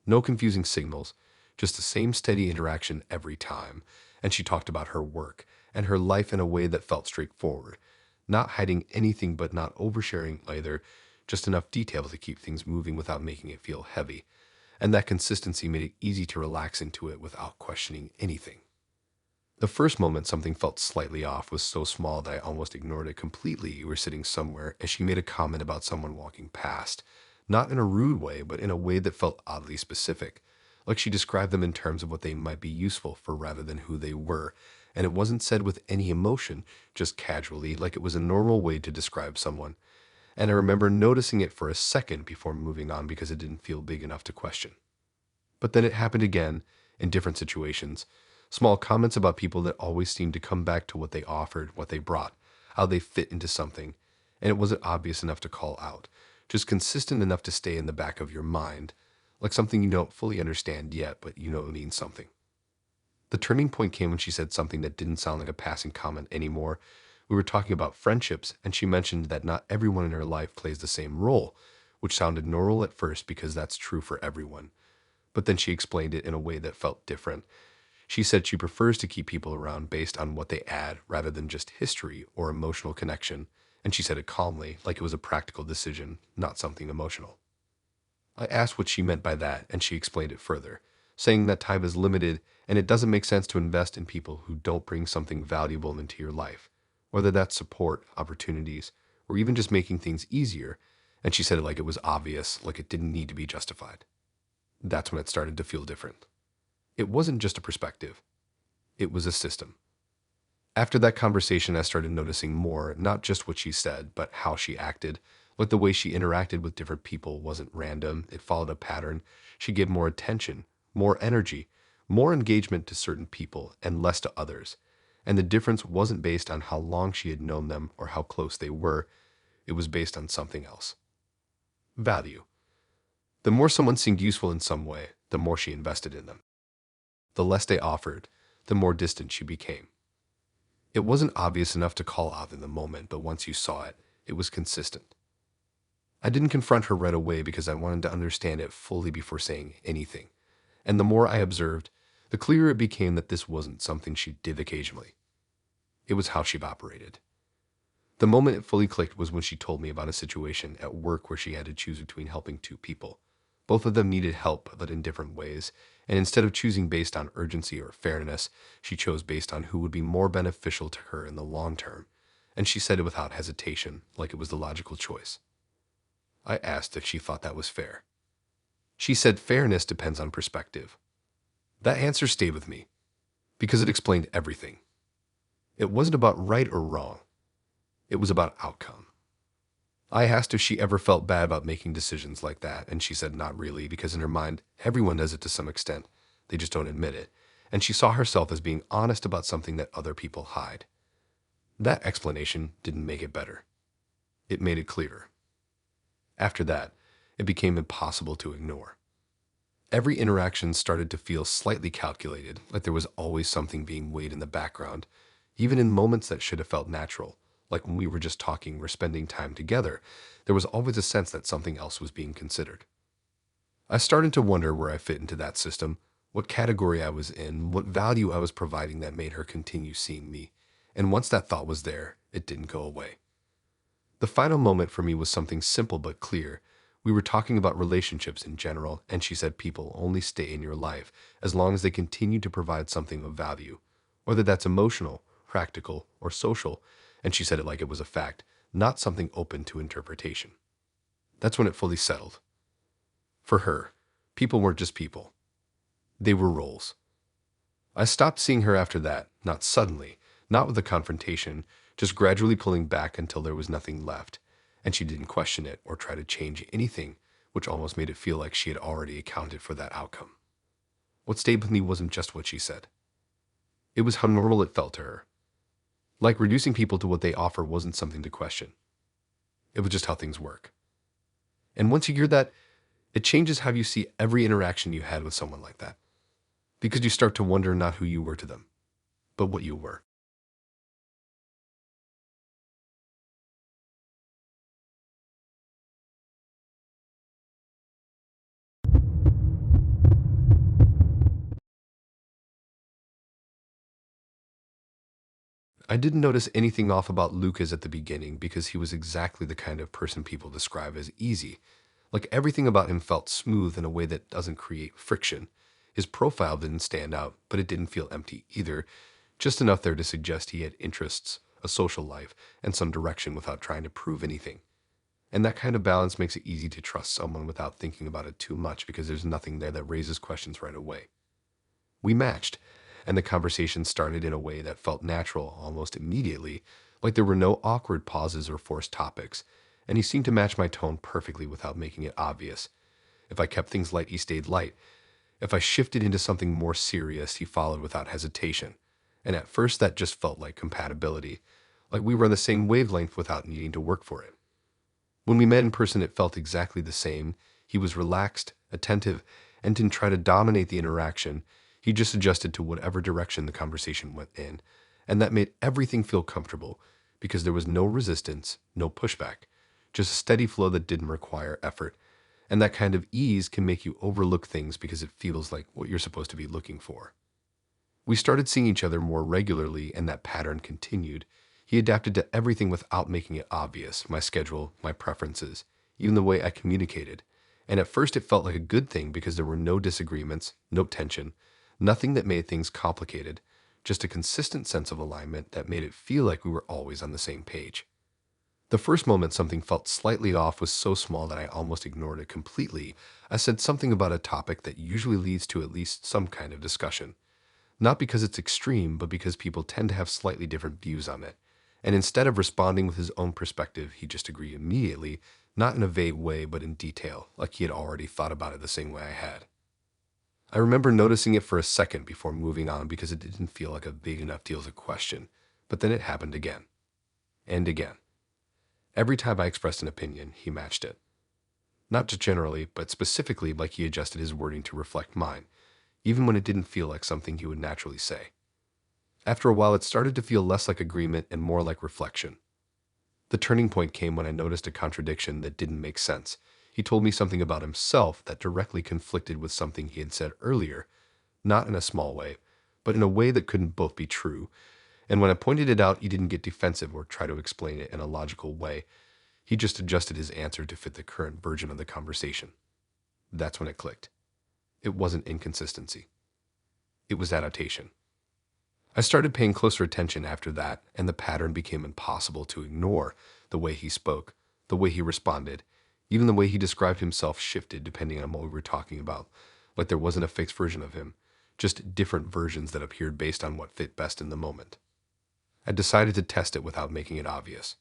no confusing signals, just the same steady interaction every time. And she talked about her work and her life in a way that felt straightforward, not hiding anything but not oversharing either, just enough detail to keep things moving without making it feel heavy. And that consistency made it easy to relax into it without questioning anything. The first moment something felt slightly off was so small that I almost ignored it completely. We were sitting somewhere as she made a comment about someone walking past, not in a rude way, but in a way that felt oddly specific, like she described them in terms of what they might be useful for rather than who they were, and it wasn't said with any emotion, just casually, like it was a normal way to describe someone. And I remember noticing it for a second before moving on because it didn't feel big enough to question. But then it happened again, in different situations. Small comments about people that always seemed to come back to what they offered, what they brought, how they fit into something. And it wasn't obvious enough to call out, just consistent enough to stay in the back of your mind, like something you don't fully understand yet, but you know it means something. The turning point came when she said something that didn't sound like a passing comment anymore. We were talking about friendships, and she mentioned that not everyone in her life plays the same role, which sounded normal at first because that's true for everyone. But then she explained it in a way that felt different. She said she prefers to keep people around based on what they add rather than just history or emotional connection, and she said it calmly, like it was a practical decision, not something emotional. I asked what she meant by that, and she explained it further, saying that time is limited and it doesn't make sense to invest in people who don't bring something valuable into your life, whether that's support, opportunities, or even just making things easier, and she said it like it was obvious, like it didn't need to be justified. That's when it started to feel different. It wasn't just a perspective. It was a system. After that conversation, I started noticing more, not just what she said, but how she acted. Like the way she interacted with different people wasn't random. It followed a pattern. She gave more attention, more energy, more engagement to certain people and less to others. And the difference wasn't based on how long she had known them or how close they were. It was based on something else. Value. The more someone seemed useful in some way, the more she invested in them. The less they offered, the more distant she became. It wasn't obvious enough to call out in the moment, but once you saw it, it was consistent. I didn't confront her right away because I wanted to understand it fully before saying anything. And the more I observed, the clearer it became that this wasn't something she did occasionally. It was how she operated. The moment it fully clicked was when she told me about a situation at work where she had to choose between helping two people. Both of them needed help, but in different ways, and instead of choosing based on urgency or fairness, she chose based on who would be more beneficial to her in the long term, and she said it without hesitation, like it was the logical choice. I asked if she thought that was fair. She said fairness depends on perspective. That answer stayed with me, because it explained everything. It wasn't about right or wrong. It was about outcome. I asked if she ever felt bad about making decisions like that, and she said not really, because in her mind, everyone does it to some extent. They just don't admit it. And she saw herself as being honest about something that other people hide. That explanation didn't make it better. It made it clearer. After that, it became impossible to ignore. Every interaction started to feel slightly calculated, like there was always something being weighed in the background, even in moments that should have felt natural. Like when we were just talking or spending time together, there was always a sense that something else was being considered. I started to wonder where I fit into that system, what category I was in, what value I was providing that made her continue seeing me. And once that thought was there, it didn't go away. The final moment for me was something simple but clear. We were talking about relationships in general, and she said people only stay in your life as long as they continue to provide something of value, whether that's emotional, practical, or social, and she said it like it was a fact, not something open to interpretation. That's when it fully settled. For her, people weren't just people. They were roles. I stopped seeing her after that, not suddenly, not with a confrontation, just gradually pulling back until there was nothing left, and she didn't question it or try to change anything, which almost made it feel like she had already accounted for that outcome. What stayed with me wasn't just what she said. It was how normal it felt to her. Like reducing people to what they offer wasn't something to question. It was just how things work. And once you hear that, it changes how you see every interaction you had with someone like that. Because you start to wonder not who you were to them, but what you were. I didn't notice anything off about Lucas at the beginning because he was exactly the kind of person people describe as easy. Like everything about him felt smooth in a way that doesn't create friction. His profile didn't stand out, but it didn't feel empty either. Just enough there to suggest he had interests, a social life, and some direction without trying to prove anything. And that kind of balance makes it easy to trust someone without thinking about it too much because there's nothing there that raises questions right away. We matched, and the conversation started in a way that felt natural almost immediately, like there were no awkward pauses or forced topics, and he seemed to match my tone perfectly without making it obvious. If I kept things light, he stayed light. If I shifted into something more serious, he followed without hesitation. And at first that just felt like compatibility, like we were on the same wavelength without needing to work for it. When we met in person, it felt exactly the same. He was relaxed, attentive, and didn't try to dominate the interaction. He just adjusted to whatever direction the conversation went in, and that made everything feel comfortable because there was no resistance, no pushback, just a steady flow that didn't require effort. And that kind of ease can make you overlook things because it feels like what you're supposed to be looking for. We started seeing each other more regularly, and that pattern continued. He adapted to everything without making it obvious, my schedule, my preferences, even the way I communicated. And at first it felt like a good thing because there were no disagreements, no tension, nothing that made things complicated, just a consistent sense of alignment that made it feel like we were always on the same page. The first moment something felt slightly off was so small that I almost ignored it completely. I said something about a topic that usually leads to at least some kind of discussion. Not because it's extreme, but because people tend to have slightly different views on it. And instead of responding with his own perspective, he just agreed immediately, not in a vague way, but in detail, like he had already thought about it the same way I had. I remember noticing it for a second before moving on because it didn't feel like a big enough deal to question. But then it happened again. And again. Every time I expressed an opinion, he matched it. Not just generally, but specifically like he adjusted his wording to reflect mine, even when it didn't feel like something he would naturally say. After a while, it started to feel less like agreement and more like reflection. The turning point came when I noticed a contradiction that didn't make sense. He told me something about himself that directly conflicted with something he had said earlier, not in a small way, but in a way that couldn't both be true. And when I pointed it out, he didn't get defensive or try to explain it in a logical way. He just adjusted his answer to fit the current version of the conversation. That's when it clicked. It wasn't inconsistency. It was adaptation. I started paying closer attention after that, and the pattern became impossible to ignore. The way he spoke, the way he responded, even the way he described himself shifted depending on what we were talking about, like there wasn't a fixed version of him, just different versions that appeared based on what fit best in the moment. I decided to test it without making it obvious.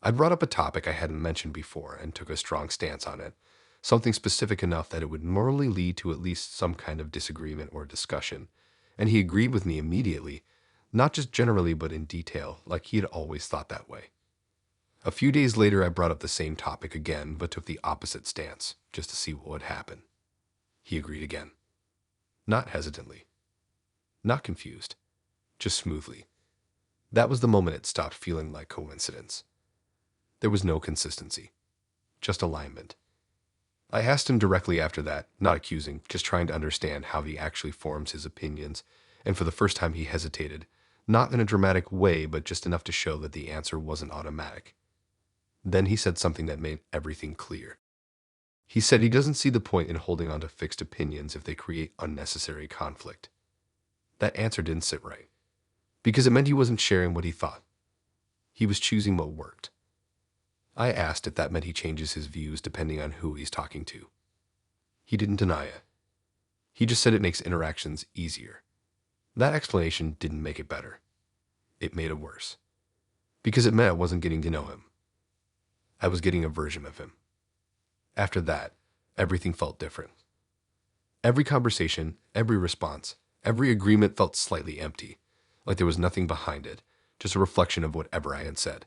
I brought up a topic I hadn't mentioned before and took a strong stance on it, something specific enough that it would normally lead to at least some kind of disagreement or discussion, and he agreed with me immediately, not just generally but in detail, like he had always thought that way. A few days later, I brought up the same topic again, but took the opposite stance, just to see what would happen. He agreed again. Not hesitantly. Not confused. Just smoothly. That was the moment it stopped feeling like coincidence. There was no consistency. Just alignment. I asked him directly after that, not accusing, just trying to understand how he actually forms his opinions, and for the first time he hesitated, not in a dramatic way, but just enough to show that the answer wasn't automatic. Then he said something that made everything clear. He said he doesn't see the point in holding on to fixed opinions if they create unnecessary conflict. That answer didn't sit right, because it meant he wasn't sharing what he thought. He was choosing what worked. I asked if that meant he changes his views depending on who he's talking to. He didn't deny it. He just said it makes interactions easier. That explanation didn't make it better. It made it worse, because it meant I wasn't getting to know him. I was getting a version of him. After that, everything felt different. Every conversation, every response, every agreement felt slightly empty, like there was nothing behind it, just a reflection of whatever I had said.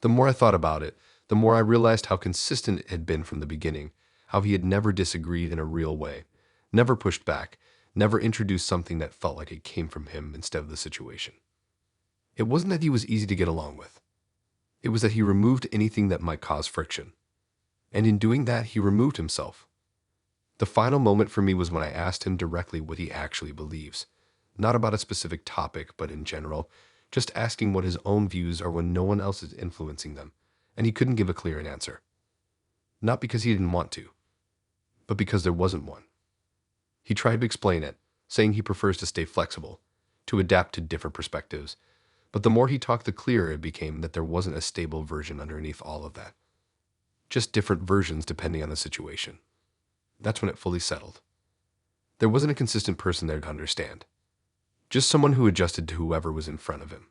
The more I thought about it, the more I realized how consistent it had been from the beginning, how he had never disagreed in a real way, never pushed back, never introduced something that felt like it came from him instead of the situation. It wasn't that he was easy to get along with. It was that he removed anything that might cause friction. And in doing that, he removed himself. The final moment for me was when I asked him directly what he actually believes. Not about a specific topic, but in general, just asking what his own views are when no one else is influencing them, and he couldn't give a clear answer. Not because he didn't want to, but because there wasn't one. He tried to explain it, saying he prefers to stay flexible, to adapt to different perspectives, but the more he talked, the clearer it became that there wasn't a stable version underneath all of that. Just different versions depending on the situation. That's when it fully settled. There wasn't a consistent person there to understand. Just someone who adjusted to whoever was in front of him.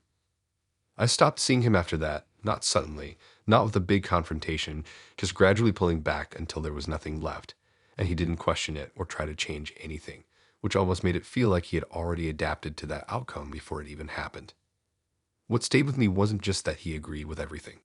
I stopped seeing him after that, not suddenly, not with a big confrontation, just gradually pulling back until there was nothing left, and he didn't question it or try to change anything, which almost made it feel like he had already adapted to that outcome before it even happened. What stayed with me wasn't just that he agreed with everything.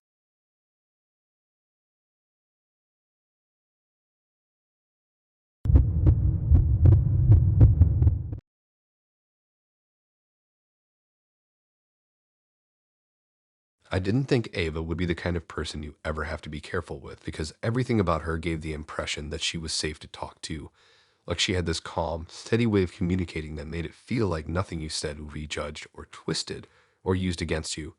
I didn't think Ava would be the kind of person you ever have to be careful with, because everything about her gave the impression that she was safe to talk to. Like she had this calm, steady way of communicating that made it feel like nothing you said would be judged or twisted or used against you.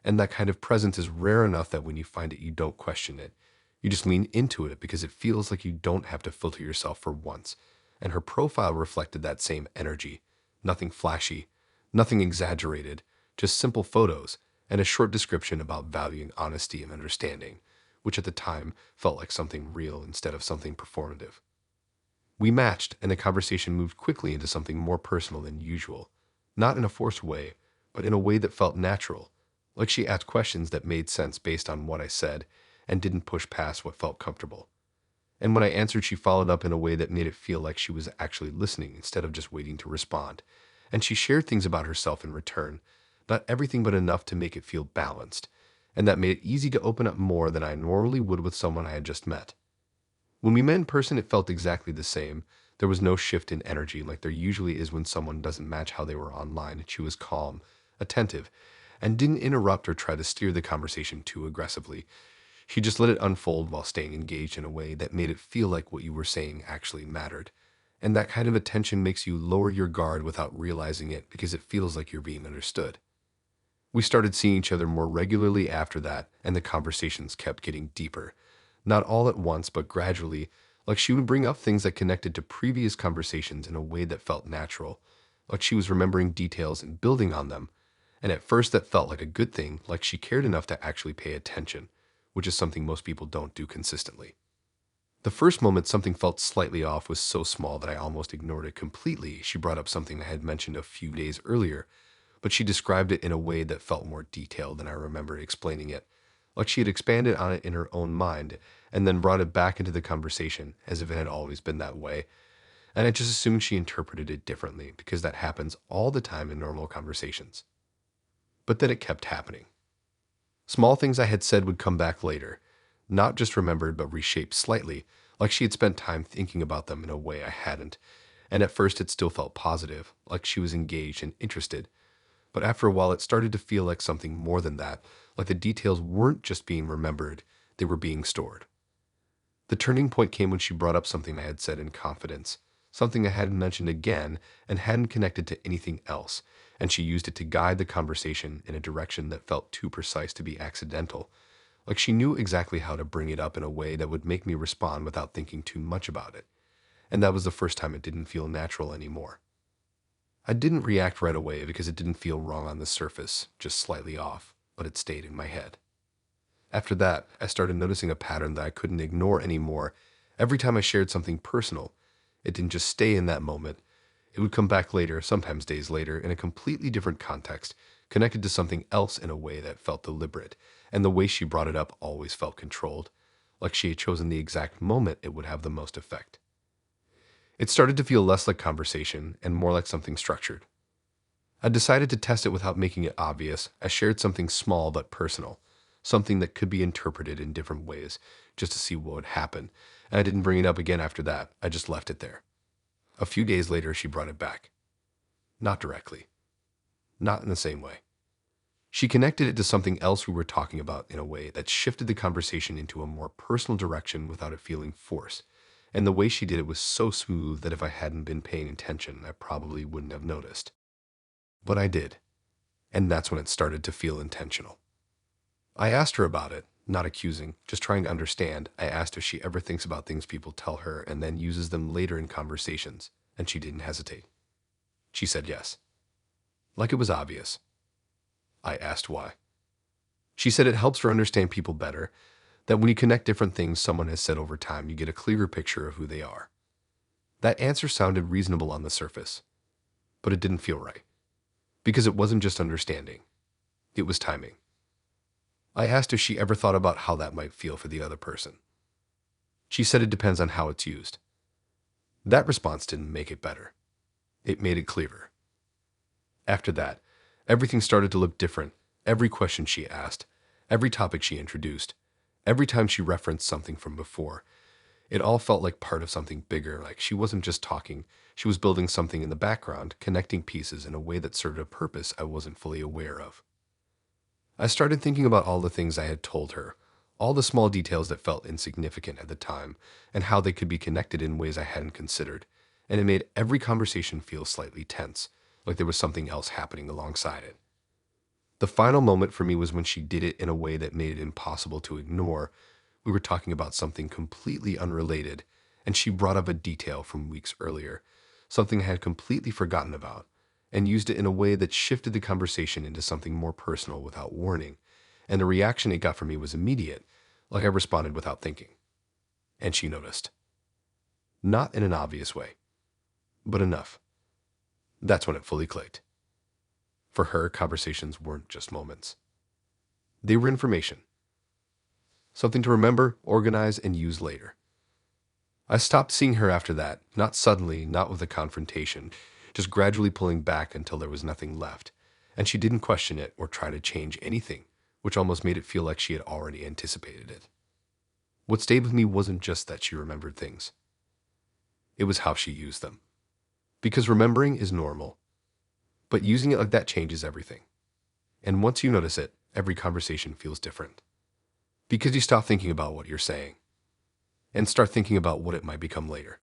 And that kind of presence is rare enough that when you find it, you don't question it. You just lean into it because it feels like you don't have to filter yourself for once. And her profile reflected that same energy. Nothing flashy, nothing exaggerated, just simple photos and a short description about valuing honesty and understanding, which at the time felt like something real instead of something performative. We matched, and the conversation moved quickly into something more personal than usual, not in a forced way, but in a way that felt natural, like she asked questions that made sense based on what I said and didn't push past what felt comfortable. And when I answered, she followed up in a way that made it feel like she was actually listening instead of just waiting to respond. And she shared things about herself in return, not everything but enough to make it feel balanced, and that made it easy to open up more than I normally would with someone I had just met. When we met in person, it felt exactly the same. There was no shift in energy like there usually is when someone doesn't match how they were online. She was calm, attentive, and didn't interrupt or try to steer the conversation too aggressively. She just let it unfold while staying engaged in a way that made it feel like what you were saying actually mattered. And that kind of attention makes you lower your guard without realizing it because it feels like you're being understood. We started seeing each other more regularly after that, and the conversations kept getting deeper. Not all at once, but gradually, like she would bring up things that connected to previous conversations in a way that felt natural, like she was remembering details and building on them. And at first that felt like a good thing, like she cared enough to actually pay attention, which is something most people don't do consistently. The first moment something felt slightly off was so small that I almost ignored it completely. She brought up something I had mentioned a few days earlier, but she described it in a way that felt more detailed than I remembered explaining it, like she had expanded on it in her own mind and then brought it back into the conversation as if it had always been that way. And I just assumed she interpreted it differently because that happens all the time in normal conversations. But then it kept happening. Small things I had said would come back later, not just remembered but reshaped slightly, like she had spent time thinking about them in a way I hadn't. And at first it still felt positive, like she was engaged and interested. But after a while, it started to feel like something more than that, like the details weren't just being remembered, they were being stored. The turning point came when she brought up something I had said in confidence, something I hadn't mentioned again and hadn't connected to anything else, and she used it to guide the conversation in a direction that felt too precise to be accidental, Like she knew exactly how to bring it up in a way that would make me respond without thinking too much about it. And that was the first time it didn't feel natural anymore. I didn't react right away because it didn't feel wrong on the surface, just slightly off, but it stayed in my head. After that, I started noticing a pattern that I couldn't ignore anymore. Every time I shared something personal, it didn't just stay in that moment. It would come back later, sometimes days later, in a completely different context, connected to something else in a way that felt deliberate, and the way she brought it up always felt controlled, like she had chosen the exact moment it would have the most effect. It started to feel less like conversation and more like something structured. I decided to test it without making it obvious. I shared something small but personal, something that could be interpreted in different ways, just to see what would happen, and I didn't bring it up again after that. I just left it there. A few days later, she brought it back. Not directly. Not in the same way. She connected it to something else we were talking about in a way that shifted the conversation into a more personal direction without it feeling forced. And the way she did it was so smooth that if I hadn't been paying attention, I probably wouldn't have noticed. But I did. And that's when it started to feel intentional. I asked her about it, not accusing, just trying to understand. I asked if she ever thinks about things people tell her and then uses them later in conversations, and she didn't hesitate. She said yes. Like it was obvious. I asked why. She said it helps her understand people better, that when you connect different things someone has said over time, you get a clearer picture of who they are. That answer sounded reasonable on the surface, but it didn't feel right. Because it wasn't just understanding. It was timing. I asked if she ever thought about how that might feel for the other person. She said it depends on how it's used. That response didn't make it better. It made it clearer. After that, everything started to look different. Every question she asked, every topic she introduced, every time she referenced something from before, it all felt like part of something bigger, like she wasn't just talking, she was building something in the background, connecting pieces in a way that served a purpose I wasn't fully aware of. I started thinking about all the things I had told her, all the small details that felt insignificant at the time, and how they could be connected in ways I hadn't considered, and it made every conversation feel slightly tense, like there was something else happening alongside it. The final moment for me was when she did it in a way that made it impossible to ignore. We were talking about something completely unrelated, and she brought up a detail from weeks earlier, something I had completely forgotten about, and used it in a way that shifted the conversation into something more personal without warning, and the reaction it got from me was immediate, like I responded without thinking. And she noticed. Not in an obvious way, but enough. That's when it fully clicked. For her, conversations weren't just moments. They were information. Something to remember, organize, and use later. I stopped seeing her after that, not suddenly, not with a confrontation, just gradually pulling back until there was nothing left, and she didn't question it or try to change anything, which almost made it feel like she had already anticipated it. What stayed with me wasn't just that she remembered things. It was how she used them. Because remembering is normal, but using it like that changes everything. And once you notice it, every conversation feels different. Because you stop thinking about what you're saying and start thinking about what it might become later.